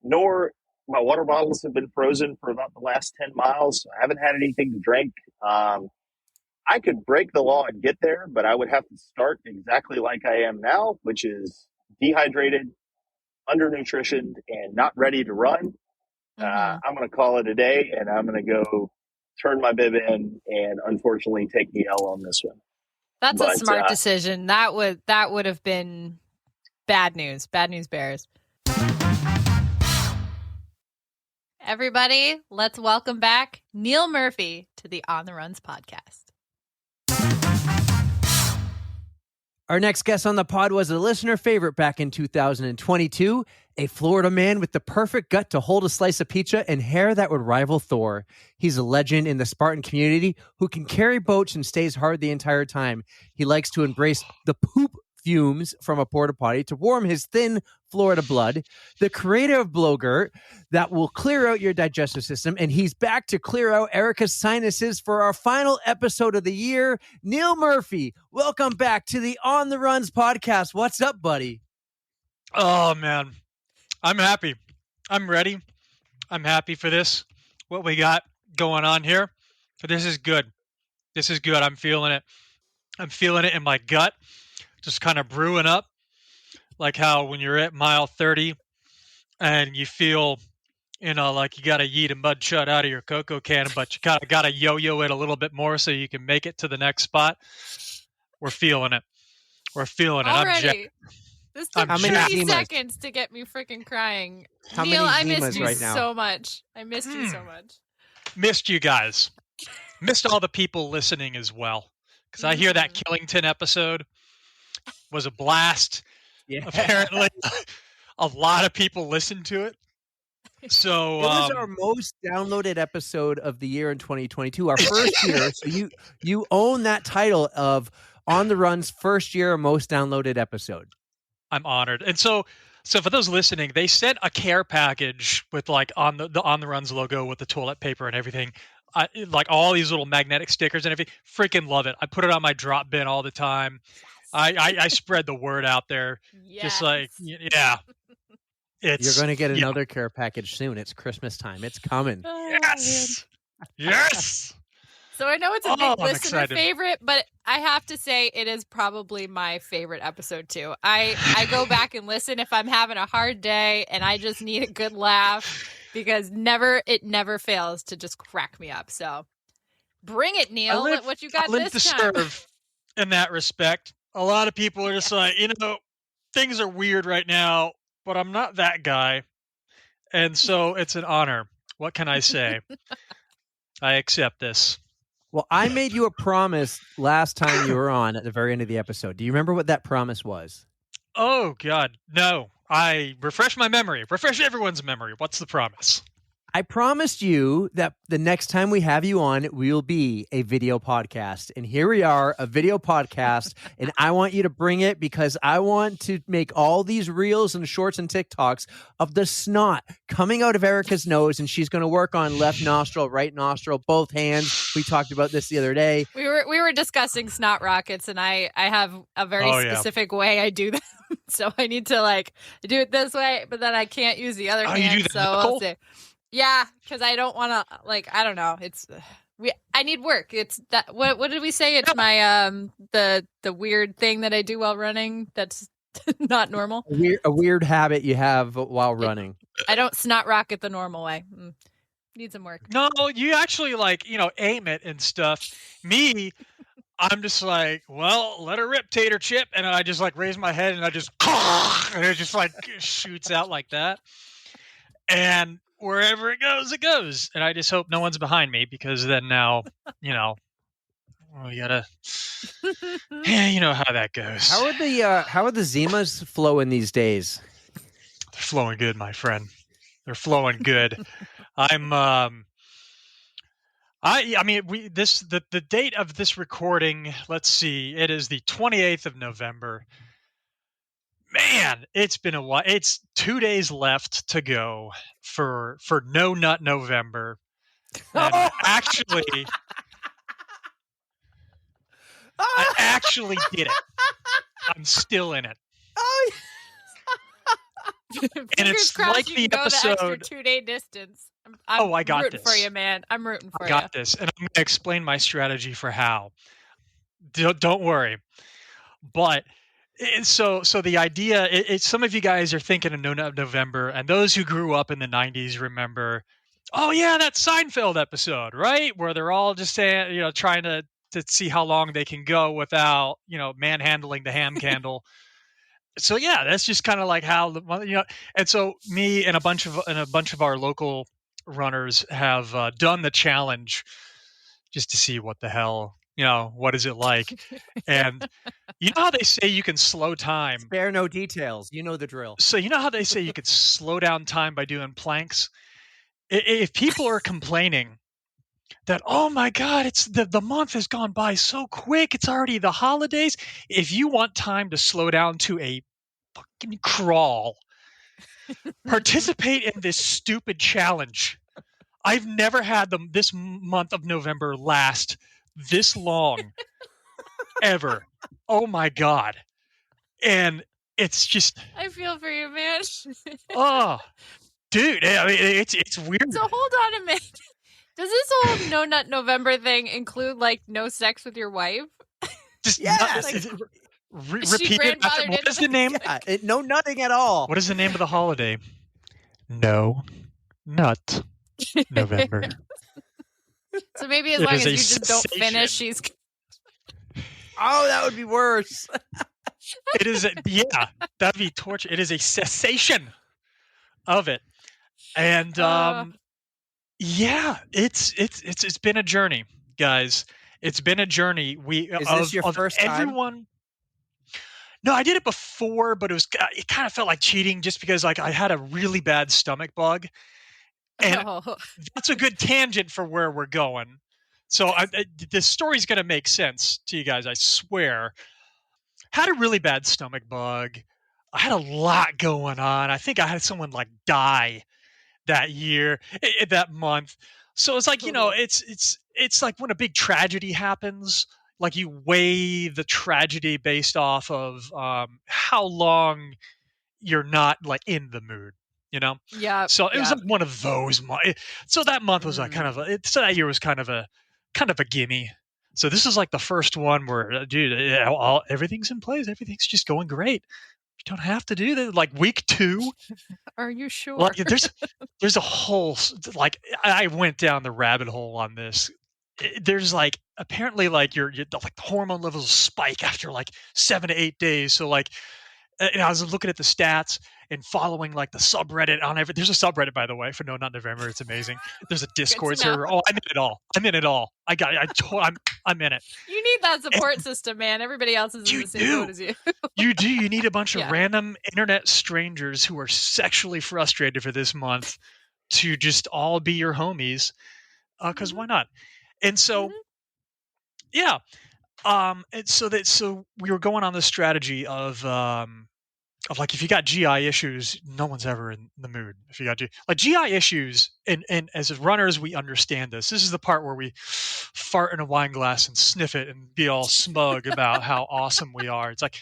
Nor my water bottles have been frozen for about the last 10 miles. I haven't had anything to drink. I could break the law and get there, but I would have to start exactly like I am now, which is dehydrated, undernutritioned, and not ready to run. I'm going to call it a day, and I'm going to go turn my bib in and unfortunately take the L on this one. That's a smart decision. That would have been bad news. Bad news bears. Everybody, let's welcome back Neil Murphy to the On the Runs podcast. Our next guest on the pod was a listener favorite back in 2022, a Florida man with the perfect gut to hold a slice of pizza and hair that would rival Thor. He's a legend in the Spartan community who can carry boats and stays hard the entire time. He likes to embrace the poop fumes from a porta potty to warm his thin Florida blood. The creator of Blogurt that will clear out your digestive system, and he's back to clear out Erika's sinuses for our final episode of the year. Neil Murphy, welcome back to the On the Runs podcast. What's up, buddy? Oh man, I'm happy. I'm ready. I'm happy for this. What we got going on here. This is good. This is good. I'm feeling it. I'm feeling it in my gut. Just kind of brewing up, like how when you're at mile 30 and you feel You know, like you got to yeet a mud shut out of your cocoa can, but you got to yo-yo it a little bit more so you can make it to the next spot. We're feeling it. We're feeling it. Already. This took I'm 30 jacked. seconds to get me freaking crying. How Neil, many I missed Zimas you right now? so much. I missed you so much. Missed you guys. Missed all the people listening as well. Because I hear that Killington episode was a blast. Yeah. Apparently, a lot of people listened to it. So It was our most downloaded episode of the year in 2022, our first year. So you own that title of On the Run's first year most downloaded episode. I'm honored. And so for those listening, they sent a care package with like on the On the Runs logo with the toilet paper and everything. Like all these little magnetic stickers and everything. Freaking love it. I put it on my drop bin all the time. I spread the word out there. Yes. Just like, yeah. You're going to get another care package soon. It's Christmas time. It's coming. Yes. Yes. So I know it's a big I'm listener excited. favorite, but I have to say it is probably my favorite episode too. I go back and listen if I'm having a hard day and I just need a good laugh because it never fails to just crack me up. So bring it, Neil. What you got I live this to time? serve in that respect. A lot of people are just like, things are weird right now, but I'm not that guy. And so it's an honor. What can I say? I accept this. Well, I made you a promise last time you were on at the very end of the episode. Do you remember what that promise was? Oh, God. No. I refresh my memory. Refresh everyone's memory. What's the promise? I promised you that the next time we have you on, we'll be a video podcast. And here we are, a video podcast. And I want you to bring it because I want to make all these reels and shorts and TikToks of the snot coming out of Erika's nose. And she's going to work on left nostril, right nostril, both hands. We talked about this the other day. We were discussing snot rockets, and I have a very specific way I do them. So I need to do it this way, but then I can't use the other hand. You do the so knuckle? I'll say. Yeah, because I don't want to I don't know. I need work. It's that. What did we say? It's my the weird thing that I do while running. That's not normal. A weird habit you have while running. I don't snot rocket the normal way. Need some work. No, you actually aim it and stuff. Me, I'm just like, well, let her rip, tater chip, and I just raise my head and I just and it just shoots out like that. And wherever it goes. And I just hope no one's behind me because then now, we gotta, you know how that goes. How are the Zimas flowing these days? They're flowing good, my friend. They're flowing good. The date of this recording, let's see, it is the 28th of November. Man, it's been a while. It's 2 days left to go for No Nut November. And I actually did it. I'm still in it. And it's crossed like you the can go episode. the extra 2 day distance. I'm I got rooting this. for you, man. I'm rooting for I you. got this, and I'm going to explain my strategy for how. Don't worry. But so the idea, some of you guys are thinking of No Nut November, and those who grew up in the 90s remember, oh yeah, that Seinfeld episode, right? Where they're all just saying, trying to see how long they can go without, manhandling the ham candle. So yeah, that's just kind of like how and so me and a bunch of our local runners have done the challenge just to see what the hell, what is it like? And you know how they say you can slow time? Spare no details. You know the drill. So you know how they say you could slow down time by doing planks? If people are complaining that, oh my God, it's the month has gone by so quick, it's already the holidays. If you want time to slow down to a fucking crawl, participate in this stupid challenge. I've never had this month of November last this long ever. Oh my God. And it's just, I feel for you, man. oh, dude, I mean, it's weird. So hold on a minute. Does this whole No Nut November thing include no sex with your wife? Yes. Repeat it. What is the name? No nutting at all. What is the name of the holiday? No Nut November. So maybe as It long is as a you just don't finish, she's. Oh, that would be worse. It is, that'd be torture. It is a cessation of it. And it's been a journey, guys. It's been a journey. Is this your first time? Everyone. No, I did it before, but it kind of felt like cheating just because like I had a really bad stomach bug, and that's a good tangent for where we're going. So this story's going to make sense to you guys, I swear. Had a really bad stomach bug. I had a lot going on. I think I had someone like die that year, that month. So it's like, it's like when a big tragedy happens, like you weigh the tragedy based off of how long you're not like in the mood, Yeah. So it was like one of those months. So that month was like so that year was kind of a gimme. So this is like the first one where, dude, everything's in place. Everything's just going great. You don't have to do that. Like week 2. Are you sure? Like there's a whole, like I went down the rabbit hole on this. There's like apparently like your like the hormone levels spike after like 7 to 8 days. So like, and I was looking at the stats and following like the subreddit on every. There's a subreddit, by the way, for No Not November. It's amazing. There's a Discord server. Oh, I'm in it all. I'm in it all. I got it. I'm in it. You need that support system, man. Everybody else is in the same boat as you. You do. You need a bunch of random internet strangers who are sexually frustrated for this month to just all be your homies. Because why not? And so, and so we were going on this strategy of like if you got GI issues, no one's ever in the mood. If you got GI issues, and as runners, we understand this. This is the part where we fart in a wine glass and sniff it and be all smug about how awesome we are. It's like,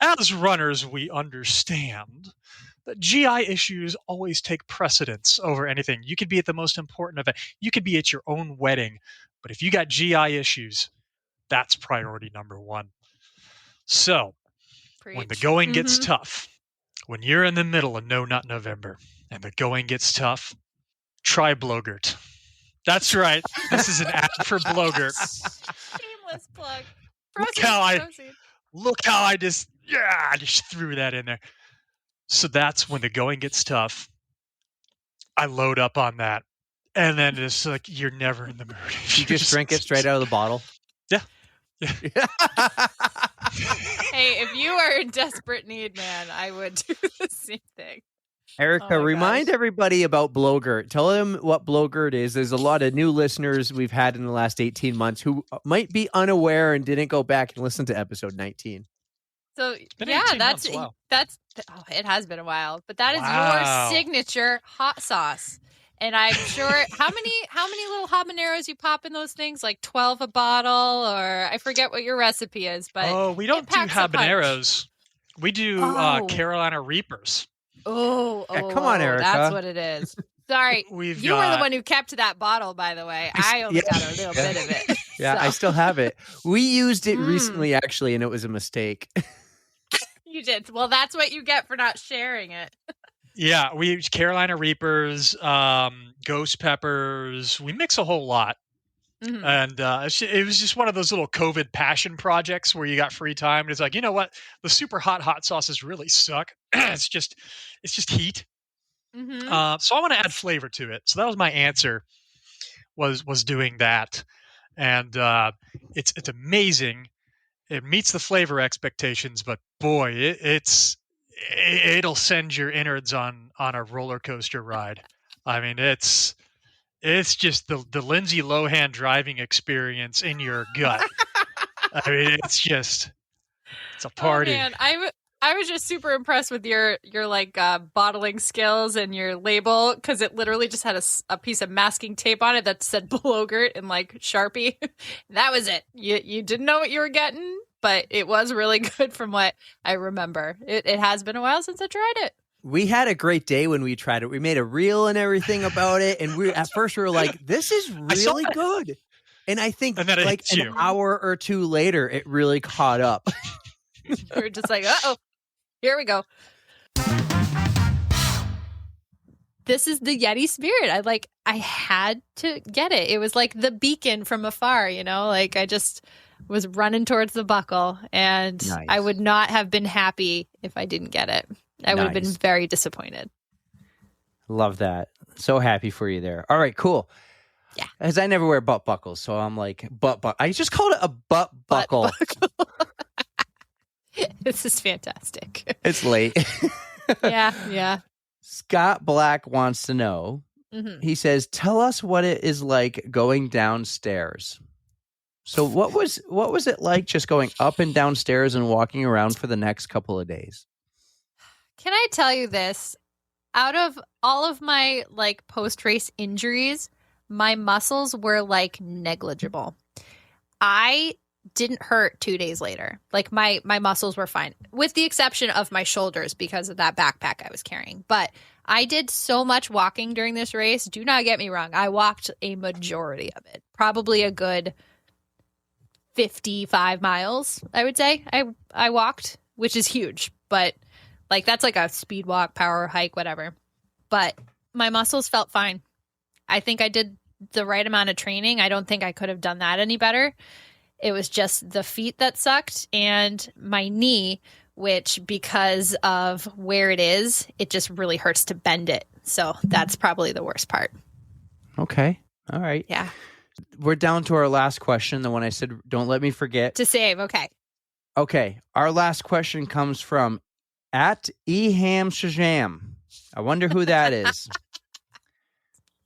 as runners, we understand that GI issues always take precedence over anything. You could be at the most important event. You could be at your own wedding. But if you got GI issues, that's priority number 1. So when the going gets tough, when you're in the middle of No Not November and the going gets tough, try Blogurt. That's right. This is an ad for Blogurt. Shameless plug. Look how I just threw that in there. So that's when the going gets tough. I load up on that. And then it's like, you're never in the mood. You just drink it straight out of the bottle? Yeah. Hey, if you are in desperate need, man, I would do the same thing. Erika, remind everybody about Blogurt. Tell them what Blogurt is. There's a lot of new listeners we've had in the last 18 months who might be unaware and didn't go back and listen to episode 19. So that's it has been a while, but that is your signature hot sauce. And I'm sure how many little habaneros you pop in those things? Like 12 a bottle, or I forget what your recipe is, but we don't do habaneros. We do Carolina Reapers. Come on, Erika. That's what it is. Sorry, you were the one who kept that bottle, by the way. I only got a little bit of it. Yeah, I still have it. We used it recently, actually, and it was a mistake. You did. Well, that's what you get for not sharing it. Yeah, we use Carolina Reapers, ghost peppers. We mix a whole lot. Mm-hmm. And it was just one of those little COVID passion projects where you got free time. And it's like, you know what? The super hot sauces really suck. It's just heat. Mm-hmm. So I want to add flavor to it. So that was my answer, was doing that. And it's amazing. It meets the flavor expectations, but boy, it'll send your innards on a roller coaster ride. I mean, it's just the Lindsay Lohan driving experience in your gut. I mean, it's a party. Oh, man. I was just super impressed with your like bottling skills and your label, because it literally just had a piece of masking tape on it that said Blogurt in like Sharpie. That was it. You didn't know what you were getting, but it was really good from what I remember. It has been a while since I tried it. We had a great day when we tried it. We made a reel and everything about it, and at first we were like, "This is really good." And I think like an hour or two later, it really caught up. We were just like, "Uh-oh, here we go." this is the Yeti spirit. I had to get it. It was like the beacon from afar, like I just was running towards the buckle, and Nice. I would not have been happy if I didn't get it. I would have been Nice. very disappointed. Love that. So happy for you there. All right, cool. Yeah. As I never wear butt buckles, so I'm like, I just called it a butt buckle. This is fantastic. It's late. Yeah. Scott Black wants to know. Mhm. He says, "Tell us what it is like going downstairs." So what was it like just going up and downstairs and walking around for the next couple of days? Can I tell you this? Out of all of my post-race injuries, my muscles were negligible. I didn't hurt 2 days later. My muscles were fine, with the exception of my shoulders because of that backpack I was carrying. But I did so much walking during this race. Do not get me wrong. I walked a majority of it, probably a good 55 miles, I would say. I walked, which is huge, but that's like a speed walk, power hike, whatever. But my muscles felt fine. I think I did the right amount of training. I don't think I could have done that any better. It was just the feet that sucked and my knee, which because of where it is, it just really hurts to bend it. So that's probably the worst part. Okay. All right. Yeah. We're down to our last question, the one I said, don't let me forget. To save. Okay. Okay. Our last question comes from @eham I wonder who that is.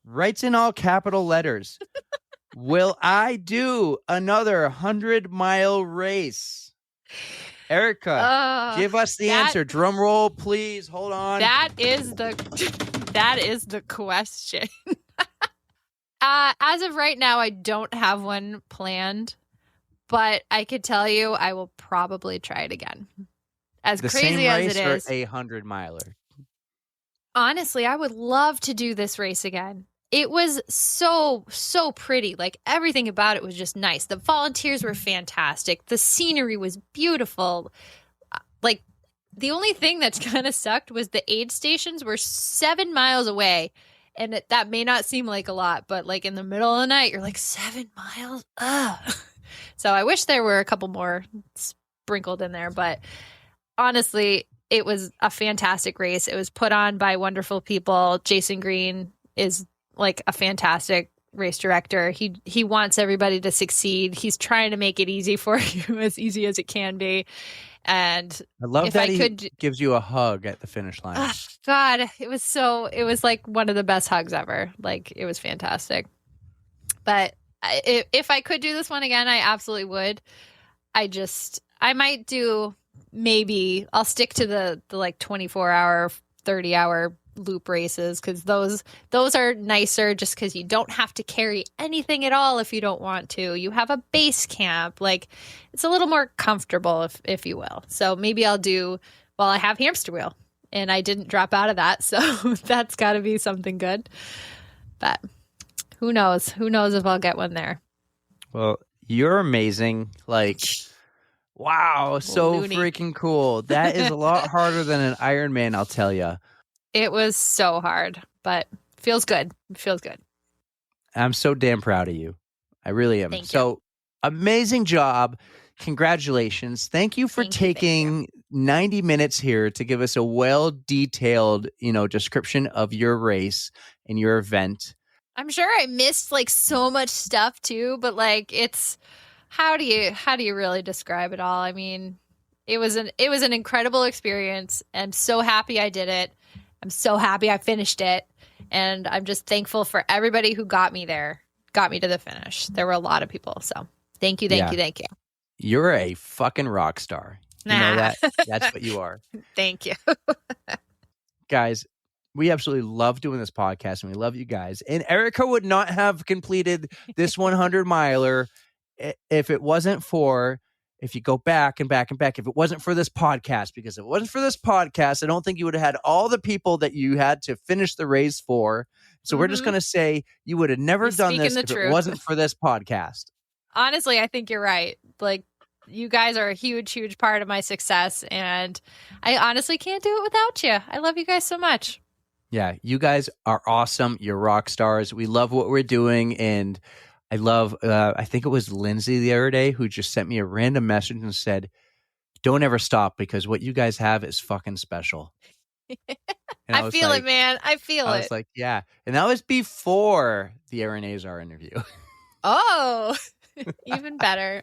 Writes in all capital letters. Will I do another 100-mile race? Erica, give us the answer. Drum roll, please. Hold on. That is the question. As of right now, I don't have one planned, but I could tell you I will probably try it again. As the crazy same as race it is. or a 100-miler? Honestly, I would love to do this race again. It was so pretty. Everything about it was just nice. The volunteers were fantastic. The scenery was beautiful. The only thing that's kind of sucked was the aid stations were 7 miles away. And that may not seem like a lot, but in the middle of the night, you're 7 miles? Ugh. So I wish there were a couple more sprinkled in there. But honestly, it was a fantastic race. It was put on by wonderful people. Jason Green is a fantastic race director. He wants everybody to succeed. He's trying to make it easy for you, as easy as it can be. And I love that he gives you a hug at the finish line. God, it was one of the best hugs ever. It was fantastic. But if I could do this one again, I absolutely would. I might do, maybe I'll stick to the 24-hour, 30-hour loop races, because those are nicer just because you don't have to carry anything at all if you don't want to. You have a base camp. It's a little more comfortable, if you will. So maybe I'll do, I have hamster wheel and I didn't drop out of that, so that's got to be something good. But who knows if I'll get one there. Well, you're amazing. Wow, so Loony. freaking cool. That is a lot harder than an Ironman, I'll tell you. It was so hard, but feels good. It feels good. I'm so damn proud of you. I really am. Thank So amazing job. Congratulations. Thank you for taking 90 minutes here to give us a well-detailed, description of your race and your event. I'm sure I missed so much stuff too, but it's how do you really describe it all? I mean, it was an incredible experience. I'm so happy I did it. I'm so happy I finished it. And I'm just thankful for everybody who got me there, got me to the finish. There were a lot of people. So thank you. You're a fucking rock star. You know that? That's what you are. Thank you. Guys, we absolutely love doing this podcast and we love you guys. And Erika would not have completed this 100-miler if it wasn't for, if you go back and back and back, if it wasn't for this podcast, because if it wasn't for this podcast, I don't think you would have had all the people that you had to finish the race for. So we're just going to say you would have never done this if it wasn't for this podcast. Honestly, I think you're right. You guys are a huge, huge part of my success. And I honestly can't do it without you. I love you guys so much. Yeah, you guys are awesome. You're rock stars. We love what we're doing. And I love, I think it was Lindsay the other day who just sent me a random message and said, don't ever stop because what you guys have is fucking special. And I feel it, man. I feel I it. was like, yeah. And that was before the Aaron Azar interview. Oh, even better.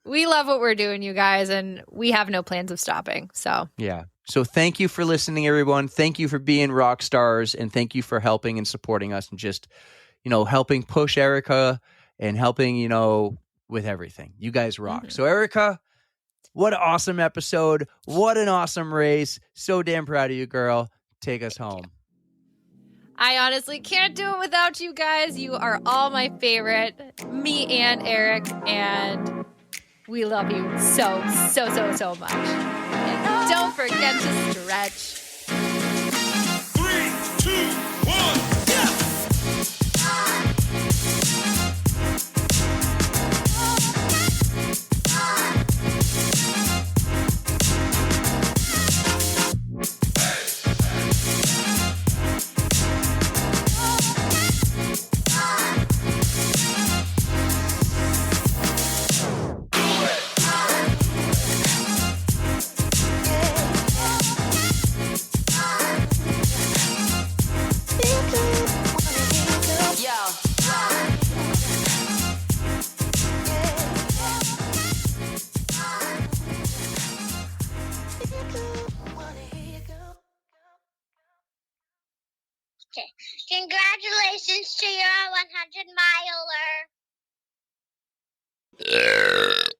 We love what we're doing, you guys, and we have no plans of stopping. So, Yeah. So thank you for listening, everyone. Thank you for being rock stars, and thank you for helping and supporting us and just, helping push Erika and helping, with everything. You guys rock. Mhm. So Erika, what an awesome episode. What an awesome race. So damn proud of you, girl. Take us home. I honestly can't do it without you guys. You are all my favorite, me and Eric, and we love you so, so, so, so much. And don't forget to stretch. 3, 2, 1, yeah! Okay. Congratulations to your 100 miler.